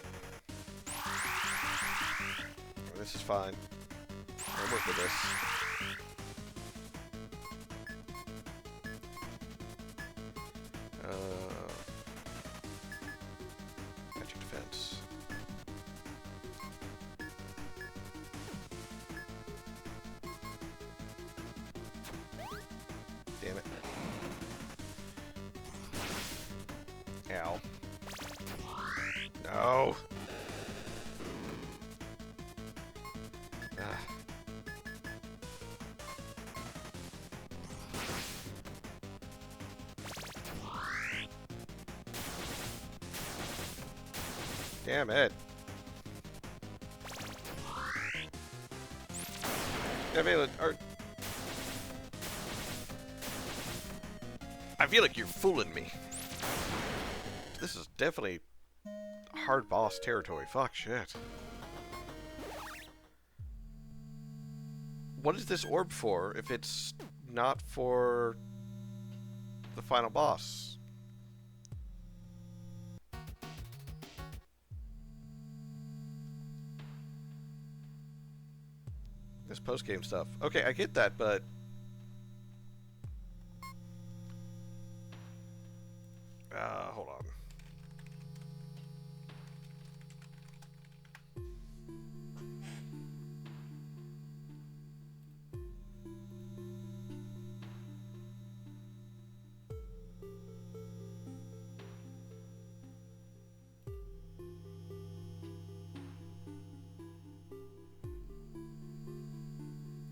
This is fine. I'll work with this. Magic defense. Damn it. Ow. No. Damn it. I feel like you're fooling me. This is definitely hard boss territory. Fuck shit. What is this orb for if it's not for the final boss? This post-game stuff. Okay, I get that, but... hold on.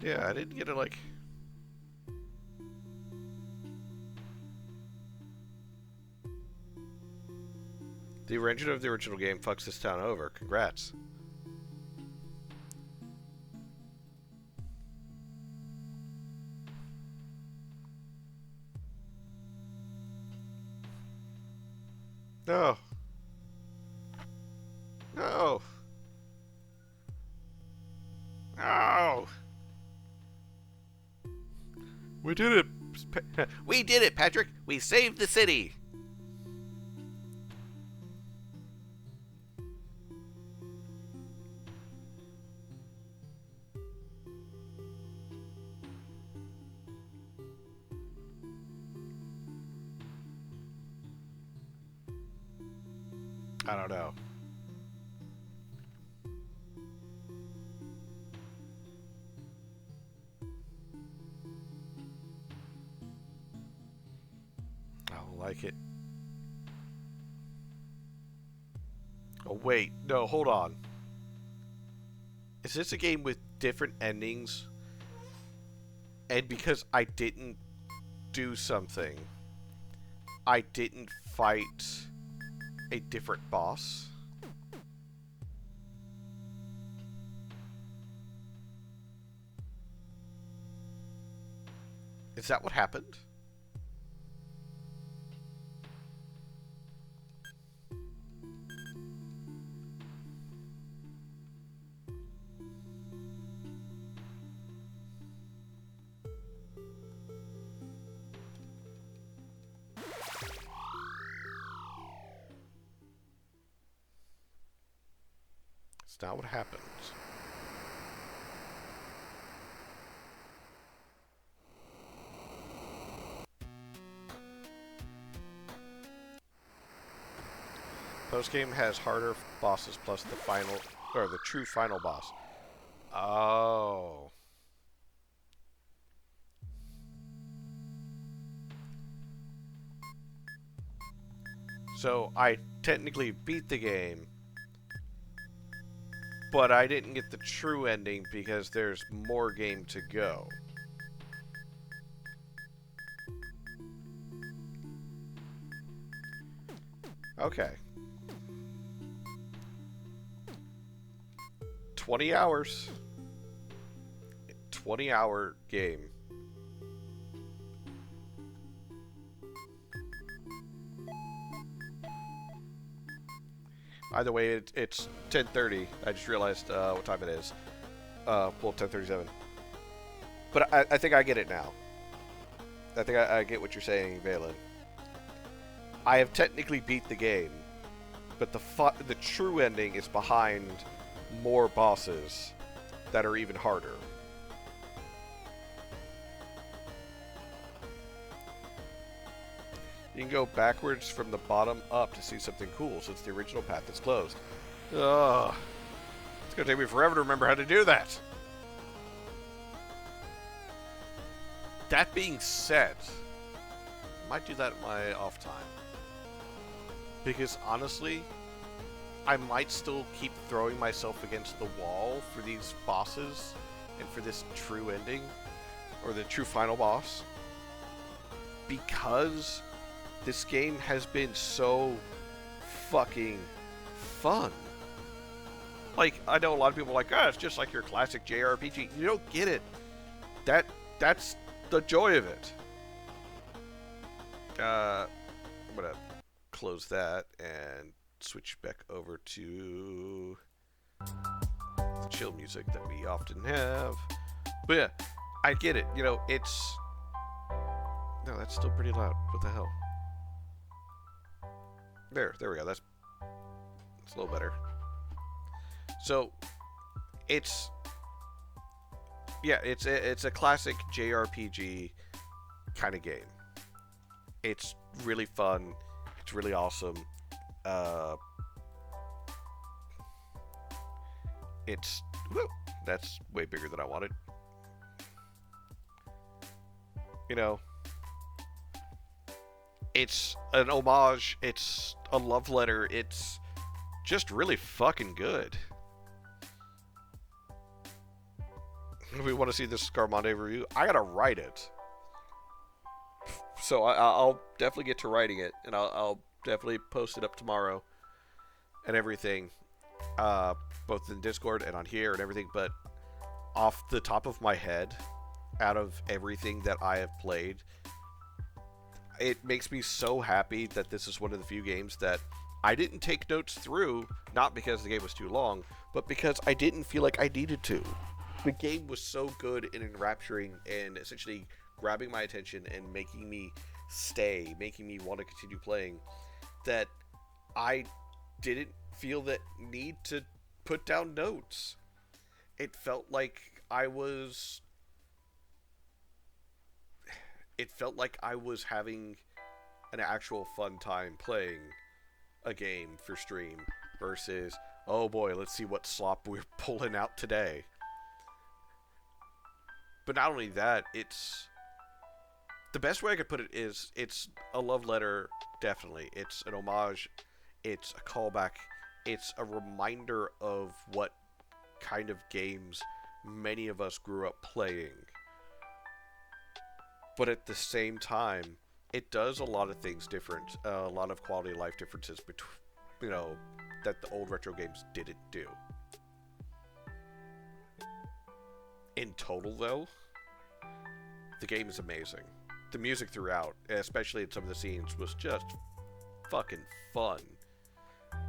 Yeah, I didn't get it, like... The origin of the original game fucks this town over. Congrats. No. No. No. We did it. We did it, Patrick. We saved the city. I don't know. I don't like it. Oh, wait. No, hold on. Is this a game with different endings? And because I didn't do something, I didn't fight a different boss? Is that what happened? It's not what happened. Post-game has harder bosses plus the final, or the true final boss. Oh. So I technically beat the game, But I didn't get the true ending because there's more game to go. Okay. 20 hours. 20-hour game. Either way, it's 10:30. I just realized what time it is. Well, 10:37. But I think I get it now. I think I get what you're saying, Valen. I have technically beat the game, but the true ending is behind more bosses that are even harder. You can go backwards from the bottom up to see something cool, since the original path is closed. Ugh. It's gonna take me forever to remember how to do that. That being said, I might do that in my off time. Because honestly, I might still keep throwing myself against the wall for these bosses and for this true ending, or the true final boss, because this game has been so fucking fun. Like, I know a lot of people are like, it's just like your classic JRPG. You don't get it. That's the joy of it. I'm gonna close that and switch back over to the chill music that we often have. But yeah, I get it. You know, it's... No, that's still pretty loud. What the hell? There we go. That's a little better. So, it's a classic JRPG kind of game. It's really fun. It's really awesome. That's way bigger than I wanted. You know, it's an homage. It's a love letter. It's just really fucking good. If we want to see this Scar-Scar-Monde review, I gotta write it. So I'll definitely get to writing it, and I'll definitely post it up tomorrow and everything, both in Discord and on here and everything. But off the top of my head, out of everything that I have played, it makes me so happy that this is one of the few games that I didn't take notes through, not because the game was too long, but because I didn't feel like I needed to. The game was so good and enrapturing and essentially grabbing my attention and making me stay, making me want to continue playing, that I didn't feel that need to put down notes. It felt like I was having an actual fun time playing a game for stream versus, oh boy, let's see what slop we're pulling out today. But not only that, it's... The best way I could put it is, it's a love letter, definitely. It's an homage, it's a callback, it's a reminder of what kind of games many of us grew up playing. But at the same time, it does a lot of things different, a lot of quality of life differences between, you know, that the old retro games didn't do. In total, though, the game is amazing. The music throughout, especially in some of the scenes, was just fucking fun.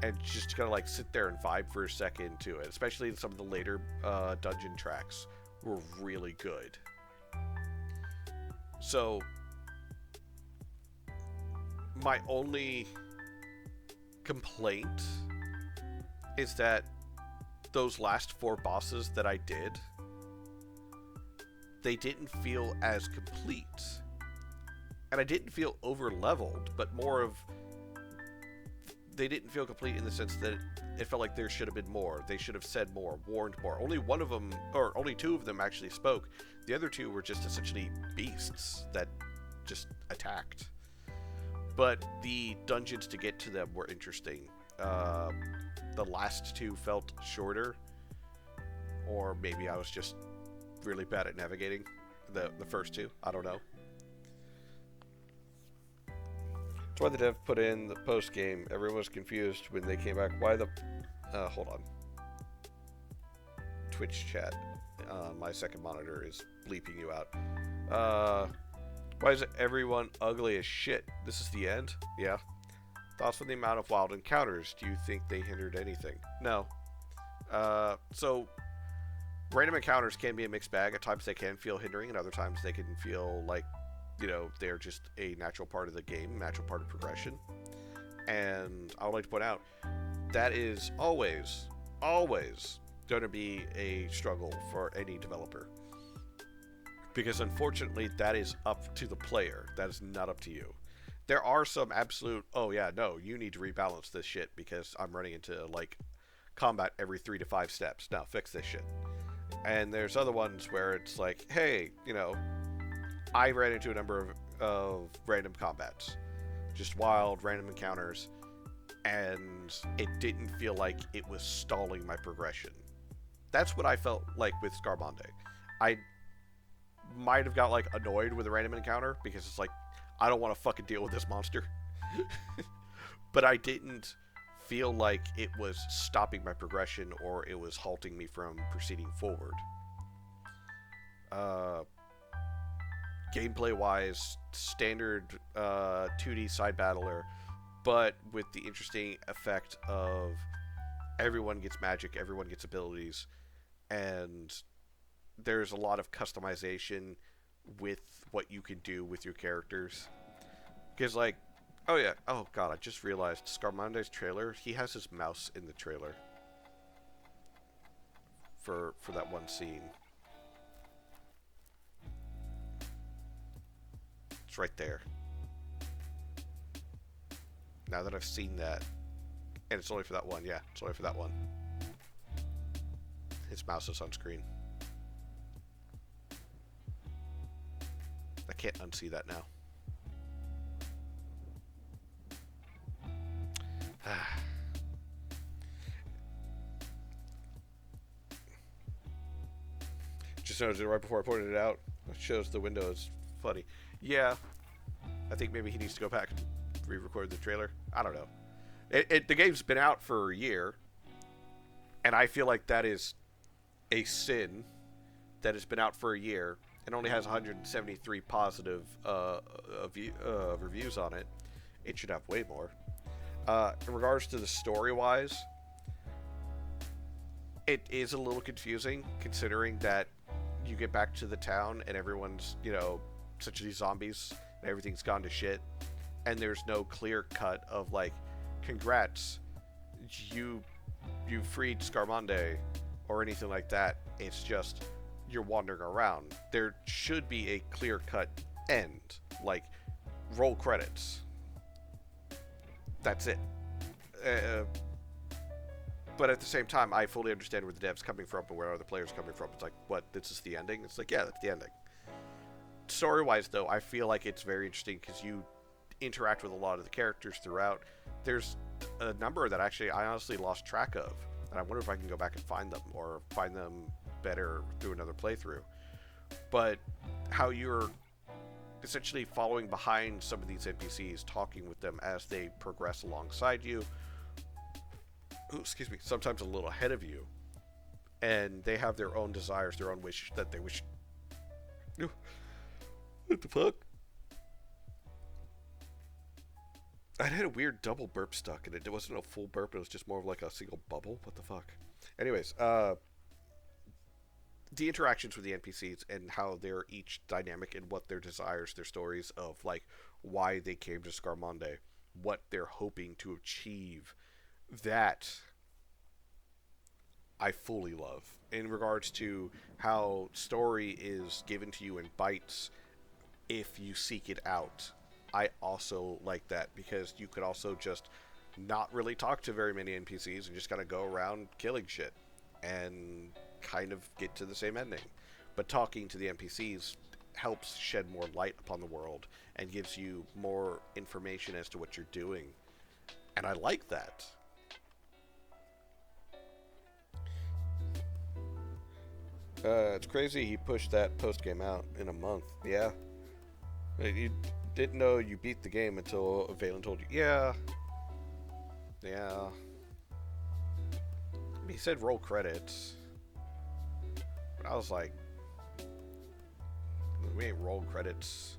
And just kind of like sit there and vibe for a second to it. Especially in some of the later dungeon tracks were really good. So, my only complaint is that those last 4 bosses that I did, they didn't feel as complete. And I didn't feel over-leveled, but more of... They didn't feel complete in the sense that it felt like there should have been more. They should have said more, warned more. Only one of them, or only 2 of them actually spoke. The other 2 were just essentially beasts that just attacked. But the dungeons to get to them were interesting. The last 2 felt shorter, Or maybe I was just really bad at navigating the first two. I don't know. That's why the dev put in the post game. Everyone was confused when they came back. Why the... hold on. Twitch chat. My second monitor is bleeping you out. Why is everyone ugly as shit? This is the end? Yeah. Thoughts on the amount of wild encounters? Do you think they hindered anything? No. So, random encounters can be a mixed bag. At times they can feel hindering, and other times they can feel like, you know, they're just a natural part of the game, natural part of progression. And I would like to point out, that is always going to be a struggle for any developer. Because unfortunately, that is up to the player. That is not up to you. There are some absolute, oh yeah, no, you need to rebalance this shit because I'm running into, like, combat every 3 to 5 steps. Now, fix this shit. And there's other ones where it's like, hey, you know, I ran into a number of random combats. Just wild, random encounters. And it didn't feel like it was stalling my progression. That's what I felt like with Scar-Scar-Monde. I might have got, like, annoyed with a random encounter because it's like, I don't want to fucking deal with this monster. But I didn't feel like it was stopping my progression or it was halting me from proceeding forward. Gameplay-wise, standard 2D side battler, but with the interesting effect of everyone gets magic, everyone gets abilities, and there's a lot of customization with what you can do with your characters. Because, like, oh yeah, oh god, I just realized Scar-Monde's trailer, he has his mouse in the trailer for that one scene. It's right there. Now that I've seen that, and it's only for that one, yeah, it's only for that one. His mouse is on screen. I can't unsee that now. Just noticed it right before I pointed it out. It shows the window is funny. Yeah, I think maybe he needs to go back and re-record the trailer. I don't know. The game's been out for a year, and I feel like that is a sin that it's been out for a year and only has 173 positive reviews on it. It should have way more. In regards to the story-wise, it is a little confusing considering that you get back to the town and everyone's, you know, essentially zombies and everything's gone to shit, and there's no clear cut of like, congrats, you freed Scar-Monde or anything like that. It's just you're wandering around. There should be a clear cut end, like roll credits. That's it. But at the same time, I fully understand where the dev's coming from and where other players are coming from. It's like, what, this is the ending? It's like, yeah, that's the ending. Story-wise, though, I feel like it's very interesting because you interact with a lot of the characters throughout. There's a number that actually I honestly lost track of, and I wonder if I can go back and find them, or find them better through another playthrough. But how you're essentially following behind some of these NPCs, talking with them as they progress alongside you. Ooh, excuse me, sometimes a little ahead of you. And they have their own desires, their own wish that they wish. What the fuck? I had a weird double burp stuck, and it wasn't a full burp, it was just more of like a single bubble. What the fuck? Anyways, the interactions with the NPCs and how they're each dynamic and what their desires, their stories of like why they came to Scar-Monde, what they're hoping to achieve, that I fully love. In regards to how story is given to you in bites if you seek it out, I also like that, because you could also just not really talk to very many NPCs and just kind of go around killing shit and kind of get to the same ending. But talking to the NPCs helps shed more light upon the world and gives you more information as to what you're doing. And I like that. It's crazy he pushed that post game out in a month. Yeah. You didn't know you beat the game until Valen told you. Yeah. Yeah. He said roll credits. But I was like, we ain't roll credits.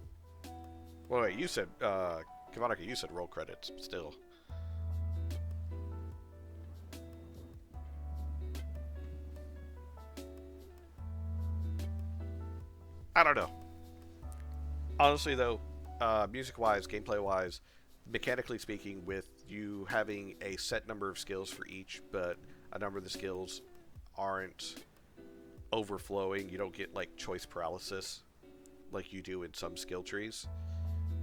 Well, wait, you said, Kavanika, you said roll credits, but still. I don't know. Honestly, though, music-wise, gameplay-wise, mechanically speaking, with you having a set number of skills for each, but a number of the skills aren't overflowing, you don't get, like, choice paralysis like you do in some skill trees,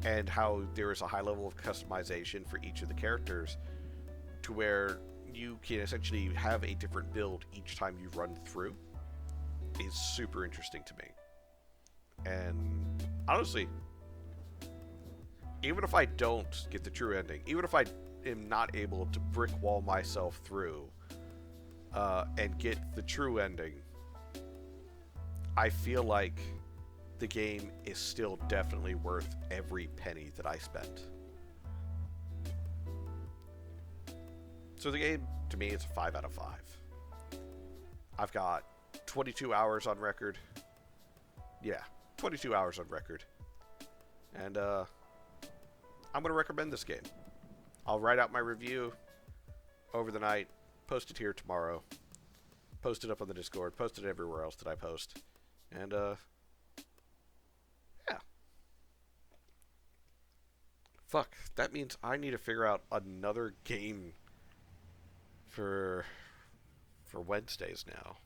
and how there is a high level of customization for each of the characters to where you can essentially have a different build each time you run through is super interesting to me. And honestly, even if I don't get the true ending, even if I am not able to brick wall myself through and get the true ending, I feel like the game is still definitely worth every penny that I spent. So the game, to me, is a 5 out of 5. I've got 22 hours on record. Yeah, 22 hours on record. And I'm going to recommend this game. I'll write out my review over the night, post it here tomorrow, post it up on the Discord, post it everywhere else that I post. And, yeah. Fuck, that means I need to figure out another game for Wednesdays now.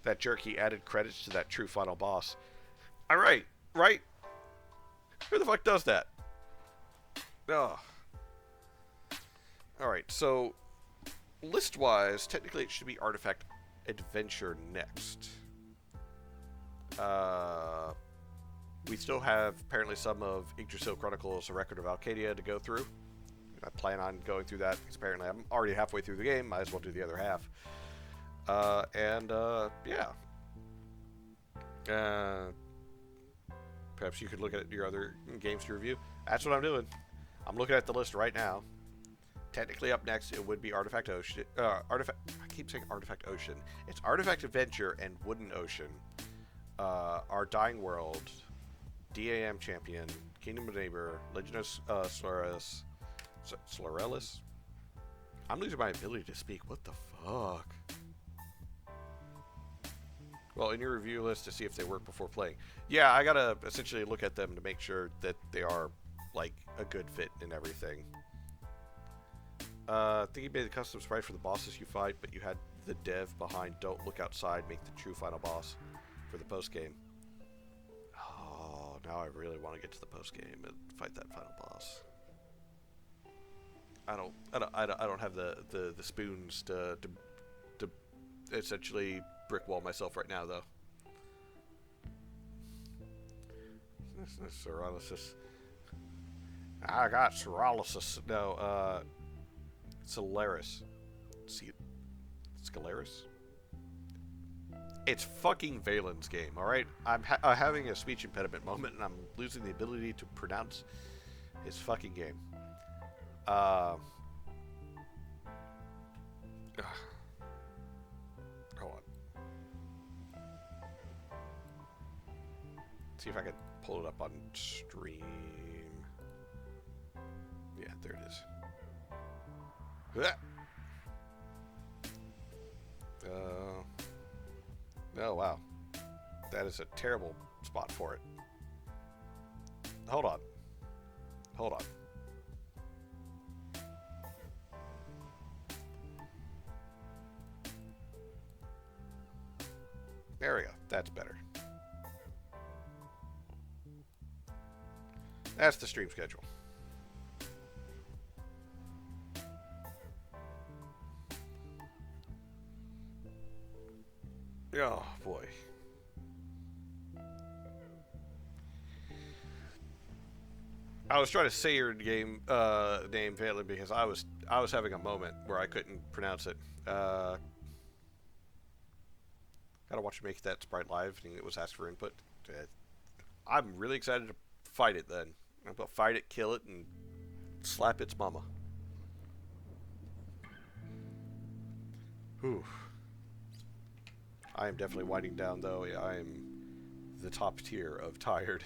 That jerky added credits to that true final boss. Alright, right? Who the fuck does that? Ugh. Alright, so list-wise, technically it should be Artifact Adventure next. We still have apparently some of Yggdrasil Chronicles: A Record of Alcadia to go through. I plan on going through that because apparently I'm already halfway through the game. Might as well do the other half. Yeah. Perhaps you could look at your other games to review. That's what I'm doing. I'm looking at the list right now. Technically up next, it would be Artifact Ocean. I keep saying Artifact Ocean. It's Artifact Adventure and Wooden Ocean. Our Dying World, DAM Champion, Kingdom of Neighbor, Legend of Slaurelis? I'm losing my ability to speak. What the fuck? Well, in your review list to see if they work before playing. Yeah, I gotta essentially look at them to make sure that they are, like, a good fit and everything. I think you made the custom sprite for the bosses you fight, but you had the dev behind Don't Look Outside make the true final boss for the post-game. Oh, now I really want to get to the post-game and fight that final boss. I don't have the spoons to essentially brick wall myself right now, though. Paralysis. I got paralysis. No, Solaris. Scalaris? It's fucking Valen's game, alright? I'm having a speech impediment moment, and I'm losing the ability to pronounce his fucking game. Hold on. See if I can pull it up on stream. Yeah, there it is. Oh, wow. That is a terrible spot for it. Hold on. Hold on. There we go. That's better. That's the stream schedule. Oh, boy. I was trying to say your name, Valen, because I was having a moment where I couldn't pronounce it. Gotta watch you make that sprite live, and it was asked for input. I'm really excited to fight it then. I'm gonna fight it, kill it, and slap its mama. Whew. I am definitely winding down, though. I am the top tier of tired.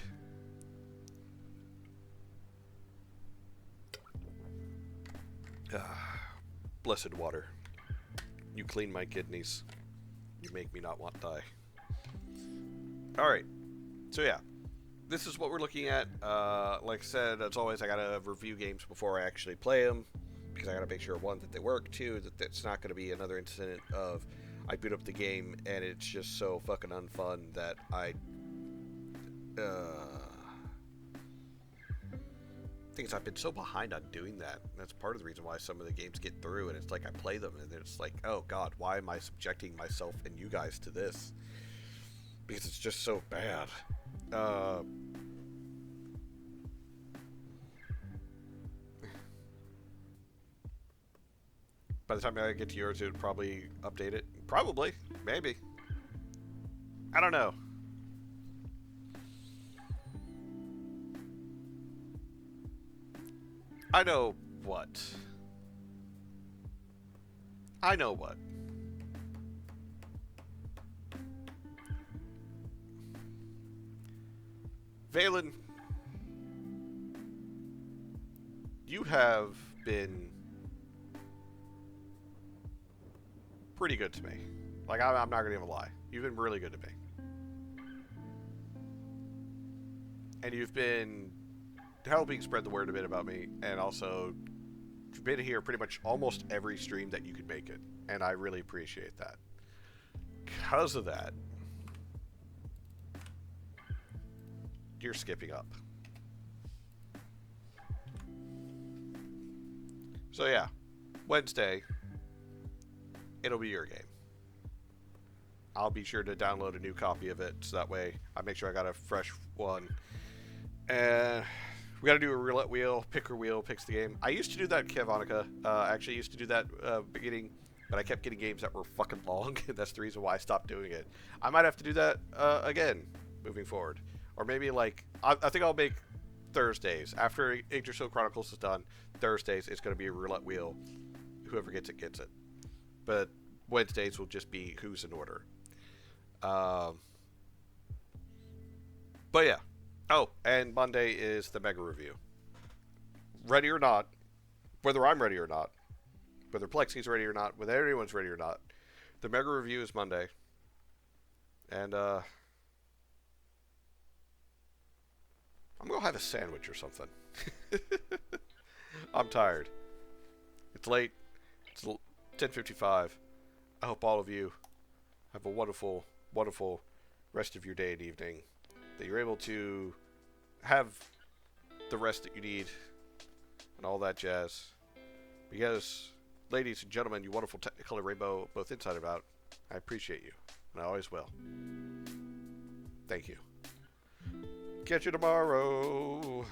Blessed water. You clean my kidneys. You make me not want to die. Alright. So yeah. This is what we're looking at. Like I said, as always, I gotta review games before I actually play them. Because I gotta make sure, one, that they work. Two, that it's not gonna be another incident of I boot up the game and it's just so fucking unfun that thing is, I've been so behind on doing that. That's part of the reason why some of the games get through, and it's like I play them, and it's like, oh god, why am I subjecting myself and you guys to this? Because it's just so bad. By the time I get to yours, it would probably update it. Probably. Maybe. I don't know. I know what. I know what. Valen, you have been pretty good to me. Like, I'm not gonna even lie. You've been really good to me. And you've been helping spread the word a bit about me, and also you've been here pretty much almost every stream that you could make it, and I really appreciate that. Because of that, you're skipping up. So yeah, Wednesday, it'll be your game. I'll be sure to download a new copy of it, so that way I make sure I got a fresh one. And we gotta do a roulette wheel. Picker wheel picks the game. I used to do that, Kevonica. Actually used to do that beginning, but I kept getting games that were fucking long. That's the reason why I stopped doing it. I might have to do that again moving forward. Or maybe, like, I think I'll make Thursdays. After Yggdrasil Chronicles is done, Thursdays it's going to be a roulette wheel. Whoever gets it, gets it. But Wednesdays will just be who's in order. But yeah. Oh, and Monday is the Mega Review. Ready or not, whether I'm ready or not, whether Plexi's ready or not, whether anyone's ready or not, the Mega Review is Monday. And, I'm gonna have a sandwich or something. I'm tired. It's late. It's 10:55. I hope all of you have a wonderful, wonderful rest of your day and evening. That you're able to have the rest that you need and all that jazz. Because, ladies and gentlemen, you wonderful Technicolor Rainbow, both inside and out, I appreciate you. And I always will. Thank you. Catch you tomorrow.